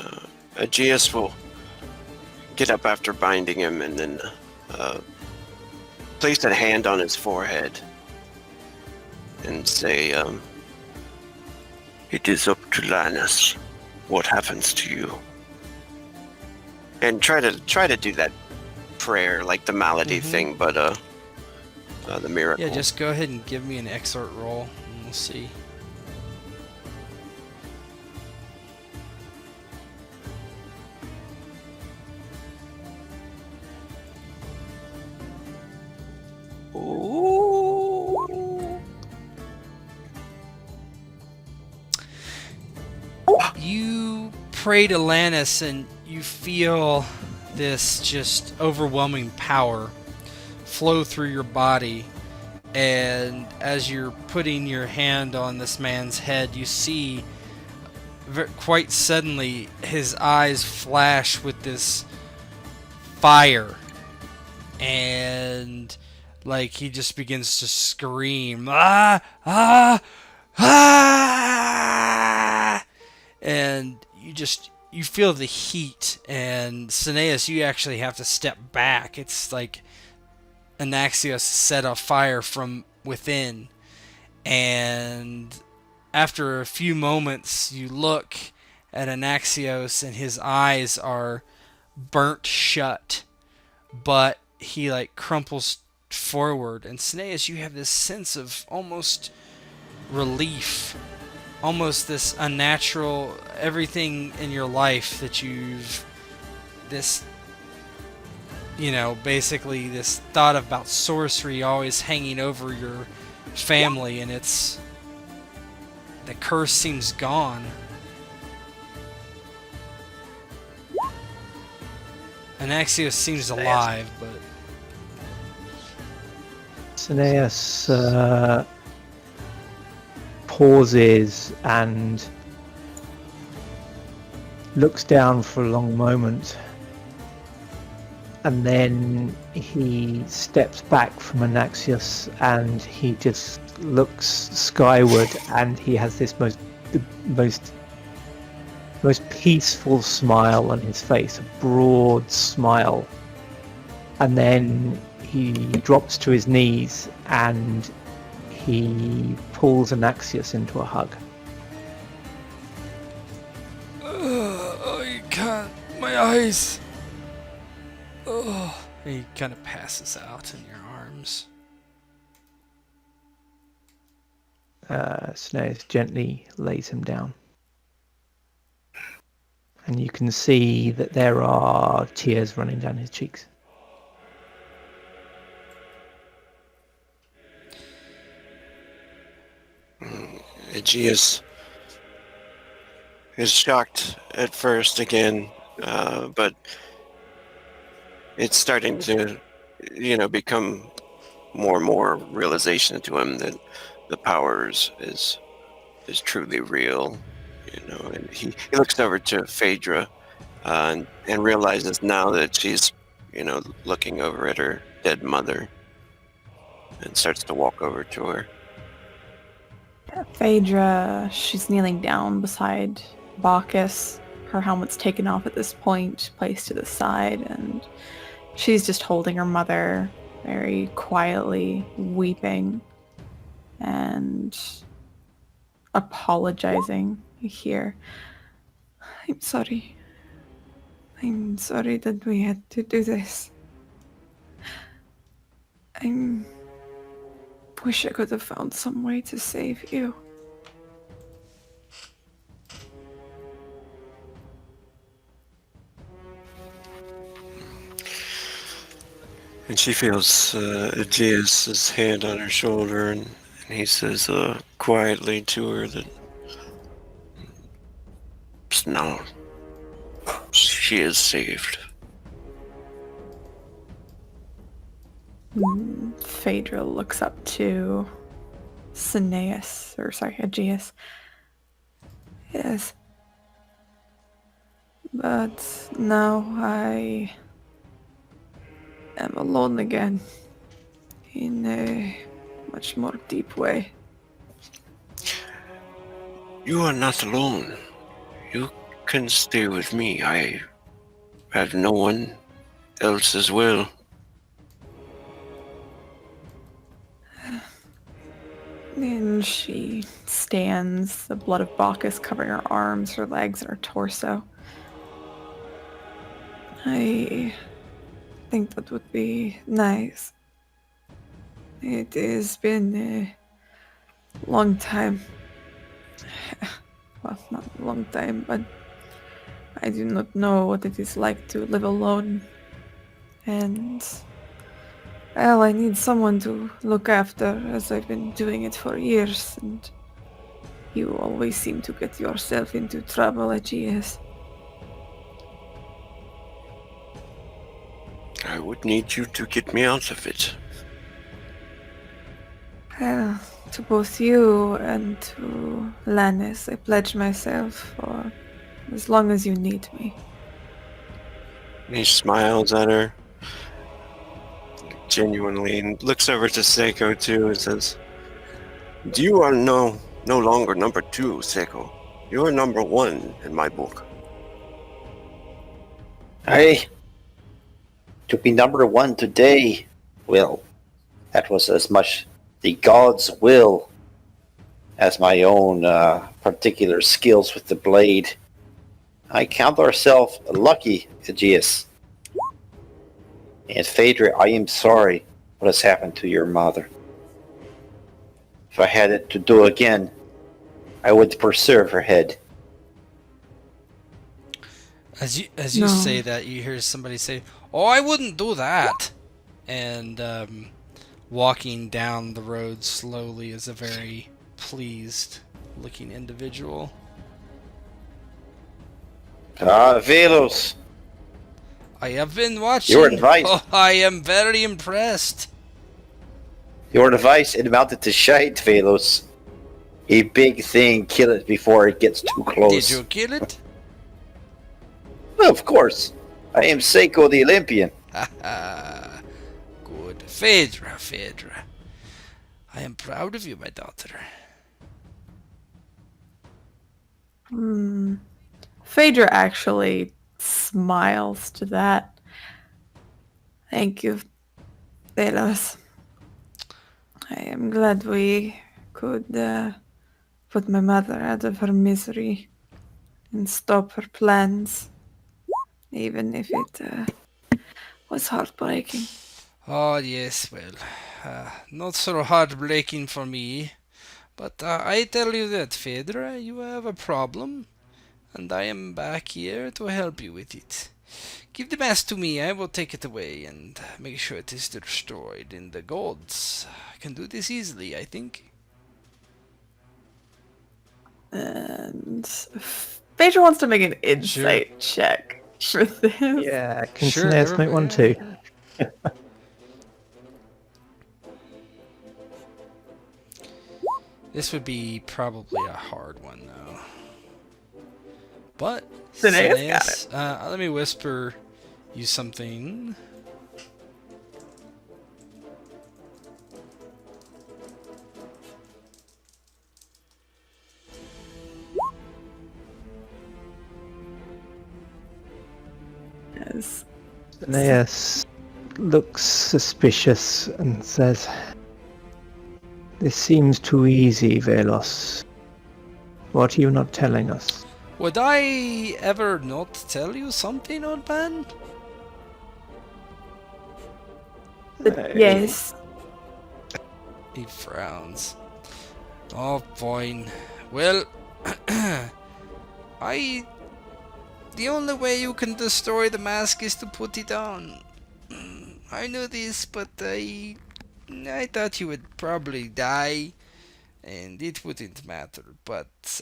Aegeus will get up after binding him and then place a hand on his forehead and say, it is up to Lanis what happens to you. And try to do that prayer, like the malady thing, but the miracle. Yeah, just go ahead and give me an exort roll, and we'll see. You pray to Lanis and you feel this just overwhelming power flow through your body, and as you're putting your hand on this man's head, you see quite suddenly his eyes flash with this fire, and like he just begins to scream, ah, ah, ah, and you feel the heat. And Cineas, you actually have to step back. It's like Aegeus set a fire from within, and after a few moments you look at Aegeus and his eyes are burnt shut, but he like crumples forward, and Cineas, you have this sense of almost relief, almost this unnatural, everything in your life that you've, this, you know, basically this thought about sorcery always hanging over your family, and it's, the curse seems gone. And Aegeus seems alive, but Cineas pauses and looks down for a long moment, and then he steps back from Aegeus and he just looks skyward, and he has this most peaceful smile on his face, a broad smile, and then he drops to his knees and he pulls Aegeus into a hug. I can't, my eyes. He kind of passes out in your arms. Cineas gently lays him down. And you can see that there are tears running down his cheeks. Aegeus is shocked at first again, but it's starting to, become more and more realization to him that the powers is truly real. And he looks over to Phaedra and realizes now that she's, looking over at her dead mother, and starts to walk over to her. Phaedra, she's kneeling down beside Bacchus. Her helmet's taken off at this point, placed to the side, and she's just holding her mother, very quietly weeping and apologizing here. I'm sorry. I'm sorry that we had to do this. I wish I could have found some way to save you. And she feels Aegeus' hand on her shoulder, and he says quietly to her that now she is saved. Phaedra looks up to Aegeus. Yes. But now I am alone again. In a much more deep way. You are not alone. You can stay with me. I have no one else as well. And she stands, the blood of Bacchus covering her arms, her legs, and her torso. I think that would be nice. It has been a long time. Well, not a long time, but I do not know what it is like to live alone. And, well, I need someone to look after, as I've been doing it for years, and you always seem to get yourself into trouble, Aegeus. I would need you to get me out of it. Well, to both you and to Lanis, I pledge myself for as long as you need me. And he smiles at her genuinely and looks over to Tseko too and says, You are no longer number 2, Tseko. You are number 1 in my book. Hey, to be number 1 today, well, that was as much the gods' will as my own particular skills with the blade. I count ourselves lucky, Aegeus. And Phadrea, I am sorry what has happened to your mother. If I had it to do again, I would preserve her head. As you say that, you hear somebody say, "Oh, I wouldn't do that." And walking down the road slowly is a very pleased-looking individual. Velos. I have been watching. Your advice. Oh, I am very impressed. Your advice amounted to shite, Velos. A big thing, kill it before it gets too close. Did you kill it? Well, of course. I am Tseko the Olympian. Good. Phadrea. I am proud of you, my daughter. Phaedra actually smiles to that. Thank you, Velos. I am glad we could put my mother out of her misery and stop her plans, even if it was heartbreaking. Oh, yes, well, not so heartbreaking for me. But I tell you that, Phadrea, you have a problem, and I am back here to help you with it. Give the mask to me, I will take it away and make sure it is destroyed in the gods. I can do this easily, I think. And Phaedra wants to make an insight check for this. Yeah, can Sure, Cineas make one too? This would be probably a hard one, though. But Cineas got Cineas, let me whisper you something. Yes. Cineas looks suspicious and says, "This seems too easy, Velos. What are you not telling us?" Would I ever not tell you something, old man? Yes. He frowns. Oh, fine. Well, the only way you can destroy the mask is to put it on. I knew this, but I thought you would probably die, and it wouldn't matter. But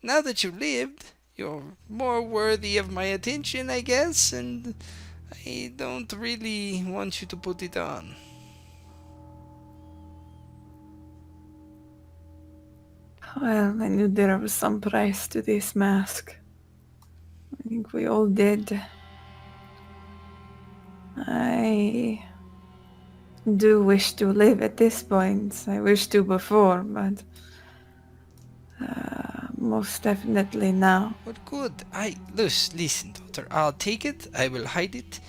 now that you lived, you're more worthy of my attention, I guess, and I don't really want you to put it on. Well, I knew there was some price to this mask. I think we all did. I do wish to live at this point. I wish to before, but most definitely now. But good. Listen, daughter. I'll take it. I will hide it.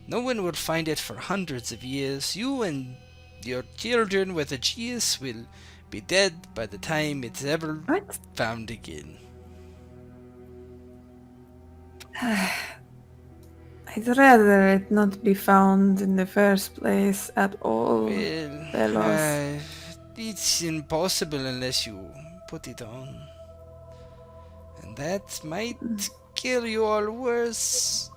No one will find it for hundreds of years. You and your children with Aegeus will be dead by the time it's ever What? found again. I'd rather it not be found in the first place at all. Well, Velos. it's impossible unless you put it on. And that might kill you all worse.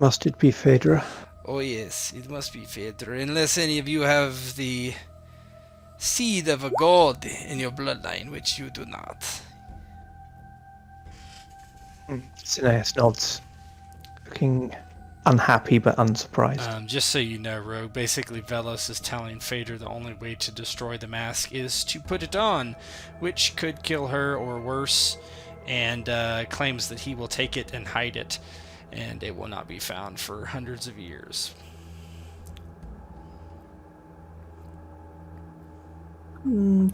Must it be Phadrea? Oh yes, it must be Phadrea, unless any of you have the seed of a god in your bloodline, which you do not. Cineas nods, looking unhappy but unsurprised. Just so you know, Rogue, basically Velos is telling Phadrea the only way to destroy the mask is to put it on, which could kill her or worse, and claims that he will take it and hide it, and it will not be found for hundreds of years.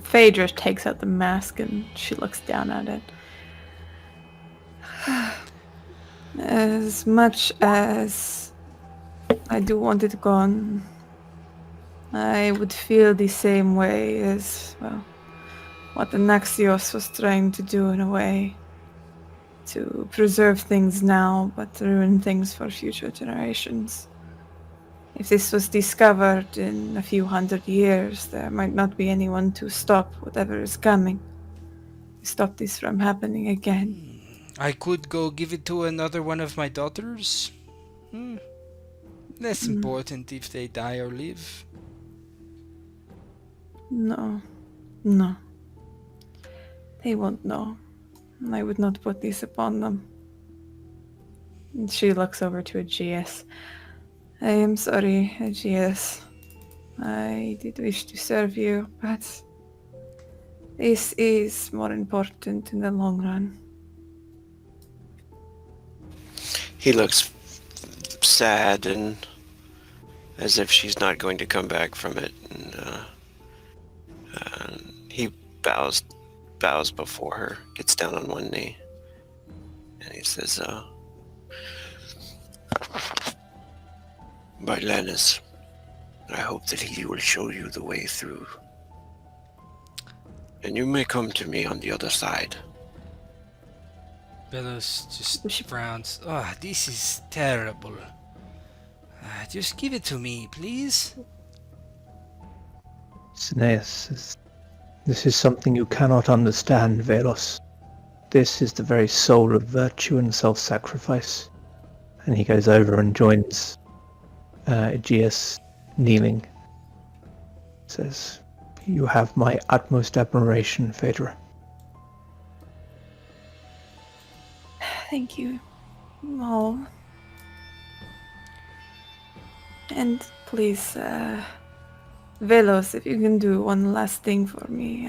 Phaedra takes out the mask and she looks down at it. As much as I do want it gone, I would feel the same way as, well, what the Aegeus was trying to do in a way. To preserve things now, but ruin things for future generations. If this was discovered in a few hundred years, there might not be anyone to stop whatever is coming. Stop this from happening again. I could go give it to another one of my daughters. Less important if they die or live. No. They won't know. I would not put this upon them. And she looks over to Aegeus. I am sorry, Aegeus. I did wish to serve you, but this is more important in the long run. He looks sad and as if she's not going to come back from it. And he bows before her, gets down on one knee, and he says, "By Lanis, I hope that he will show you the way through. And you may come to me on the other side." Velos just frowns. Oh, this is terrible. Just give it to me, please. Cineas says, "This is something you cannot understand, Velos. This is the very soul of virtue and self-sacrifice." And he goes over and joins Aegeus kneeling. Says, You have my utmost admiration, Phadrea. Thank you. Oh. And please, Velos, if you can do one last thing for me,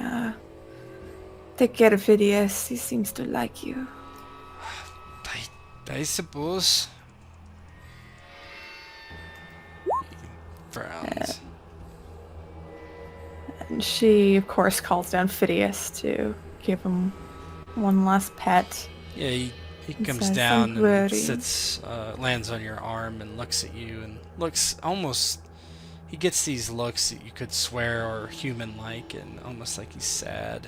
take care of Phidias. He seems to like you. I suppose. Frowns. And she, of course, calls down Phidias to give him one last pet. Yeah, he comes says, down "Don't worry." and sits, lands on your arm and looks at you and looks almost. He gets these looks that you could swear are human-like and almost like he's sad.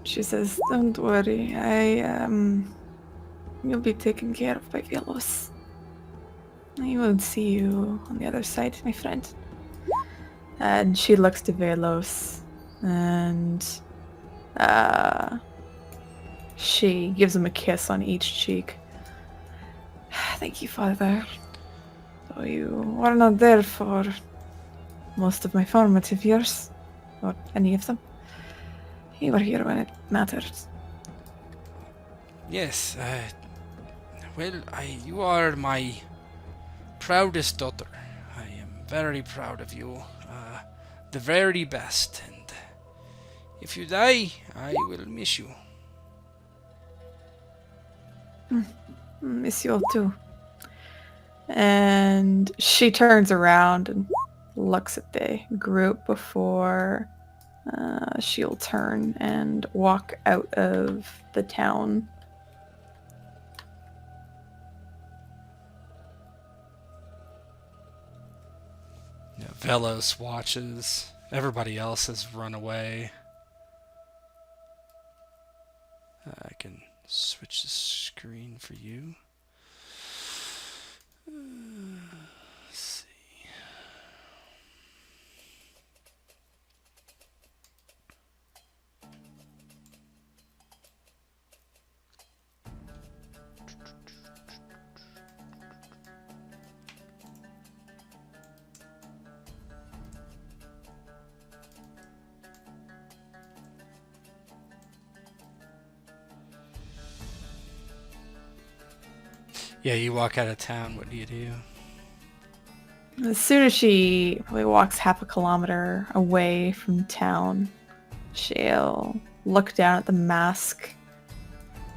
She says, "Don't worry. You'll be taken care of by Velos. I will see you on the other side, my friend." And she looks to Velos, and she gives him a kiss on each cheek. "Thank you, Father. Though you were not there for most of my formative years, or any of them, you were here when it mattered." Yes, you are my proudest daughter. I am very proud of you. The very best. And if you die, I will miss you. Miss you all too. And she turns around and looks at the group before she'll turn and walk out of the town. Yeah, Velos watches. Everybody else has run away. I can switch the screen for you. Let's see. Yeah, you walk out of town. What do you do? As soon as she probably walks half a kilometer away from town, she'll look down at the mask,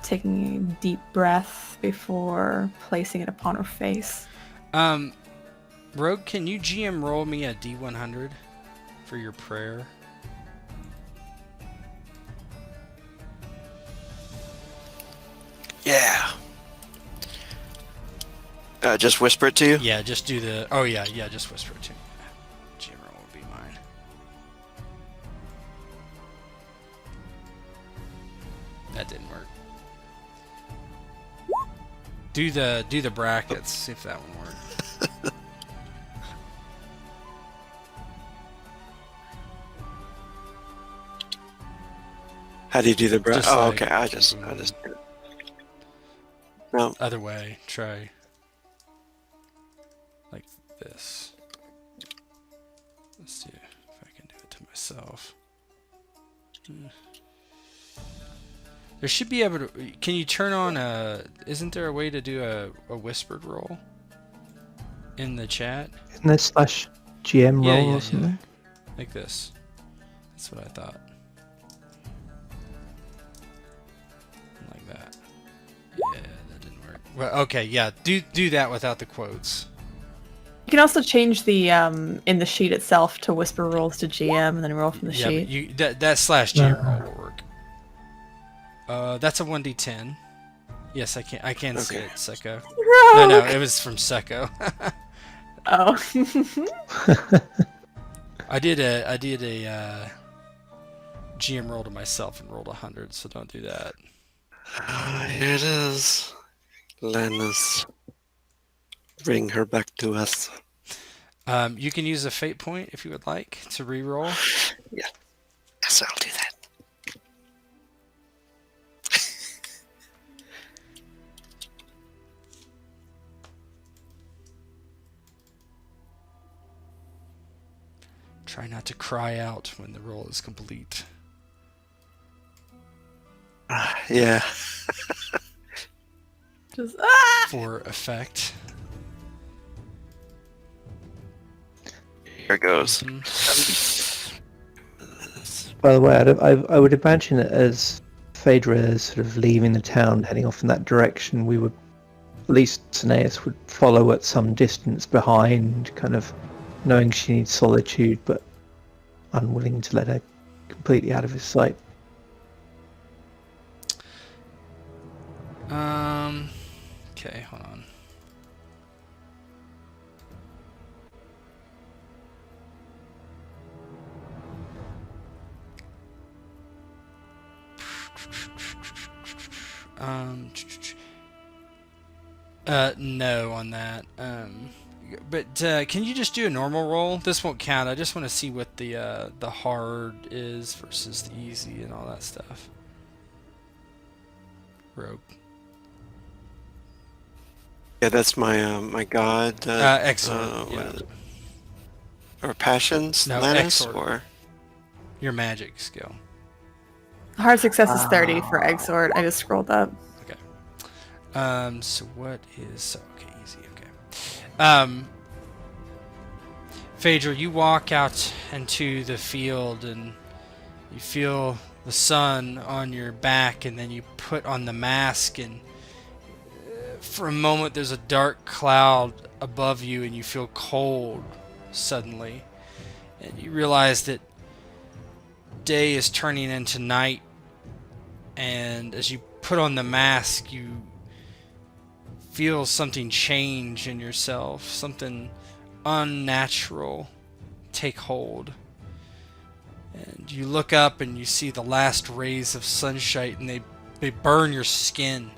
taking a deep breath before placing it upon her face. Rogue, can you GM roll me a D100 for your prayer? Yeah. Just whisper it to you? Yeah, just do the... Oh, yeah, just whisper it to me. GM roll would be mine. That didn't work. Do the brackets, see if that one worked. How do you do the breath? Just Oh, like- okay. I just did it. No. Other way, try like this. Let's see if I can do it to myself. There should be able to. Can you turn on a? Isn't there a way to do a whispered roll in the chat? Isn't there slash GM Yeah, roll yeah, or something? Like this. That's what I thought. Like that. Yeah, that didn't work. Well, okay, yeah. Do that without the quotes. You can also change the in the sheet itself to whisper rolls to GM and then roll from the Yeah, sheet. but you that slash GM roll will work. That's a 1d10. Yes, I can see Okay. it, Tseko. Rogue! No, it was from Tseko. Oh. I did a GM roll to myself and rolled 100, so don't do that. Here it is. Lanis. Bring her back to us. You can use a fate point if you would like to re-roll. Yes, I'll do that. Try not to cry out when the roll is complete. Yeah. Just For effect. Here it goes. By the way, I would imagine that as Phadrea is sort of leaving the town, heading off in that direction, we would, at least Cineas would follow at some distance behind, kind of knowing she needs solitude, but unwilling to let her completely out of his sight. Okay, hold on. No on that. But can you just do a normal roll? This won't count. I just want to see what the hard is versus the easy and all that stuff. Rogue. Yeah, that's my my god. Excellent. what Yeah. is it? Or passions, No, Lanis, Exort. or Your magic skill. hard success is 30 for Exort. I just scrolled up. So what is okay? Easy. Okay. Phadrea, you walk out into the field and you feel the sun on your back, and then you put on the mask, and for a moment there's a dark cloud above you, and you feel cold suddenly, and you realize that day is turning into night. And as you put on the mask, you feel something change in yourself, something unnatural take hold. And you look up and you see the last rays of sunshine, and they burn your skin.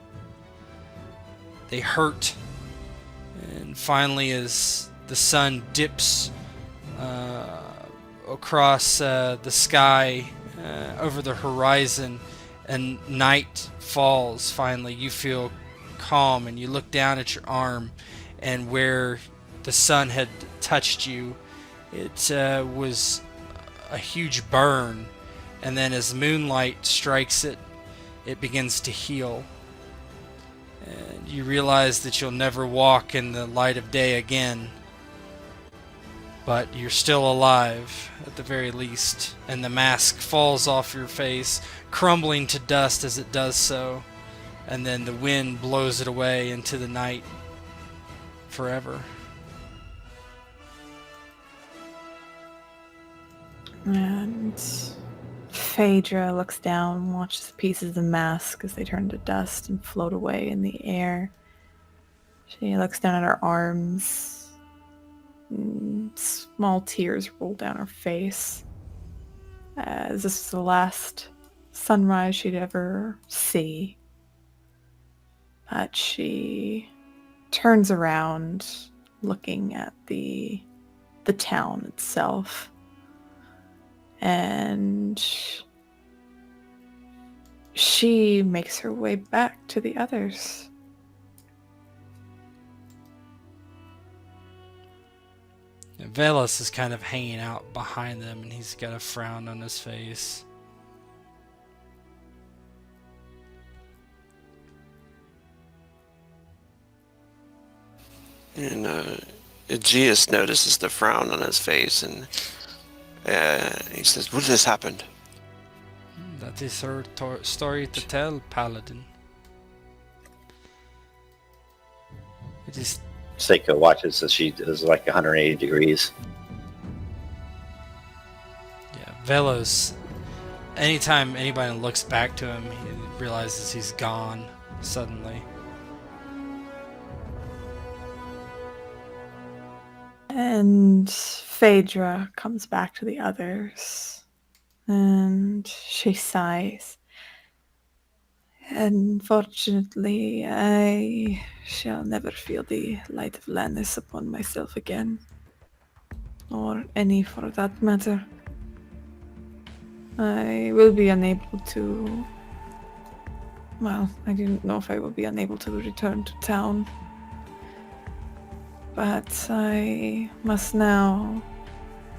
They hurt. And finally, as the sun dips across the sky over the horizon and night falls, finally you feel calm, and you look down at your arm, and where the sun had touched you, it was a huge burn, and then as moonlight strikes it, it begins to heal, and you realize that you'll never walk in the light of day again, but you're still alive at the very least, and the mask falls off your face, crumbling to dust as it does so, and then the wind blows it away into the night forever. And Phadrea looks down and watches the pieces of the mask as they turn to dust and float away in the air. She looks down at her arms. And small tears roll down her face, as this is the last sunrise she'd ever see. But she turns around, looking at the town itself, and she makes her way back to the others. And Velos is kind of hanging out behind them, and he's got a frown on his face. And Aegeus notices the frown on his face, and he says, "What has happened?" That is her story to tell, Paladin. It is. Tseko watches as she does like 180 degrees. Yeah, Velos. Anytime anybody looks back to him, he realizes he's gone suddenly. And Phadrea comes back to the others, and she sighs. Unfortunately, I shall never feel the light of Lanis upon myself again, or any for that matter. I will be unable to... Well, I didn't know if I will be unable to return to town. But I must now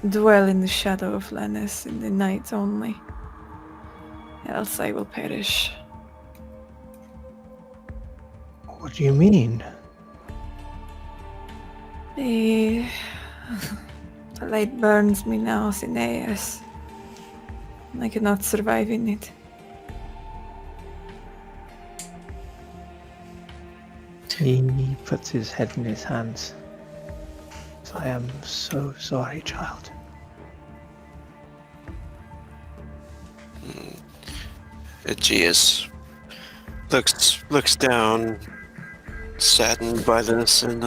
dwell in the shadow of Lanis in the night only, else I will perish. What do you mean? The light burns me now, Cineas. I cannot survive in it. He puts his head in his hands. I am so sorry, child. Aegeus looks down, saddened by this, and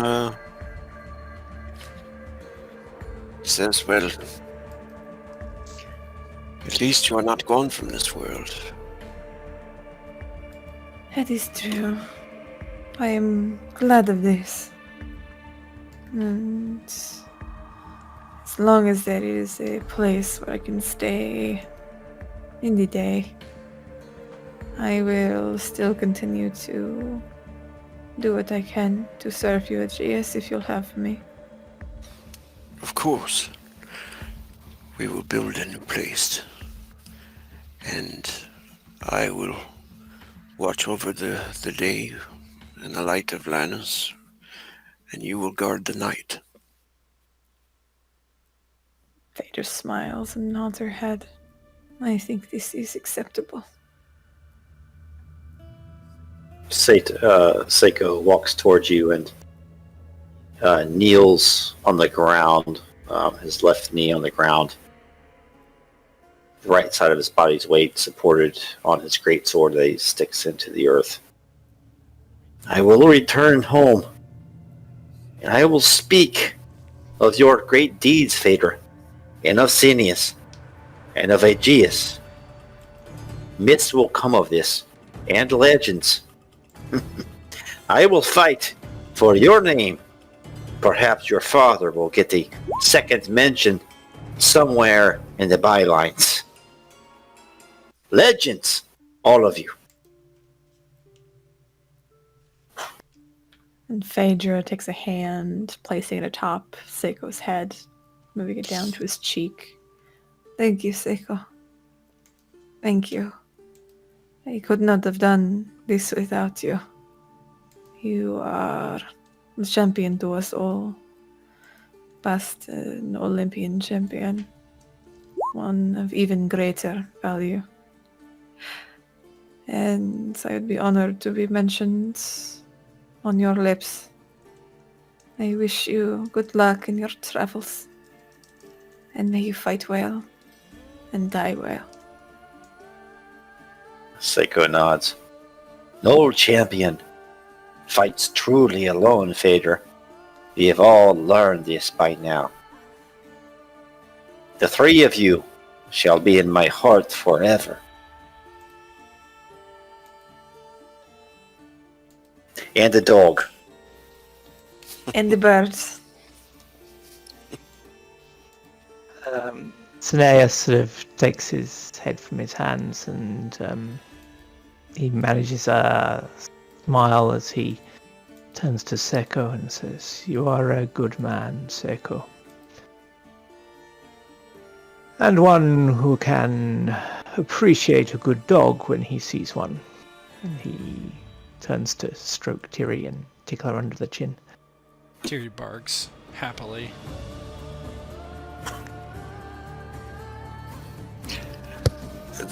says, "Well, at least you are not gone from this world." That is true. I am glad of this. And as long as there is a place where I can stay in the day, I will still continue to do what I can to serve you, Aegeus, if you'll have me. Of course, we will build a new place, and I will watch over the day and the light of Lanis, and you will guard the night. Phaedra smiles and nods her head. I think this is acceptable. Tseko walks towards you and kneels on the ground, his left knee on the ground, the right side of his body's weight supported on his great sword that he sticks into the earth. I will return home, and I will speak of your great deeds, Phaedra, and of Cineas, and of Aegeus. Myths will come of this, and legends. I will fight for your name. Perhaps your father will get a second mention somewhere in the bylines. Legends, all of you. And Phaedra takes a hand, placing it atop Seiko's head, moving it down to his cheek. Thank you, Tseko. Thank you. I could not have done this without you. You are a champion to us all. Past an Olympian champion. One of even greater value. And I would be honored to be mentioned on your lips. I wish you good luck in your travels. And may you fight well and die well. Tseko nods. No champion fights truly alone, Phaedra. We have all learned this by now. The three of you shall be in my heart forever. And the dog. And the birds. Cineas sort of takes his head from his hands and he manages a smile as he turns to Tseko and says, "You are a good man, Tseko. And one who can appreciate a good dog when he sees one." And he turns to stroke Tiri and tickle her under the chin. Tiri barks happily.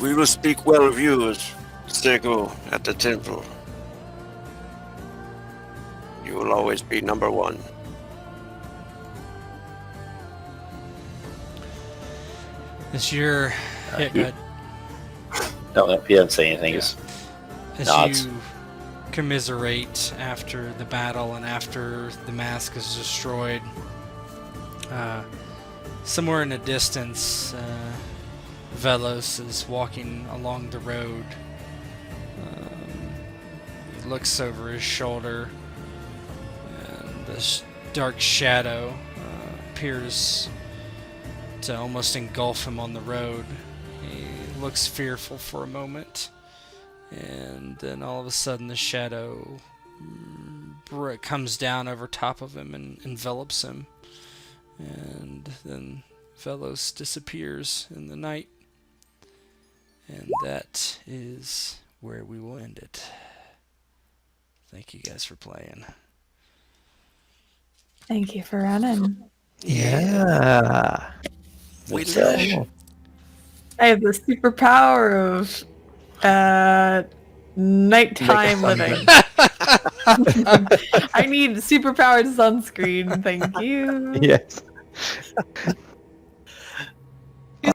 We will speak well of you as Tseko at the temple. You will always be number one. As you're... yeah, go ahead. No, he doesn't say anything. Yeah. Just As nods. you commiserate after the battle and after the mask is destroyed, somewhere in the distance, Velos is walking along the road. He looks over his shoulder, and this dark shadow appears to almost engulf him on the road. He looks fearful for a moment, and then all of a sudden the shadow comes down over top of him and envelops him. And then Velos disappears in the night. And that is where we will end it. Thank you guys for playing. Thank you for running. Yeah. We It's, live. I have the superpower of nighttime living. I need superpowered sunscreen. Thank you. Yes.